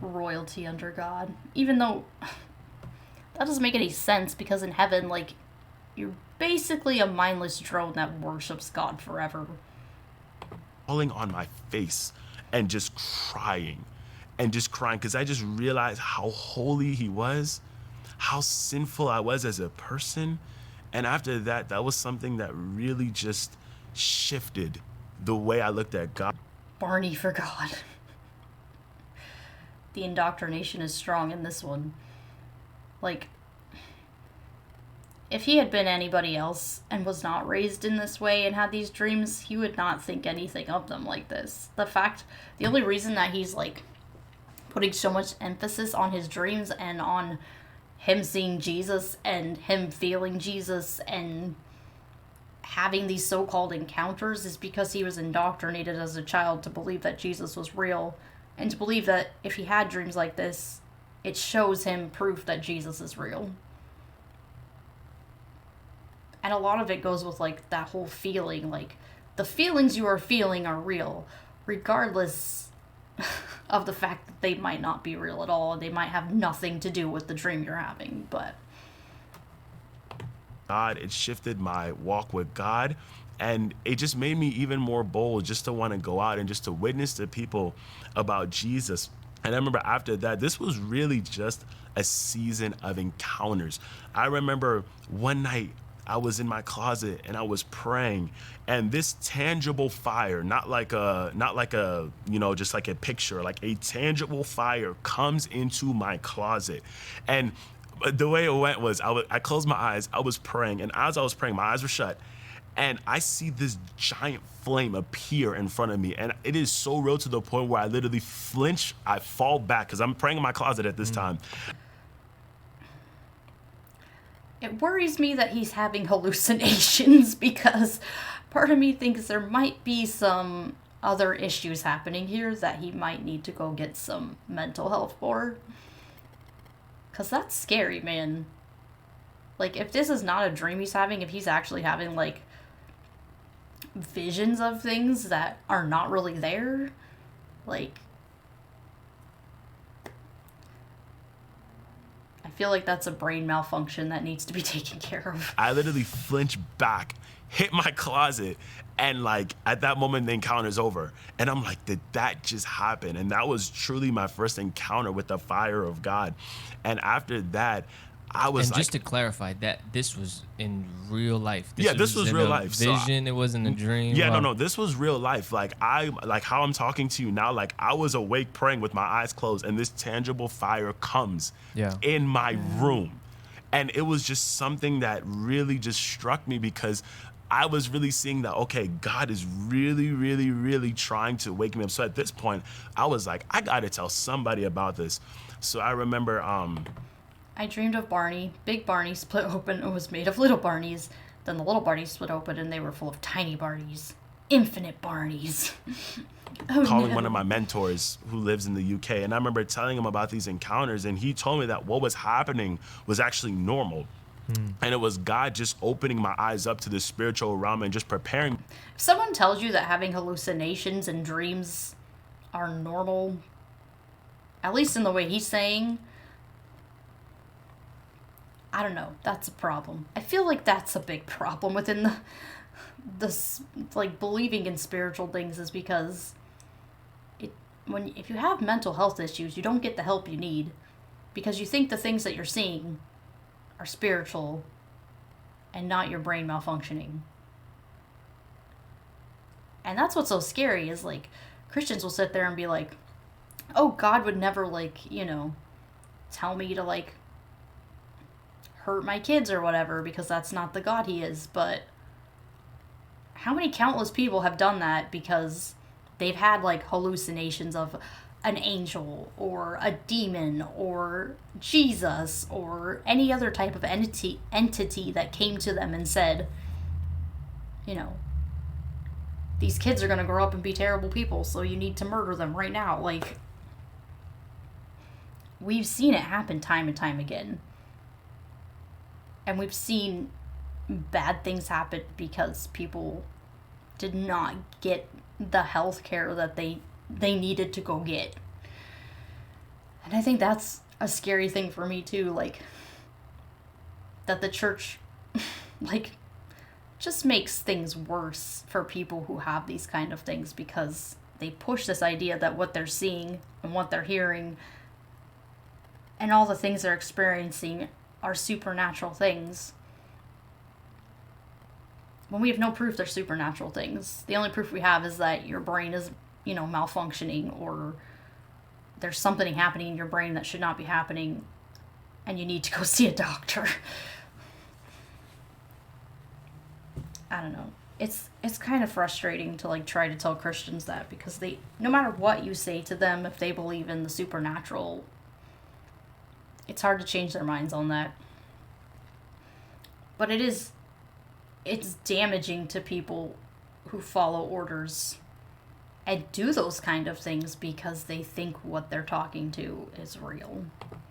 royalty under God, even though that doesn't make any sense because in heaven, like, you're basically a mindless drone that worships God forever. Falling on my face and just crying because I just realized how holy he was, how sinful I was as a person. And after that, that was something that really just shifted the way I looked at God. Barney for God. The indoctrination is strong in this one. Like, if he had been anybody else and was not raised in this way and had these dreams, he would not think anything of them like this. The only reason that he's, like, putting so much emphasis on his dreams and on him seeing Jesus and him feeling Jesus and having these so-called encounters is because he was indoctrinated as a child to believe that Jesus was real and to believe that if he had dreams like this, it shows him proof that Jesus is real. And a lot of it goes with, like, that whole feeling, like, the feelings you are feeling are real, regardless of the fact that they might not be real at all. They might have nothing to do with the dream you're having, but God, it shifted my walk with God, and it just made me even more bold just to want to go out and just to witness to people about Jesus. And I remember after that, this was really just a season of encounters. I remember one night I was in my closet and I was praying, and this tangible fire, not like a, you know, just like a picture, like a tangible fire comes into my closet. And the way it went was I closed my eyes, I was praying, and as I was praying, my eyes were shut, and I see this giant flame appear in front of me, and it is so real to the point where I literally flinch, I fall back, because I'm praying in my closet at this time. it worries me that he's having hallucinations because part of me thinks there might be some other issues happening here that he might need to go get some mental health for. Because that's scary, man. Like, if this is not a dream he's having, if he's actually having, like, visions of things that are not really there, like, I feel like that's a brain malfunction that needs to be taken care of. I literally flinched back, hit my closet, and like at that moment the encounter's over. And I'm like, did that just happen? And that was truly my first encounter with the fire of God. And after that, I was and just to clarify, that this was in real life. This was real life. Vision, it wasn't a dream. Yeah, Wow. no, this was real life. Like how I'm talking to you now, like I was awake praying with my eyes closed, and this tangible fire comes in my room. And it was just something that really just struck me, because I was really seeing that, okay, God is really, really, really trying to wake me up. So at this point, I was like, I gotta tell somebody about this. So I remember I dreamed of Barney. Big Barney split open and was made of little Barneys. Then the little Barneys split open and they were full of tiny Barneys. Infinite Barneys. calling one of my mentors who lives in the UK. And I remember telling him about these encounters, and he told me that what was happening was actually normal. And it was God just opening my eyes up to the spiritual realm and just preparing. If someone tells you that having hallucinations and dreams are normal, at least in the way he's saying, I don't know, that's a problem. I feel like that's a big problem within the like believing in spiritual things, is because if you have mental health issues, you don't get the help you need because you think the things that you're seeing are spiritual and not your brain malfunctioning. And that's what's so scary, is like Christians will sit there and be like, oh, God would never, like, you know, tell me to like hurt my kids or whatever, because that's not the God he is. But how many countless people have done that because they've had like hallucinations of an angel or a demon or Jesus or any other type of entity that came to them and said, you know, these kids are going to grow up and be terrible people, so you need to murder them right now. Like, we've seen it happen time and time again. And we've seen bad things happen because people did not get the health care that they needed to go get. And I think that's a scary thing for me too, like, that the church, like, just makes things worse for people who have these kind of things, because they push this idea that what they're seeing and what they're hearing and all the things they're experiencing are supernatural things, when we have no proof they're supernatural things. The only proof we have is that your brain is, you know, malfunctioning, or there's something happening in your brain that should not be happening and you need to go see a doctor. I don't know. It's kind of frustrating to like try to tell Christians that, because they, no matter what you say to them, if they believe in the supernatural, it's hard to change their minds on that. But it's damaging to people who follow orders and do those kind of things because they think what they're talking to is real.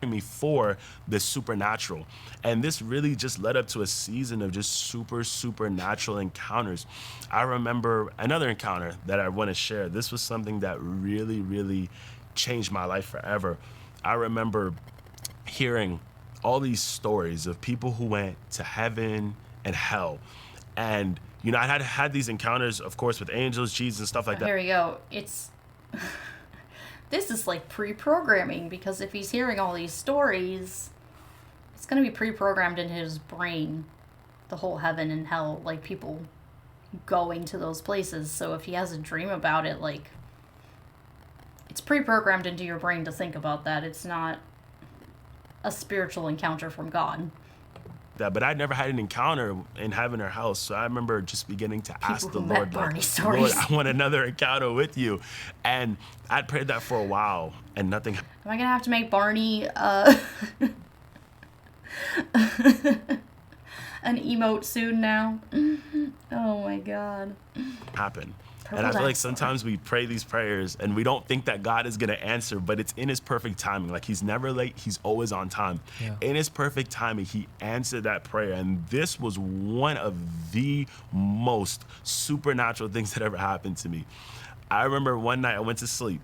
Me for the supernatural. And this really just led up to a season of just supernatural encounters. I remember another encounter that I want to share. This was something that really, really changed my life forever. I remember hearing all these stories of people who went to heaven and hell. And, you know, I had these encounters, of course, with angels, Jesus, and stuff like that. Here we go. It's... This is like pre-programming, because if he's hearing all these stories, it's going to be pre-programmed in his brain, the whole heaven and hell, like people going to those places. So if he has a dream about it, like, it's pre-programmed into your brain to think about that. It's not a spiritual encounter from God. But I never had an encounter in heaven or hell, so I remember just beginning to ask the Lord, like, Lord, I want another encounter with you. And I'd prayed that for a while, and nothing. Am I gonna have to make Barney an emote soon now? Oh my God. Happened. And I feel like sometimes we pray these prayers and we don't think that God is going to answer, but it's in his perfect timing. Like, he's never late. He's always on time. Yeah. In his perfect timing, he answered that prayer. And this was one of the most supernatural things that ever happened to me. I remember one night I went to sleep,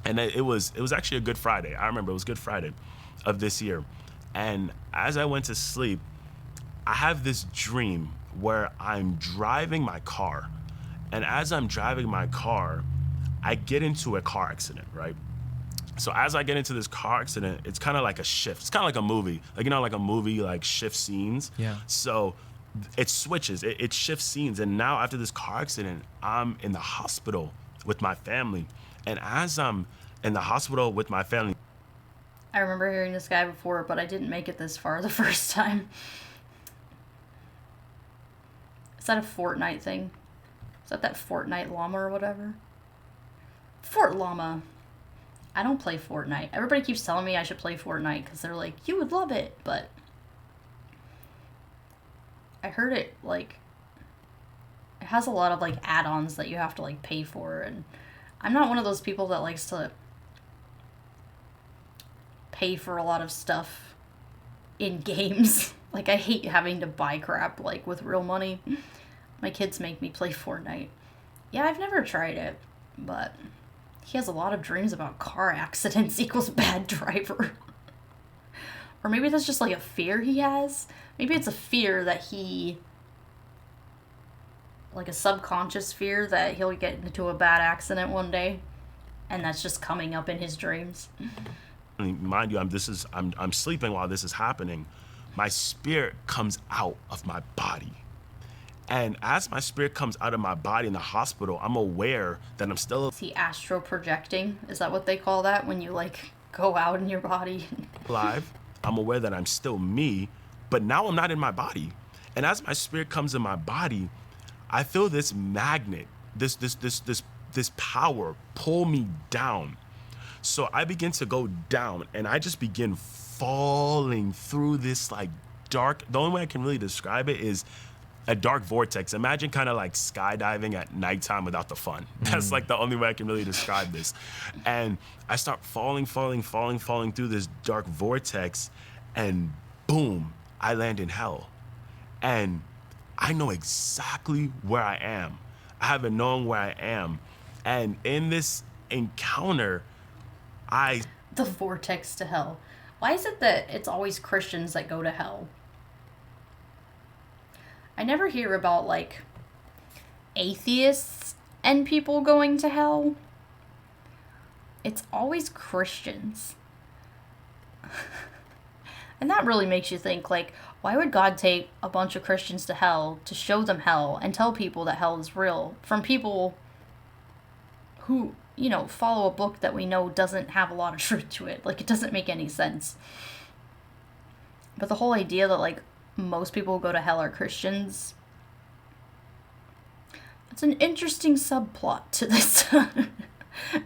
and it was actually a Good Friday. I remember it was Good Friday of this year. And as I went to sleep, I have this dream where I'm driving my car. And as I'm driving my car, I get into a car accident, right? So as I get into this car accident, it's kind of like a shift. It's kind of like a movie. Like, you know, like a movie, like shifts scenes. Yeah. So it switches, it shifts scenes. And now after this car accident, I'm in the hospital with my family. And as I'm in the hospital with my family. I remember hearing this guy before, but I didn't make it this far the first time. Is that a Fortnite thing? Is that Fortnite llama or whatever? Fort Llama. I don't play Fortnite. Everybody keeps telling me I should play Fortnite because they're like, you would love it, but I heard it, like, it has a lot of, like, add-ons that you have to, like, pay for, and I'm not one of those people that likes to pay for a lot of stuff in games. Like, I hate having to buy crap, like, with real money. My kids make me play Fortnite. Yeah, I've never tried it, but he has a lot of dreams about car accidents equals bad driver. Or maybe that's just, like, a fear he has. Maybe it's a fear that he, like a subconscious fear that he'll get into a bad accident one day, and that's just coming up in his dreams. Mind you, I'm sleeping while this is happening. My spirit comes out of my body. And as my spirit comes out of my body in the hospital, I'm aware that I'm still... Is he astral projecting? Is that what they call that when you, like, go out in your body? Alive. I'm aware that I'm still me, but now I'm not in my body. And as my spirit comes in my body, I feel this magnet, this power pull me down. So I begin to go down, and I just begin falling through this, like, dark... The only way I can really describe it is a dark vortex. Imagine kind of like skydiving at nighttime without the fun. That's like the only way I can really describe this. And I start falling through this dark vortex, and boom, I land in hell. And I know exactly where I am. I haven't known where I am. And in this encounter, The vortex to hell. Why is it that it's always Christians that go to hell? I never hear about, like, atheists and people going to hell. It's always Christians. And that really makes you think, like, why would God take a bunch of Christians to hell to show them hell and tell people that hell is real from people who, you know, follow a book that we know doesn't have a lot of truth to it? Like, it doesn't make any sense. But the whole idea that, like, most people who go to hell are Christians, it's an interesting subplot to this.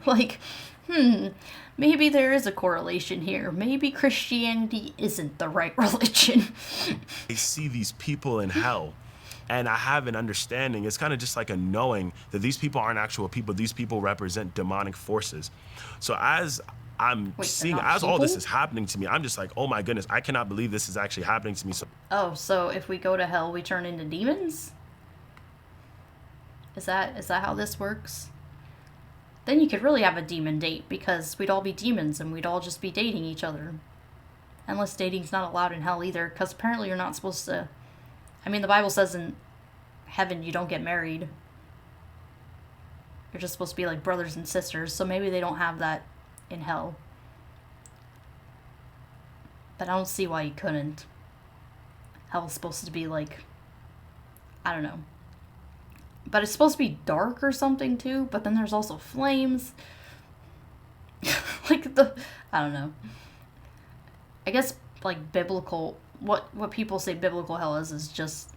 Like, maybe there is a correlation here. Maybe Christianity isn't the right religion. I see these people in hell, and I have an understanding. It's kind of just like a knowing that these people aren't actual people. These people represent demonic forces. So as I'm seeing, as all this is happening to me, I'm just like, oh my goodness, I cannot believe this is actually happening to me. So if we go to hell, we turn into demons? Is that how this works? Then you could really have a demon date, because we'd all be demons and we'd all just be dating each other. Unless dating's not allowed in hell either, because apparently you're not supposed to... I mean, the Bible says in heaven you don't get married. You're just supposed to be like brothers and sisters, so maybe they don't have that in hell. But I don't see why you couldn't. Hell's supposed to be like, I don't know. But it's supposed to be dark or something too, but then there's also flames. Like I don't know. I guess like biblical, what people say biblical hell is just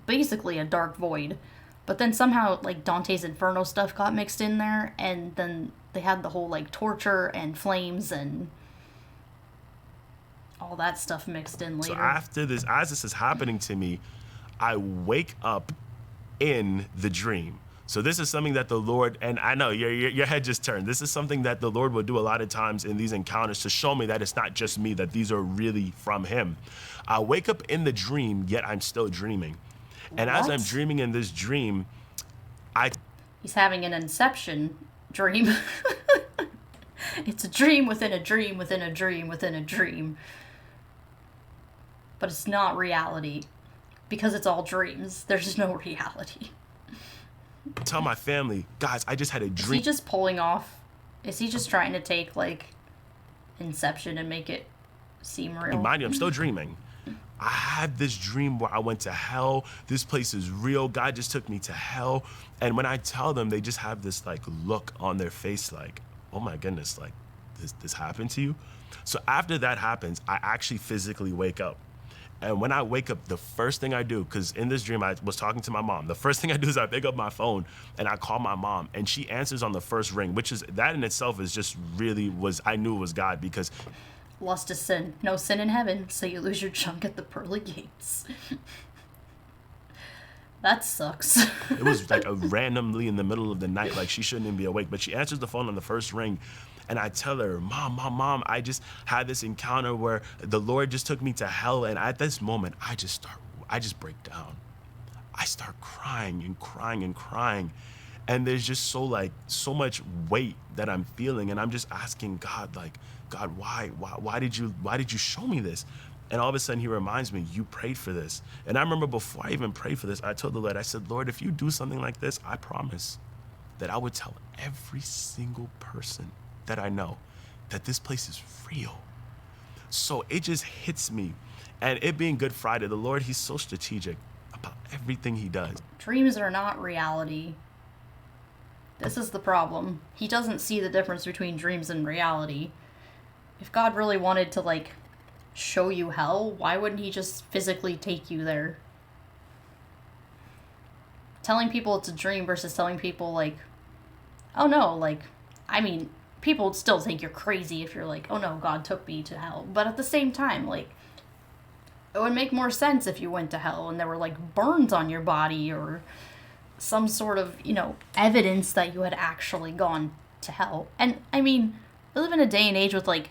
basically a dark void. But then somehow like Dante's Inferno stuff got mixed in there, and then they had the whole like torture and flames and all that stuff mixed in later. So after this, as this is happening to me, I wake up in the dream. So this is something that the Lord, and I know your head just turned. This is something that the Lord will do a lot of times in these encounters to show me that it's not just me, that these are really from him. I wake up in the dream, yet I'm still dreaming. And as I'm dreaming in this dream, He's having an inception dream. It's a dream within a dream within a dream within a dream. But it's not reality. Because it's all dreams. There's no reality. tell my family, guys, I just had a dream. Is he just pulling off? Is he just trying to take, like, Inception and make it seem real? Mind you, I'm still dreaming. I had this dream where I went to hell. This place is real. God just took me to hell. And when I tell them, they just have this, like, look on their face like, oh my goodness, like, this happened to you? So after that happens, I actually physically wake up. And when I wake up, the first thing I do, because in this dream I was talking to my mom, the first thing I do is I pick up my phone and I call my mom, and she answers on the first ring, which is, that in itself is just really was, I knew it was God, because lust is sin. No sin in heaven, so you lose your chunk at the pearly gates. That sucks. It was like randomly in the middle of the night, like she shouldn't even be awake, but she answers the phone on the first ring. And I tell her, Mom, I just had this encounter where the Lord just took me to hell. And at this moment, I just break down. I start crying and crying and crying. And there's just so much weight that I'm feeling. And I'm just asking God, like, God, why did you show me this? And all of a sudden he reminds me, you prayed for this. And I remember before I even prayed for this, I told the Lord, I said, Lord, if you do something like this, I promise that I would tell every single person that I know that this place is real. So it just hits me. And it being Good Friday, the Lord, he's so strategic about everything he does. Dreams are not reality. This is the problem. He doesn't see the difference between dreams and reality. If God really wanted to, like, show you hell, why wouldn't he just physically take you there? Telling people it's a dream versus telling people, like, oh no, like, I mean, people would still think you're crazy if you're like, oh no, God took me to hell. But at the same time, like, it would make more sense if you went to hell and there were, like, burns on your body or some sort of, you know, evidence that you had actually gone to hell. And, I mean, we live in a day and age with, like,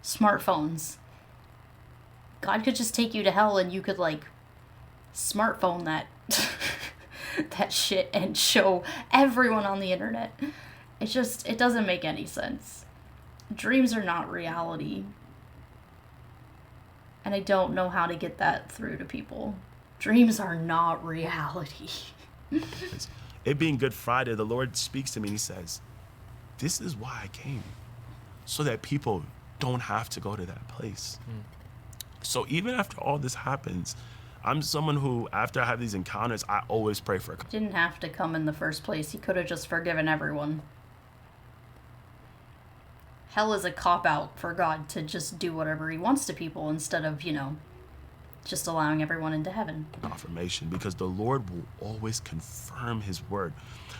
smartphones. God could just take you to hell and you could, like, smartphone that that shit and show everyone on the internet. It's just, it doesn't make any sense. Dreams are not reality. And I don't know how to get that through to people. Dreams are not reality. It being Good Friday, the Lord speaks to me and he says, this is why I came. So that people don't have to go to that place. So even after all this happens, I'm someone who, after I have these encounters, I always pray for it. Didn't have to come in the first place. He could have just forgiven everyone. Hell is a cop-out for God to just do whatever he wants to people instead of, you know, just allowing everyone into heaven. Confirmation, because the Lord will always confirm his word.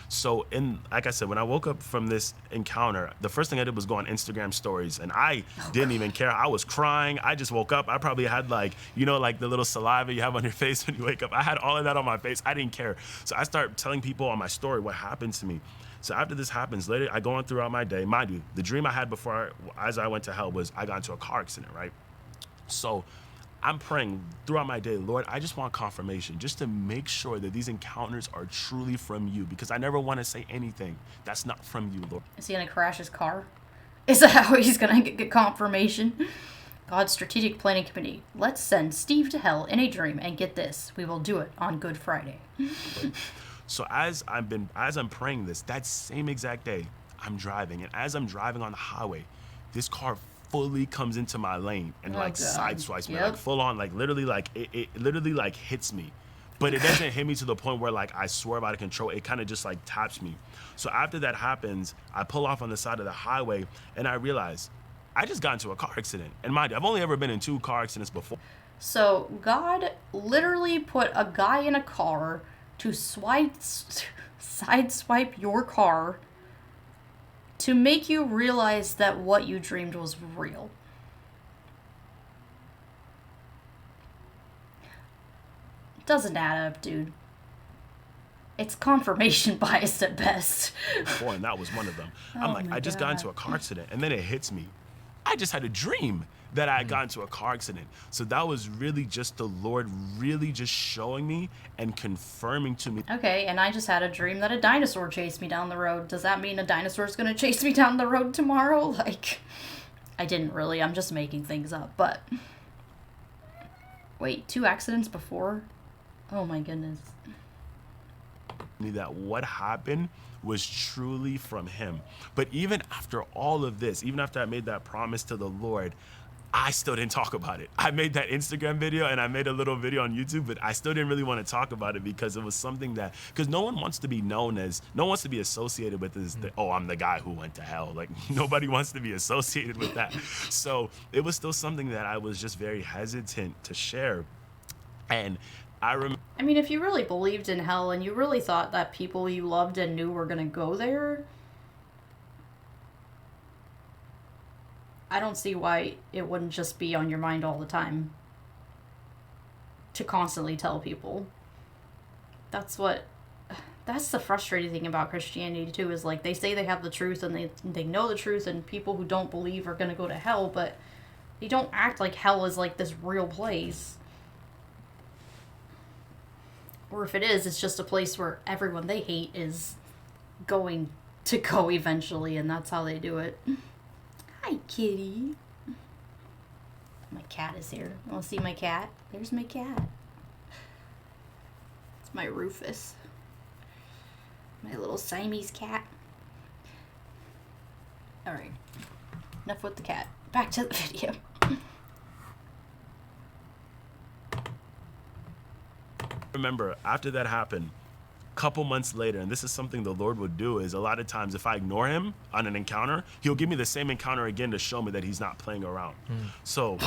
So, like I said, when I woke up from this encounter, the first thing I did was go on Instagram stories, and I didn't even care. I was crying. I just woke up. I probably had, like, you know, like the little saliva you have on your face when you wake up. I had all of that on my face. I didn't care. So I started telling people on my story what happened to me. So after this happens, later I go on throughout my day. Mind you, the dream I had before, as I went to hell, was I got into a car accident, right? So I'm praying throughout my day, Lord, I just want confirmation, just to make sure that these encounters are truly from you, because I never want to say anything that's not from you, Lord. Is he going to crash his car? Is that how he's going to get confirmation? God's strategic planning committee. Let's send Steve to hell in a dream, and get this, we will do it on Good Friday. So as I'm praying this, that same exact day, I'm driving, and as I'm driving on the highway, this car fully comes into my lane and sideswipes me, like full on, like literally, like it literally like hits me, but it doesn't hit me to the point where like I swerve out of control. It kind of just like taps me. So after that happens, I pull off on the side of the highway and I realize I just got into a car accident. And mind you, I've only ever been in 2 car accidents before. So God literally put a guy in a car to sideswipe your car to make you realize that what you dreamed was real. It doesn't add up, dude. it's confirmation bias at best. Before, and that was one of them. Oh I'm like, my I just got God. into a car accident, and then it hits me. I just had a dream that I had gotten into a car accident. So that was really just the Lord really just showing me and confirming to me. Okay, and I just had a dream that a dinosaur chased me down the road. Does that mean a dinosaur's gonna chase me down the road tomorrow? Like, I didn't really. I'm just making things up, but... Wait, 2 accidents before? Oh my goodness. That what happened was truly from him. But even after all of this, even after I made that promise to the Lord, I still didn't talk about it. I made that Instagram video and I made a little video on YouTube, but I still didn't really want to talk about it because it was something that, because no one wants to be known as, no one wants to be associated with this, oh, I'm the guy who went to hell. Like, nobody wants to be associated with that. So it was still something that I was just very hesitant to share. And I mean, if you really believed in hell and you really thought that people you loved and knew were gonna go there, I don't see why it wouldn't just be on your mind all the time to constantly tell people. That's the frustrating thing about Christianity too, is like they say they have the truth and they know the truth and people who don't believe are gonna go to hell, but they don't act like hell is like this real place. Or if it is, it's just a place where everyone they hate is going to go eventually, and that's how they do it. Hi, kitty. My cat is here. You want to see my cat? There's my cat. It's my Rufus. My little Siamese cat. Alright. Enough with the cat. Back to the video. Remember, after that happened, a couple months later, and this is something the Lord would do, is a lot of times if I ignore him on an encounter, he'll give me the same encounter again to show me that he's not playing around. So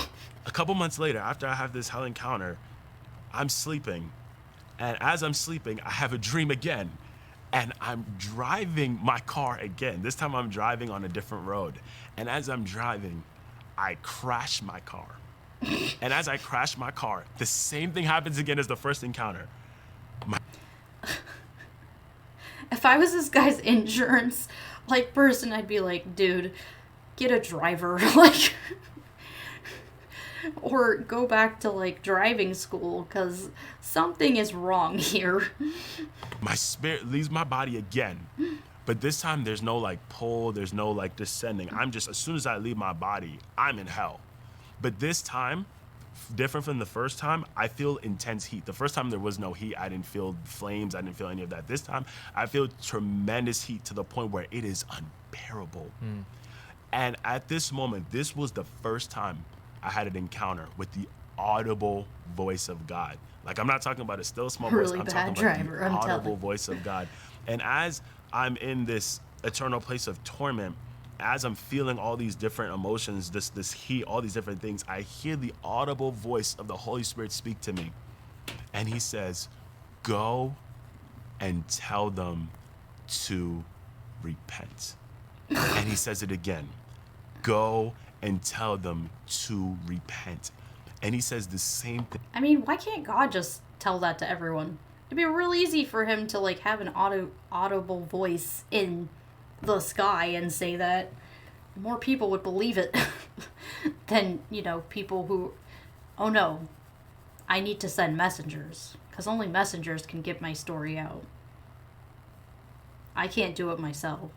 a couple months later, after I have this hell encounter, I'm sleeping. And as I'm sleeping, I have a dream again. And I'm driving my car again. This time I'm driving on a different road. And as I'm driving, I crash my car. And as I crash my car, the same thing happens again as the first encounter. If I was this guy's insurance, like, person, I'd be like, dude, get a driver, like, or go back to, like, driving school, because something is wrong here. My spirit leaves my body again. But this time there's no, like, pull, there's no, like, descending. I'm just, as soon as I leave my body, I'm in hell. But this time, different from the first time, I feel intense heat. The first time there was no heat. I didn't feel flames. I didn't feel any of that. This time, I feel tremendous heat to the point where it is unbearable. And at this moment, this was the first time I had an encounter with the audible voice of God. Like, I'm not talking about a still small voice. I'm talking about the audible voice of God. And as I'm in this eternal place of torment, as I'm feeling all these different emotions, this heat, all these different things, I hear the audible voice of the Holy Spirit speak to me. And he says, go and tell them to repent. And he says it again, go and tell them to repent. And he says the same thing. I mean, why can't God just tell that to everyone? It'd be real easy for him to, like, have an audible voice in the sky and say that. More people would believe it than, you know, people who, oh no, I need to send messengers, because only messengers can get my story out. I can't do it myself.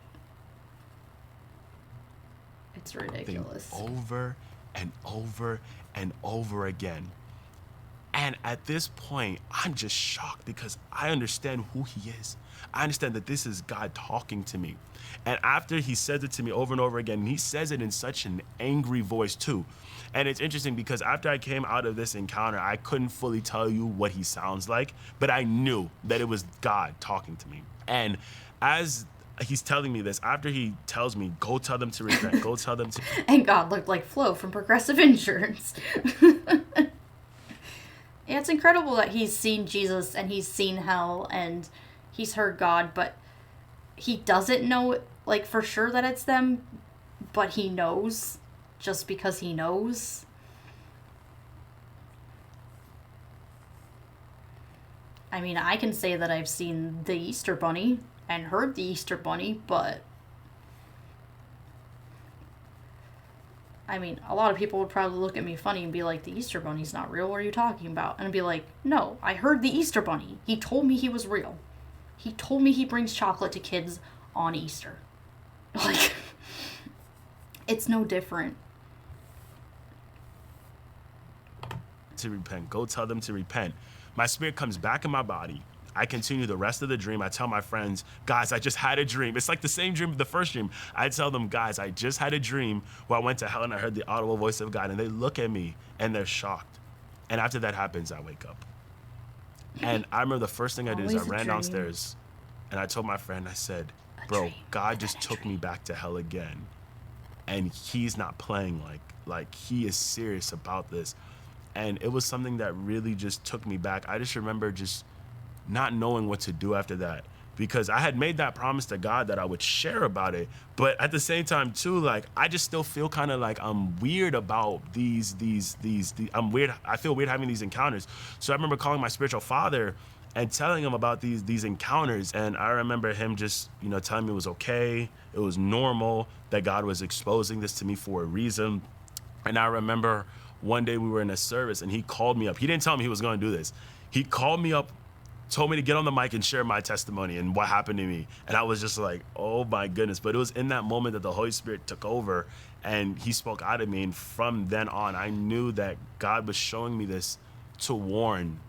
It's ridiculous. Over and over and over again. And at this point, I'm just shocked because I understand who he is. I understand that this is God talking to me. And after he says it to me over and over again, he says it in such an angry voice too. And it's interesting because after I came out of this encounter, I couldn't fully tell you what he sounds like, but I knew that it was God talking to me. And as he's telling me this, after he tells me, go tell them to repent, go tell them to... And God looked like Flo from Progressive Insurance. Yeah, it's incredible that he's seen Jesus and he's seen hell and he's heard God, but he doesn't know, like, for sure that it's them, but he knows just because he knows. I mean, I can say that I've seen the Easter Bunny and heard the Easter Bunny, but I mean, a lot of people would probably look at me funny and be like, the Easter Bunny's not real, what are you talking about? And I'd be like, no, I heard the Easter Bunny. He told me he was real. He told me he brings chocolate to kids on Easter. Like, it's no different. To repent. Go tell them to repent. My spirit comes back in my body. I continue the rest of the dream. I tell my friends, guys, I just had a dream. It's like the same dream, the first dream. I tell them, guys, I just had a dream where I went to hell and I heard the audible voice of God, and they look at me and they're shocked. And after that happens, I wake up. And I remember the first thing I did is I ran downstairs and I told my friend, I said, bro, God just took me back to hell again. And he's not playing, like he is serious about this. And it was something that really just took me back. I just remember just not knowing what to do after that, because I had made that promise to God that I would share about it. But at the same time too, like, I just still feel kind of like I'm weird about these I'm weird. I feel weird having these encounters. So I remember calling my spiritual father and telling him about these encounters. And I remember him just, telling me it was okay. It was normal, that God was exposing this to me for a reason. And I remember one day we were in a service and he called me up. He didn't tell me he was going to do this. He called me up, told me to get on the mic and share my testimony and what happened to me. And I was just like, oh my goodness. But it was in that moment that the Holy Spirit took over and he spoke out of me. And from then on, I knew that God was showing me this to warn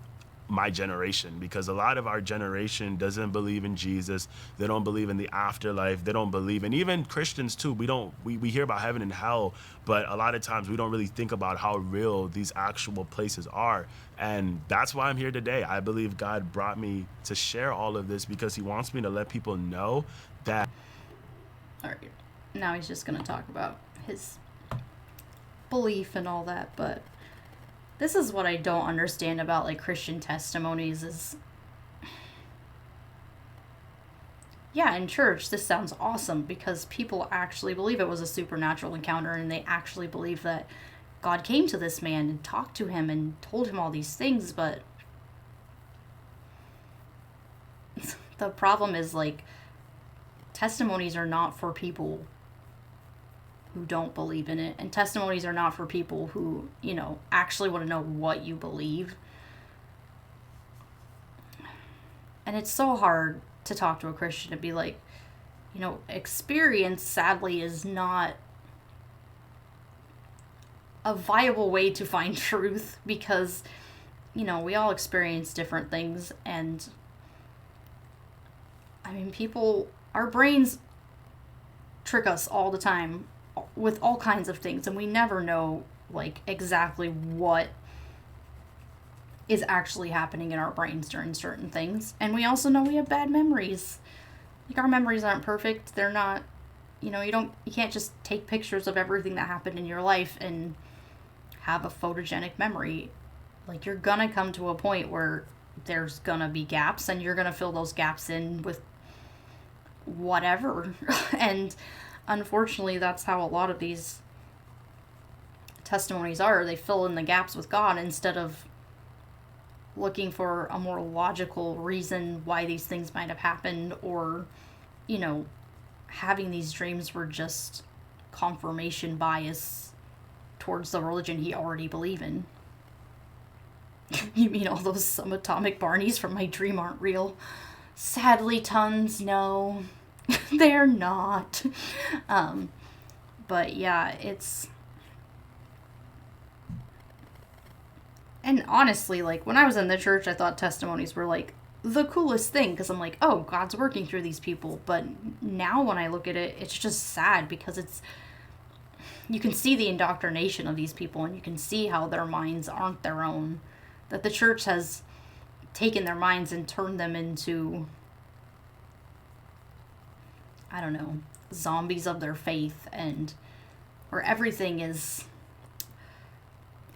my generation, because a lot of our generation doesn't believe in Jesus. They don't believe in the afterlife. They don't believe, and even Christians too, we hear about heaven and hell, but a lot of times we don't really think about how real these actual places are. And that's why I'm here today. I believe God brought me to share all of this because he wants me to let people know that. All right, now he's just going to talk about his belief and all that, but this is what I don't understand about, like, Christian testimonies is, yeah, in church, this sounds awesome because people actually believe it was a supernatural encounter and they actually believe that God came to this man and talked to him and told him all these things, but the problem is, like, testimonies are not for people who don't believe in it, and testimonies are not for people who, actually want to know what you believe. And it's so hard to talk to a Christian and be like, experience sadly is not a viable way to find truth, because, we all experience different things, and I mean, our brains trick us all the time with all kinds of things, and we never know, like, exactly what is actually happening in our brains during certain things. And we also know we have bad memories. Like, our memories aren't perfect. They're not, you can't just take pictures of everything that happened in your life and have a photogenic memory. Like, you're gonna come to a point where there's gonna be gaps, and you're gonna fill those gaps in with whatever. And unfortunately, that's how a lot of these testimonies are. They fill in the gaps with God instead of looking for a more logical reason why these things might have happened, or, having these dreams were just confirmation bias towards the religion he already believed in. You mean all those subatomic Barneys from my dream aren't real? Sadly, tons, no. They're not. But yeah, and honestly, like, when I was in the church, I thought testimonies were, like, the coolest thing, because I'm like, oh, God's working through these people. But now when I look at it, it's just sad, because you can see the indoctrination of these people, and you can see how their minds aren't their own, that the church has taken their minds and turned them into, I don't know, zombies of their faith, and where everything is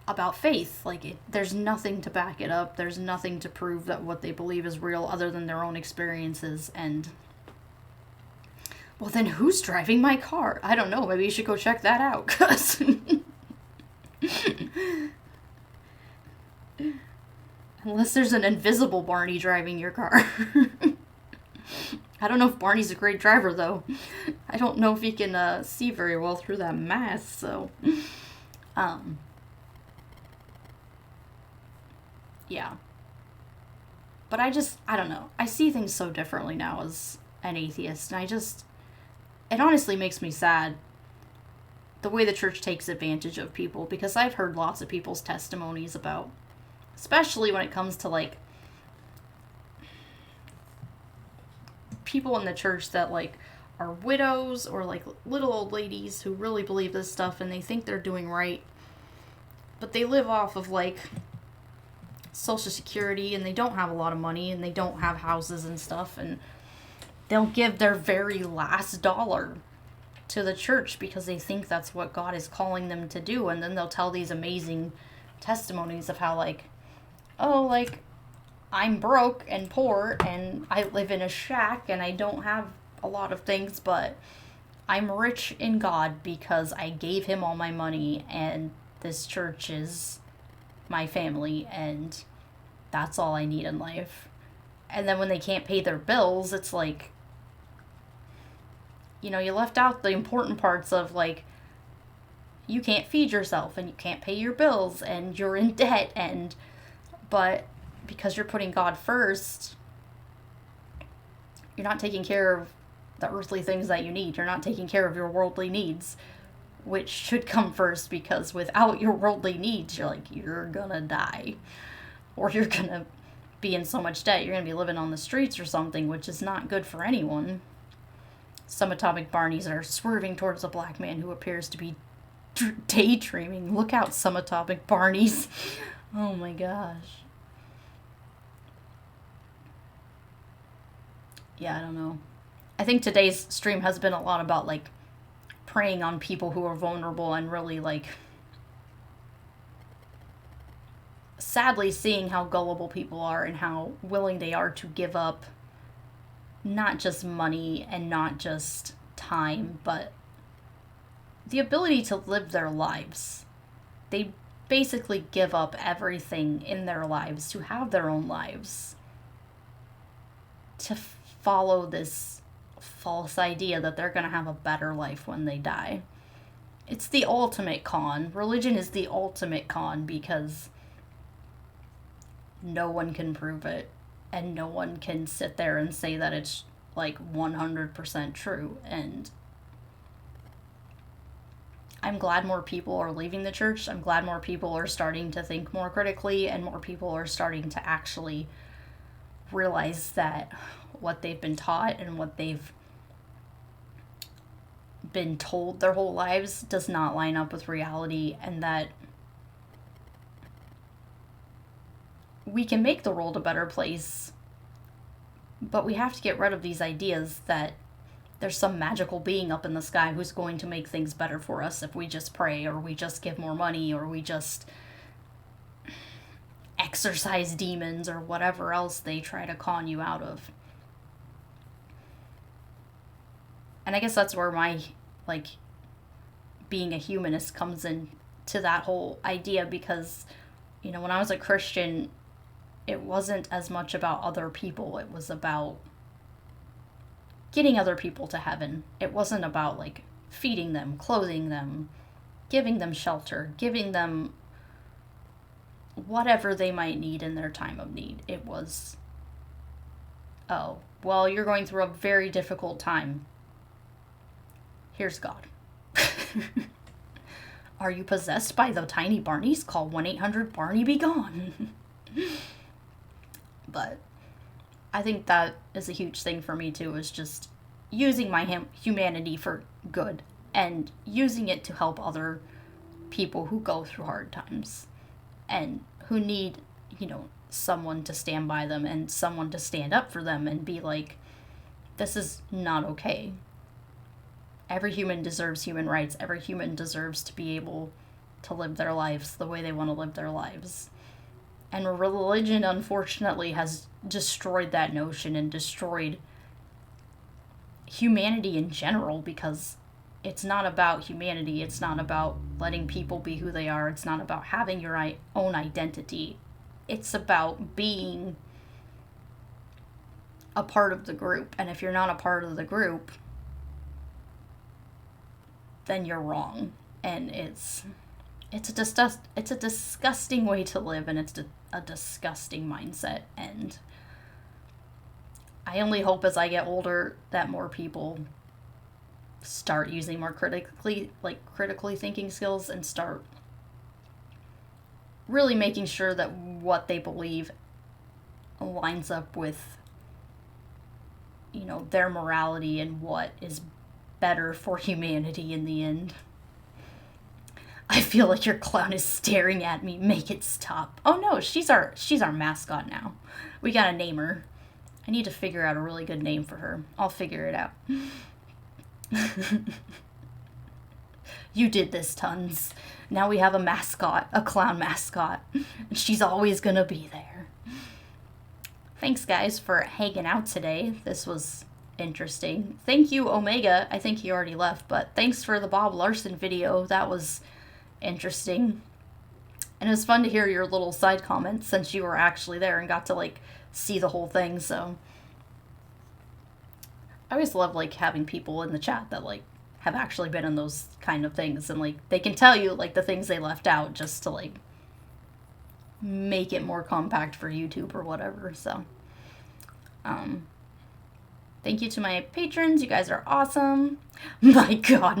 about faith. Like, there's nothing to back it up. There's nothing to prove that what they believe is real other than their own experiences. And, well, then who's driving my car? I don't know. Maybe you should go check that out, because Unless there's an invisible Barney driving your car. I don't know if Barney's a great driver, though. I don't know if he can see very well through that mask, so... yeah. But I don't know. I see things so differently now as an atheist, and it honestly makes me sad the way the church takes advantage of people, because I've heard lots of people's testimonies about, especially when it comes to, like, people in the church that, like, are widows or, like, little old ladies who really believe this stuff and they think they're doing right, but they live off of, like, Social Security, and they don't have a lot of money, and they don't have houses and stuff, and they'll give their very last dollar to the church because they think that's what God is calling them to do, and then they'll tell these amazing testimonies of how, like, oh, like, I'm broke and poor, and I live in a shack, and I don't have a lot of things, but I'm rich in God because I gave him all my money, and this church is my family, and that's all I need in life. And then when they can't pay their bills, it's like, you know, you left out the important parts of, like, you can't feed yourself, and you can't pay your bills, and you're in debt, but because you're putting God first, you're not taking care of the earthly things that you need. You're not taking care of your worldly needs, which should come first, because without your worldly needs, you're gonna die. Or you're gonna be in so much debt, you're gonna be living on the streets or something, which is not good for anyone. Some atomic Barneys are swerving towards a black man who appears to be daydreaming. Look out, some atomic Barneys. Oh my gosh. Yeah, I don't know. I think today's stream has been a lot about, like, preying on people who are vulnerable, and really, like, sadly seeing how gullible people are and how willing they are to give up not just money and not just time, but the ability to live their lives. They basically give up everything in their lives to have their own lives, to follow this false idea that they're going to have a better life when they die. It's the ultimate con. Religion is the ultimate con, because no one can prove it, and no one can sit there and say that it's, like, 100% true. And I'm glad more people are leaving the church. I'm glad more people are starting to think more critically, and more people are starting to actually realize that what they've been taught and what they've been told their whole lives does not line up with reality, and that we can make the world a better place, but we have to get rid of these ideas that there's some magical being up in the sky who's going to make things better for us if we just pray, or we just give more money, or we just exorcise demons, or whatever else they try to con you out of. And I guess that's where my, like, being a humanist comes in to that whole idea, because, you know, when I was a Christian, it wasn't as much about other people. It was about getting other people to heaven. It wasn't about, like, feeding them, clothing them, giving them shelter, giving them whatever they might need in their time of need. It was, oh, well, you're going through a very difficult time. Here's God. Are you possessed by the tiny Barneys? Call 1-800-BARNEY-BE-GONE. But I think that is a huge thing for me too, is just using my humanity for good, and using it to help other people who go through hard times and who need, you know, someone to stand by them and someone to stand up for them and be like, this is not okay. Every human deserves human rights. Every human deserves to be able to live their lives the way they want to live their lives. And religion, unfortunately, has destroyed that notion and destroyed humanity in general, because it's not about humanity. It's not about letting people be who they are. It's not about having your own identity. it's about being a part of the group. And if you're not a part of the group, then you're wrong. And it's a disgusting way to live, and it's a disgusting mindset. And I only hope as I get older that more people start using more critically thinking skills and start really making sure that what they believe lines up with, you know, their morality and what is better for humanity in the end. I feel like your clown is staring at me. Make it stop. Oh no, she's our mascot now. We gotta name her. I need to figure out a really good name for her. I'll figure it out. You did this, Tons. Now we have a mascot, a clown mascot. And she's always gonna be there. Thanks, guys, for hanging out today. This was interesting. Thank you, Omega. I think he already left, but thanks for the Bob Larson video. That was interesting. And it was fun to hear your little side comments since you were actually there and got to, like, see the whole thing, so. I always love, like, having people in the chat that, like, have actually been in those kind of things, and, like, they can tell you, like, the things they left out just to, like, make it more compact for YouTube or whatever, so. Thank you to my patrons. You guys are awesome. My God,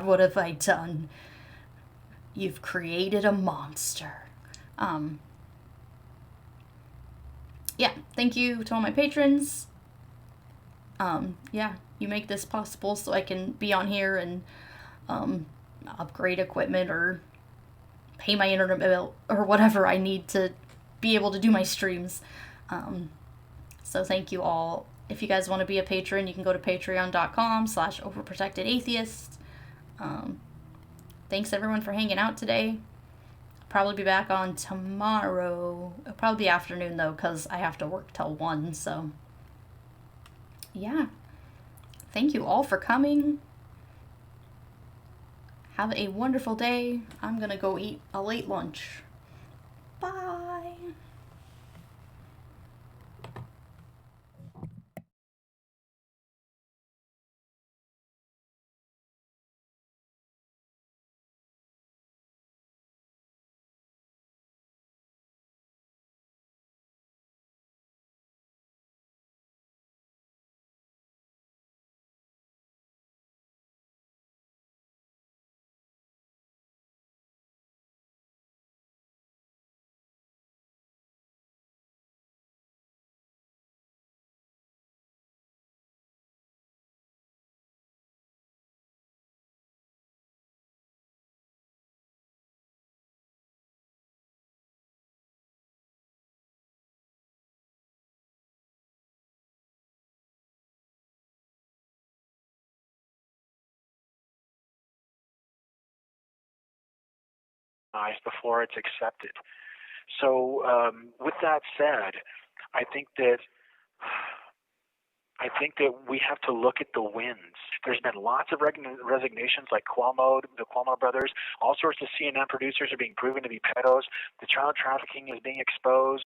what have I done? You've created a monster. Yeah, thank you to all my patrons. Yeah, you make this possible so I can be on here and upgrade equipment or pay my internet bill or whatever I need to be able to do my streams. So thank you all. If you guys want to be a patron, you can go to patreon.com/overprotectedatheist. Thanks everyone for hanging out today. I'll probably be back on tomorrow. It'll probably be afternoon though, because I have to work till 1, so yeah. Thank you all for coming. Have a wonderful day. I'm gonna go eat a late lunch. Bye. Before it's accepted. So with that said, I think that we have to look at the wins. There's been lots of resignations like Cuomo, the Cuomo brothers. All sorts of CNN producers are being proven to be pedos. The child trafficking is being exposed.